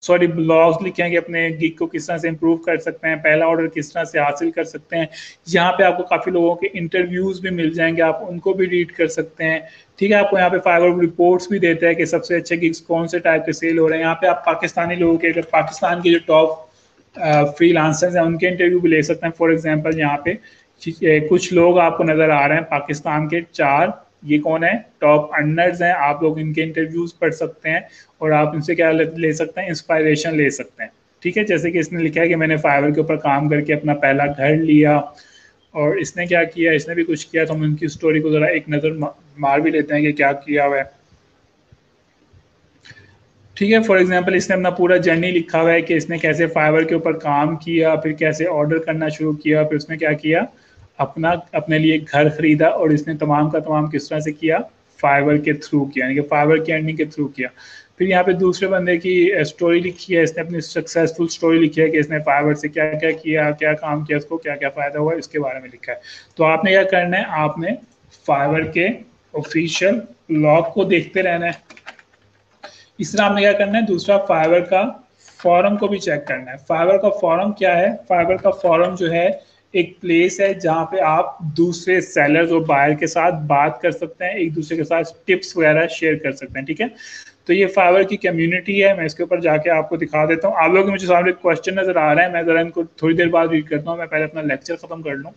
ब्लॉग्स लिखे हैं कि अपने गिग को किस तरह से इम्प्रूव कर सकते हैं, पहला ऑर्डर किस तरह से हासिल कर सकते हैं। यहाँ पे आपको काफ़ी लोगों के इंटरव्यूज़ भी मिल जाएंगे, आप उनको भी रीड कर सकते हैं। ठीक है, आपको यहाँ पे फाइवर रिपोर्ट्स भी देता है कि सबसे अच्छे गिग्स कौन से टाइप के सेल हो रहे हैं। यहाँ पे आप पाकिस्तानी लोगों के, पाकिस्तान के जो टॉप फ्रीलांसर्स हैं उनके इंटरव्यू भी ले सकते हैं। फॉर एग्जांपल यहाँ पे कुछ लोग आपको नज़र आ रहे हैं पाकिस्तान के 4, ये कौन है, टॉप अर्नर्स हैं। आप लोग इनके इंटरव्यूज पढ़ सकते हैं और आप इनसे क्या ले सकते हैं, इंस्पायरेशन ले सकते हैं। ठीक है, जैसे कि इसने लिखा है कि मैंने फाइवर के ऊपर काम करके अपना पहला घर लिया, और इसने क्या किया, इसने भी कुछ किया। तो हम उनकी स्टोरी को ज़रा एक नज़र मार भी लेते हैं कि क्या किया हुआ है। ठीक है, फॉर एग्जांपल इसने अपना पूरा जर्नी लिखा हुआ है कि इसने कैसे फाइवर के ऊपर काम किया, फिर कैसे ऑर्डर करना शुरू किया, फिर उसने क्या किया, अपने लिए घर खरीदा, और इसने तमाम का तमाम किस तरह से किया, फाइवर के थ्रू किया, यानी कि फाइवर की अर्निंग के थ्रू किया। फिर यहाँ पे दूसरे बंदे की स्टोरी लिखी है, इसने अपनी सक्सेसफुल स्टोरी लिखी है कि इसने फाइवर से क्या क्या किया, क्या काम किया, उसको क्या क्या फ़ायदा हुआ, इसके बारे में लिखा है। तो आपने क्या करना है, आपने फाइवर के ऑफिशियल ब्लॉग को देखते रहना है। इस तरह आपने क्या करना है, दूसरा फाइवर का फॉरम को भी चेक करना है। फाइवर का फॉरम क्या है, फाइवर का फॉरम जो है एक प्लेस है जहाँ पे आप दूसरे सेलर्स और बायर के साथ बात कर सकते हैं, एक दूसरे के साथ टिप्स वगैरह शेयर कर सकते हैं। ठीक है, तो ये फाइवर की कम्युनिटी है। मैं इसके ऊपर जाके आपको दिखा देता हूँ। आप लोग मुझे सामने क्वेश्चन नजर आ रहा है, मैं जरा इनको थोड़ी देर बाद रीड करता हूँ, मैं पहले अपना लेक्चर खत्म कर लूँ।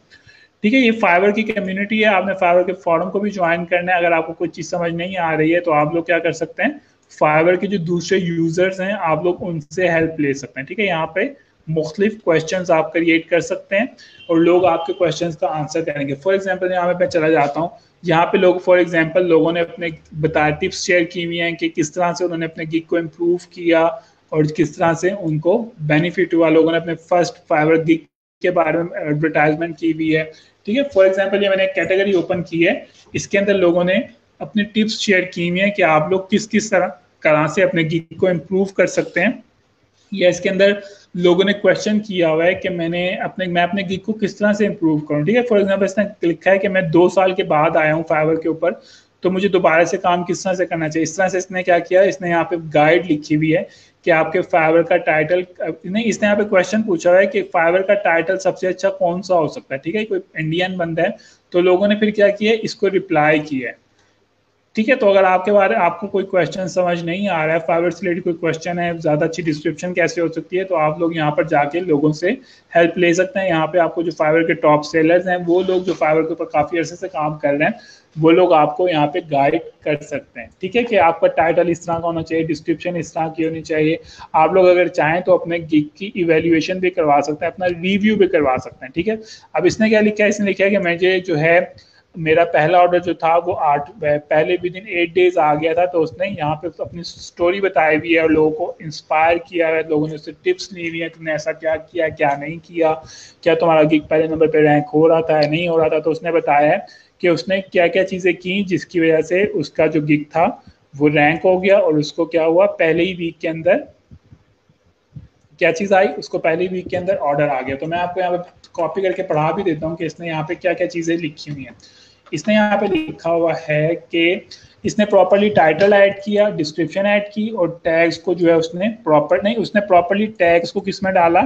ठीक है, ये फाइवर की कम्युनिटी है। आपने फाइवर के फॉरम को भी ज्वाइन करना है। अगर आपको कोई चीज़ समझ नहीं आ रही है तो आप लोग क्या कर सकते हैं, फाइवर के जो दूसरे यूजर्स हैं आप लोग उनसे हेल्प ले सकते हैं। ठीक है, यहाँ पे मुख्तलिफ क्वेश्चंस आप क्रिएट कर सकते हैं और लोग आपके क्वेश्चंस का आंसर करेंगे। फॉर एग्जांपल यहाँ पे मैं चला जाता हूँ, यहाँ पे लोग फॉर एग्जांपल लोगों ने अपने बताया टिप्स शेयर की हुई हैं कि किस तरह से उन्होंने अपने गिग को इम्प्रूव किया और किस तरह से उनको बेनिफिट हुआ। लोगों ने अपने फर्स्ट फाइवर गिग के बारे में एडवर्टाइजमेंट की हुई है। ठीक है, फॉर एग्जांपल ये मैंने एक कैटेगरी ओपन की है, इसके अंदर लोगों ने अपनी टिप्स शेयर की हुई हैं कि आप लोग किस किस तरह से अपने गिग को इम्प्रूव कर सकते हैं, या इसके अंदर लोगों ने क्वेश्चन किया हुआ है कि मैं अपने गिग को किस तरह से इम्प्रूव करूं। ठीक है, फॉर एग्जांपल इसने लिखा है कि मैं 2 साल के बाद आया हूं फाइवर के ऊपर, तो मुझे दोबारा से काम किस तरह से करना चाहिए। इस तरह से इसने क्या किया, इसने यहाँ पे गाइड लिखी हुई है कि आपके फाइवर का टाइटल नहीं, इसने यहाँ पे क्वेश्चन पूछा हुआ है कि फाइवर का टाइटल सबसे अच्छा कौन सा हो सकता है। ठीक है, कोई इंडियन बंदा है, तो लोगों ने फिर क्या किया, इसको रिप्लाई किया है। ठीक है, तो अगर आपको कोई क्वेश्चन समझ नहीं आ रहा है, फाइवर से रिलेटेड कोई क्वेश्चन है, ज़्यादा अच्छी डिस्क्रिप्शन कैसे हो सकती है, तो आप लोग यहाँ पर जाके लोगों से हेल्प ले सकते हैं। यहाँ पे आपको जो फाइवर के टॉप सेलर्स हैं, वो लोग जो फाइवर के ऊपर काफ़ी अर्से से काम कर रहे हैं, वो लोग आपको यहाँ पे गाइड कर सकते हैं। ठीक है, कि आपका टाइटल इस तरह का होना चाहिए, डिस्क्रिप्शन इस तरह की होनी चाहिए। आप लोग अगर चाहें तो अपने गिग की इवेल्युएशन भी करवा सकते हैं, अपना रिव्यू भी करवा सकते हैं। ठीक है, अब इसने क्या लिखा है, इसने लिखा है कि मुझे जो है मेरा पहला ऑर्डर जो था वो पहले विद इन 8 डेज आ गया था। तो उसने यहाँ पे अपनी स्टोरी बताई हुई है और लोगों को इंस्पायर किया है, लोगों ने उससे टिप्स ली हुई है, तुमने ऐसा क्या किया, क्या नहीं किया, क्या तुम्हारा गिग पहले नंबर पे रैंक हो रहा था या नहीं हो रहा था। तो उसने बताया है कि उसने क्या क्या चीज़ें की जिसकी वजह से उसका जो गिग था वो रैंक हो गया, और उसको क्या हुआ, पहले ही वीक के अंदर क्या चीज़ आई, उसको पहले वीक के अंदर ऑर्डर आ गया। तो मैं आपको यहाँ पे कॉपी करके पढ़ा भी देता हूँ कि इसने यहाँ पे क्या क्या चीज़ें लिखी हुई हैं। इसने यहाँ पे लिखा हुआ है कि इसने प्रॉपरली टाइटल ऐड किया, डिस्क्रिप्शन ऐड की, और टैग्स को जो है उसने प्रॉपरली टैग्स को किस में डाला,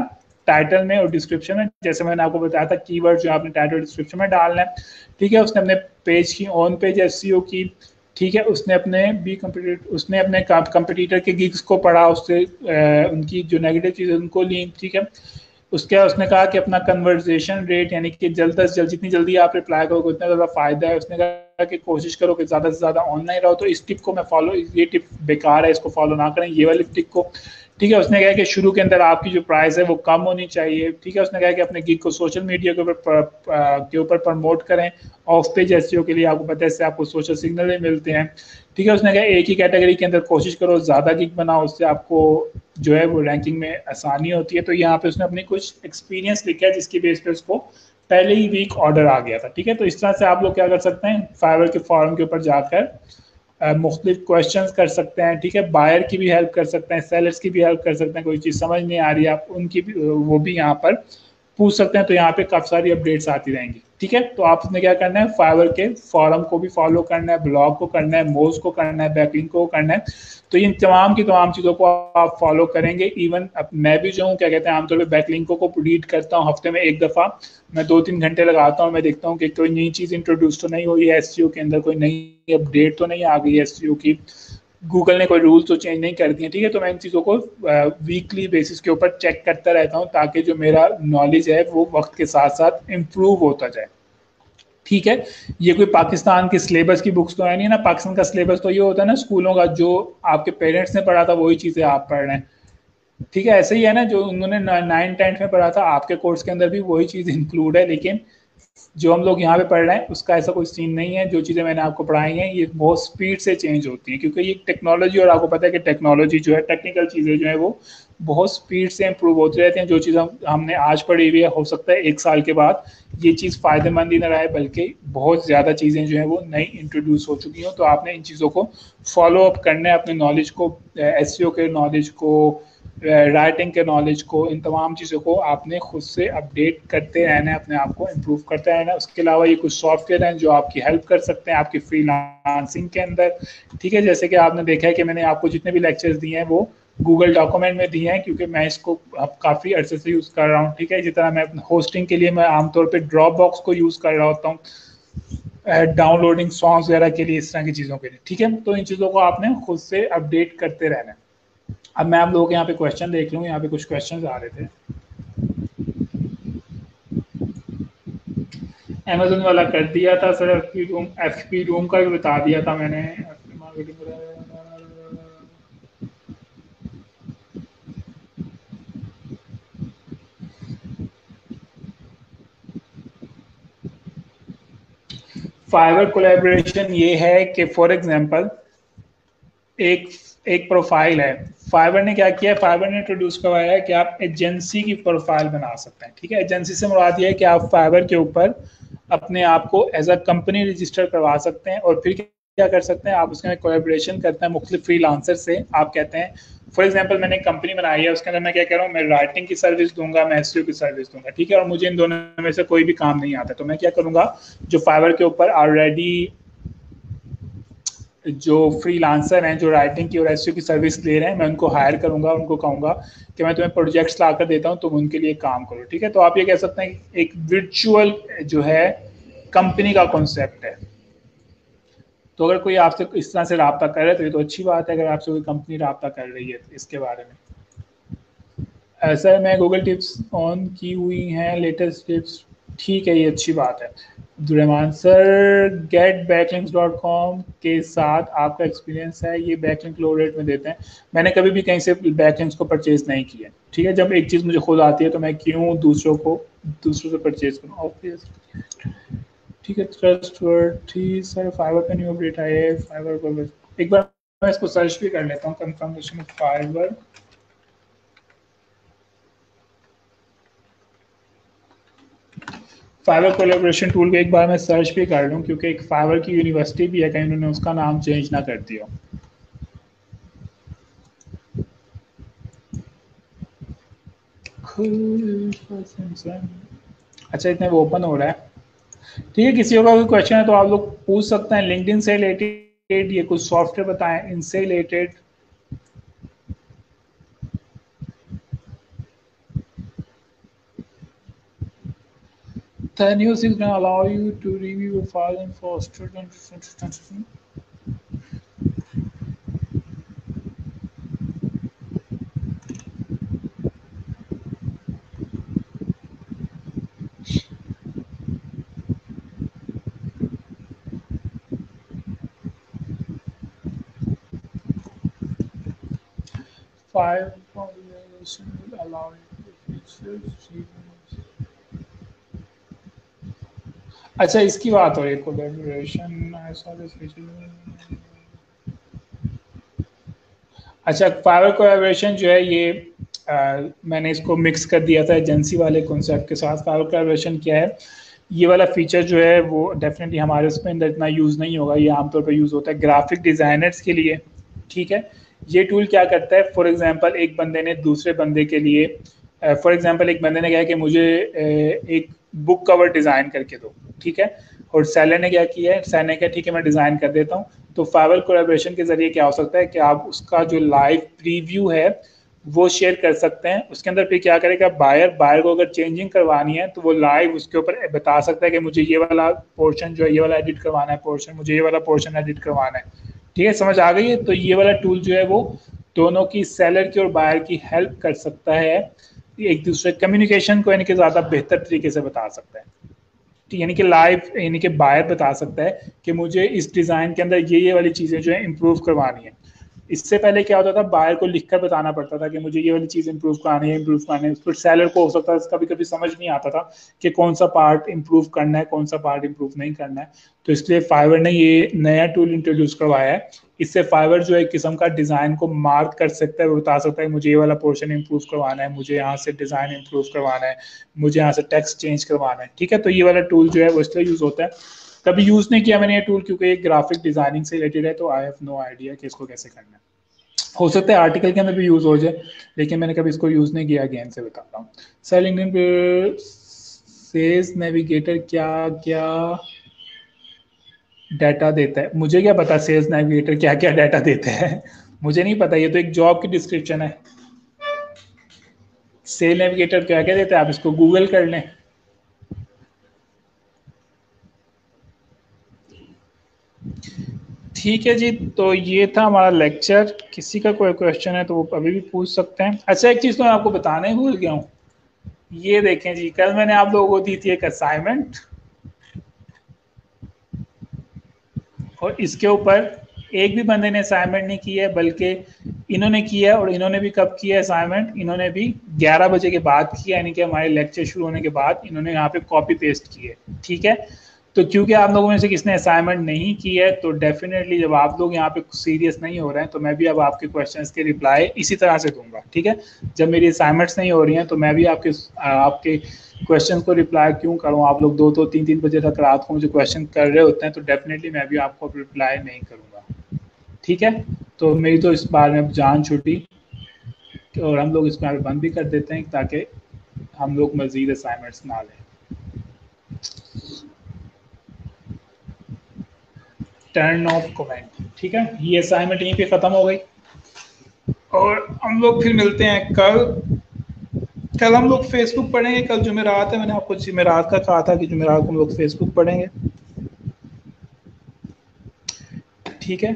टाइटल में और डिस्क्रिप्शन में। जैसे मैंने आपको बताया था कीवर्ड जो आपने टाइटल डिस्क्रिप्शन में डालना है, ठीक है। उसने अपने पेज की ऑन पेज एसईओ की, ठीक है। उसने अपने कंपटीटर के गिग्स को पढ़ा, उससे उनकी जो नेगेटिव चीज़ें उनको ली, ठीक है। उसके बाद उसने कहा कि अपना कन्वर्सेशन रेट, यानी कि जल्द से जल्द जितनी जल्दी आप रिप्लाई करोगे उतना ज़्यादा फायदा है। उसने कहा कि कोशिश करो कि ज़्यादा से ज़्यादा ऑनलाइन रहो। तो इस टिप को मैं फॉलो, ये टिप बेकार है, इसको फॉलो ना करें, ये वाली टिप को, ठीक है। उसने कहा कि शुरू के अंदर आपकी जो प्राइस है वो कम होनी चाहिए, ठीक है। उसने कहा कि अपने गिग को सोशल मीडिया के ऊपर प्रमोट करें। ऑफ पेज एसईओ के लिए आपको पता है इससे आपको सोशल सिग्नल भी मिलते हैं, ठीक है। उसने कहा एक ही कैटेगरी के अंदर कोशिश करो, ज़्यादा गिग बनाओ, उससे आपको जो है वो रैंकिंग में आसानी होती है। तो यहाँ पे उसने अपनी कुछ एक्सपीरियंस लिखा है जिसकी बेस पे उसको पहले ही वीक ऑर्डर आ गया था, ठीक है। तो इस तरह से आप लोग क्या कर सकते हैं, फाइवर के फॉरम के ऊपर जाकर मुख्तलिफ क्वेश्चंस कर सकते हैं, ठीक है। बायर की भी हेल्प कर सकते हैं, सेलर्स की भी हेल्प कर सकते हैं, कोई चीज़ समझ नहीं आ रही है आप उनकी भी, वो भी यहाँ पर पूछ सकते हैं। तो यहाँ पे काफ़ी सारी अपडेट्स आती रहेंगी, ठीक है। तो आपने क्या करना है, फाइवर के फॉरम को भी फॉलो करना है, ब्लॉग को करना है, मोज को करना है, बैकलिंक को करना है। तो इन तमाम की तमाम चीज़ों को आप फॉलो करेंगे। इवन मैं भी जो हूँ क्या कहते हैं, आमतौर पर बैकलिंकों को रीड करता हूँ हफ्ते में एक दफ़ा, मैं 2-3 घंटे लगाता हूँ, मैं देखता हूँ कि कोई नई चीज़ इंट्रोड्यूस तो नहीं हुई है एसईओ के अंदर, कोई नई अपडेट तो नहीं आ गई है एसईओ की, गूगल ने कोई रूल तो चेंज नहीं कर दिए, ठीक है। तो मैं इन चीज़ों को वीकली बेसिस के ऊपर चेक करता रहता हूँ ताकि जो मेरा नॉलेज है वो वक्त के साथ साथ इम्प्रूव होता जाए, ठीक है। ये कोई पाकिस्तान के सिलेबस की बुक्स तो है नहीं ना। पाकिस्तान का सिलेबस तो ये होता है ना स्कूलों का, जो आपके पेरेंट्स ने पढ़ा था वही चीज़ें आप पढ़ रहे हैं, ठीक है। ऐसे ही है ना, जो उन्होंने 9th-10th में पढ़ा था आपके कोर्स के अंदर भी वही चीज़ इंक्लूड है। लेकिन जो हम लोग यहाँ पे पढ़ रहे हैं उसका ऐसा कोई सीन नहीं है। जो चीज़ें मैंने आपको पढ़ाई हैं ये बहुत स्पीड से चेंज होती हैं, क्योंकि ये टेक्नोलॉजी, और आपको पता है कि टेक्नोलॉजी जो है, टेक्निकल चीज़ें जो है वो बहुत स्पीड से इम्प्रूव होती रहती हैं। जो चीज़ हमने आज पढ़ी हुई है, हो सकता है 1 साल के बाद ये चीज़ फ़ायदेमंद ही न रहे, बल्कि बहुत ज़्यादा चीज़ें जो हैं वो नई इंट्रोड्यूस हो चुकी हों। तो आपने इन चीज़ों को फॉलो अप करना है, अपने नॉलेज को, एसईओ के नॉलेज को, राइटिंग के नॉलेज को, इन तमाम चीज़ों को आपने खुद से अपडेट करते रहना है, अपने आप को इम्प्रूव करते रहना है। उसके अलावा ये कुछ सॉफ्टवेयर हैं जो आपकी हेल्प कर सकते हैं आपकी फ्रीलांसिंग के अंदर, ठीक है। जैसे कि आपने देखा है कि मैंने आपको जितने भी लेक्चर्स दिए हैं वो गूगल डॉक्यूमेंट में दिए हैं, क्योंकि मैं इसको अब काफ़ी अर्से से यूज़ कर रहा हूँ, ठीक है। इसी तरह मैं होस्टिंग के लिए मैं आमतौर पर ड्रॉप बॉक्स को यूज़ कर रहा होता हूँ, डाउनलोडिंग सॉन्ग्स वगैरह के लिए, इस तरह की चीज़ों के लिए, ठीक है। तो इन चीज़ों को आपने खुद से अपडेट करते रहना है। अब मैं आप लोगों के यहाँ पे क्वेश्चन देख लूँ, यहाँ पे कुछ क्वेश्चन आ रहे थे। अमेजोन वाला कर दिया था सर, एफपी रूम का भी बता दिया था मैंने। फाइवर कोलैबोरेशन ये है कि फॉर एग्जांपल एक एक प्रोफाइल है, फाइवर ने क्या किया, फाइवर ने इंट्रोड्यूस करवाया है कि आप एजेंसी की प्रोफाइल बना सकते हैं, ठीक है। एजेंसी से मुराद ये है कि आप फाइवर के ऊपर अपने आप को एज अ कंपनी रजिस्टर करवा सकते हैं, और फिर क्या कर सकते हैं आप उसके अंदर कोलैबोरेशन करते हैं मुख्तलिफ फ्रीलांसर से। आप कहते हैं फॉर एग्जांपल मैंने एक कंपनी बनाई है, उसके अंदर मैं क्या कह रहा हूँ, मैं राइटिंग की सर्विस दूंगा, मैं एसईओ की सर्विस दूंगा, ठीक है। और मुझे इन दोनों में से कोई भी काम नहीं आता, तो मैं क्या करूँगा, जो फाइवर के ऊपर ऑलरेडी जो फ्रीलांसर हैं जो राइटिंग की और एसईओ की सर्विस ले रहे हैं, मैं उनको हायर करूंगा, उनको कहूँगा कि मैं तुम्हें प्रोजेक्ट्स ला कर देता हूँ, तुम उनके लिए काम करो, ठीक है। तो आप ये कह सकते हैं एक वर्चुअल जो है कंपनी का कॉन्सेप्ट है। तो अगर कोई आपसे इस तरह से रब्ता कर रहा है तो ये तो अच्छी बात है, अगर आपसे कोई कंपनी रब्ता कर रही है तो इसके बारे में। सर मैं गूगल टिप्स ऑन की हुई हैं, लेटेस्ट टिप्स, ठीक है, ये अच्छी बात है। दुरेमान सर getbacklinks.com के साथ आपका एक्सपीरियंस है, ये बैकलिंक लो रेट में देते हैं। मैंने कभी भी कहीं से बैकलिंक्स को परचेज नहीं किया, ठीक है। जब एक चीज़ मुझे खुद आती है तो मैं क्यों दूसरों से परचेज करूँ। ठीक है, ट्रस्टवर्थी सर, फाइवर पे न्यू अपडेट आए है, फाइवर पर एक बार मैं इसको सर्च भी कर लेता हूँ, confirmation of Fiverr. Fiverr collaboration tool को एक बार मैं सर्च भी कर लूँ, क्योंकि एक फाइवर की यूनिवर्सिटी भी है, कहीं उन्होंने उसका नाम चेंज ना कर दिया। अच्छा, इतने वो ओपन हो रहा है। ठीक है, किसी का कोई क्वेश्चन है तो आप लोग पूछ सकते हैं लिंक्डइन से रिलेटेड, ये कुछ सॉफ्टवेयर बताएं इनसे related. The new is going to allow you to review your file and foster and file formulation will allow you to features. अच्छा, इसकी बात हो रही है कोलैबोरेशन। अच्छा, फाइवर कोलैबोरेशन जो है ये मैंने इसको मिक्स कर दिया था एजेंसी वाले कॉन्सेप्ट के साथ। फाइवर कोलैबोरेशन क्या है, ये वाला फीचर जो है वो डेफिनेटली हमारे उसमें अंदर इतना यूज़ नहीं होगा। ये आमतौर पर यूज़ होता है ग्राफिक डिज़ाइनर्स के लिए। ठीक है, ये टूल क्या करता है, फॉर एग्जांपल एक बंदे ने दूसरे बंदे के लिए, फॉर एग्जांपल एक बंदे ने कहा कि मुझे एक बुक कवर डिज़ाइन करके दो। ठीक है, और सेलर ने क्या किया है, सेलर ने कहा ठीक है मैं डिज़ाइन कर देता हूँ। तो फाइवर कोलैबोरेशन के ज़रिए क्या हो सकता है कि आप उसका जो लाइव प्रीव्यू है वो शेयर कर सकते हैं। उसके अंदर फिर क्या करेगा, बायर को अगर चेंजिंग करवानी है तो वो लाइव उसके ऊपर बता सकता है कि मुझे ये वाला पोर्शन जो है ये वाला एडिट करवाना है, पोर्शन मुझे ये वाला पोर्शन एडिट करवाना है। ठीक है, समझ आ गई है। तो ये वाला टूल जो है वो दोनों की, सेलर की और बायर की हेल्प कर सकता है, एक दूसरे कम्युनिकेशन को यानी कि ज़्यादा बेहतर तरीके से बता सकता है। यानी कि लाइव, यानी कि बायर बता सकता है कि मुझे इस डिज़ाइन के अंदर ये वाली चीज़ें जो है इम्प्रूव करवानी है। इससे पहले क्या होता था, बायर को लिखकर बताना पड़ता था कि मुझे ये वाली चीज़ इम्प्रूव करानी है, इम्प्रूव करानी है। फिर सेलर को हो सकता है कभी कभी समझ नहीं आता था कि कौन सा पार्ट इम्प्रूव करना है, कौन सा पार्ट इम्प्रूव नहीं करना है। तो इसलिए फाइवर ने ये नया टूल इंट्रोड्यूस करवाया है। इससे फाइवर जो है किस्म का डिज़ाइन को मार्क कर सकता है, वो बता सकता है मुझे ये वाला पोर्शन इम्प्रूव करवाना है, मुझे यहाँ से डिज़ाइन इम्प्रूव करवाना है, मुझे यहाँ से टेक्स्ट चेंज करवाना है। ठीक है, तो ये वाला टूल जो है वो इसलिए यूज़ होता है। कभी यूज़ नहीं किया मैंने ये टूल, क्योंकि ये ग्राफिक डिज़ाइनिंग से रिलेटेड है, तो आई हैव नो आइडिया कि इसको कैसे करना है। हो सकता है आर्टिकल के अंदर भी यूज़ हो जाए, लेकिन मैंने कभी इसको यूज़ नहीं किया। अगेन से बता रहा हूँ। सर लिंक्डइन पे सेज नेविगेटर क्या क्या डाटा देता है, मुझे क्या पता सेल्स नेविगेटर क्या क्या डाटा देता है। मुझे नहीं पता, ये तो एक जॉब की डिस्क्रिप्शन है। सेल नेविगेटर क्या क्या देता है आप इसको गूगल कर लें। ठीक है जी, तो ये था हमारा लेक्चर। किसी का कोई क्वेश्चन है तो वो अभी भी पूछ सकते हैं। अच्छा, एक चीज़ तो मैं आपको बताना ही भूल गया हूँ, ये देखें जी, कल मैंने आप लोगों को दी थी एक असाइनमेंट, और इसके ऊपर एक भी बंदे ने असाइनमेंट नहीं की है, बल्कि इन्होंने किया है। और इन्होंने भी कब किया है असाइनमेंट, इन्होंने भी 11 बजे के बाद किया, यानी कि हमारे लेक्चर शुरू होने के बाद इन्होंने यहाँ पे कॉपी पेस्ट की है। ठीक है, तो क्योंकि आप लोगों में से किसने असाइनमेंट नहीं की है, तो डेफिनेटली जब आप लोग यहाँ पे सीरियस नहीं हो रहे हैं तो मैं भी अब आपके क्वेश्चंस के रिप्लाई इसी तरह से दूंगा। ठीक है, जब मेरी असाइनमेंट्स नहीं हो रही हैं तो मैं भी आपके क्वेश्चन को रिप्लाई क्यों करूँ। आप लोग 2-2 3-3 बजे तक रात को मुझे क्वेश्चन कर रहे होते हैं, तो डेफिनेटली मैं भी आपको रिप्लाई नहीं करूँगा। ठीक है, तो मेरी तो इस बार में जान छुट्टी, और हम लोग इसमें बंद भी कर देते हैं ताकि हम लोग मजीद असाइनमेंट्स ना लें। Turn off comment. ठीक है, ये असाइनमेंट यहीं पे ख़त्म हो गई, और हम लोग फिर मिलते हैं कल। कल हम लोग फेसबुक पढ़ेंगे, कल जुमेरात है, मैंने आपको जुमेरात का कहा था कि जुमेरात को हम लोग फेसबुक पढ़ेंगे। ठीक है,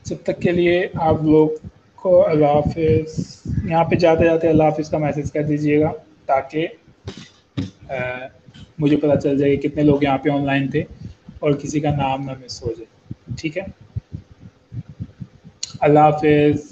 जब तक के लिए आप लोग को अल्लाह हाफिज़। यहाँ पे जाते जाते अल्लाह हाफिज़ का मैसेज कर दीजिएगा, ताकि मुझे पता चल जाए कितने लोग यहाँ पे ऑनलाइन थे और किसी का नाम ना मिस हो जाए। ठीक है, अल्लाह हाफिज़।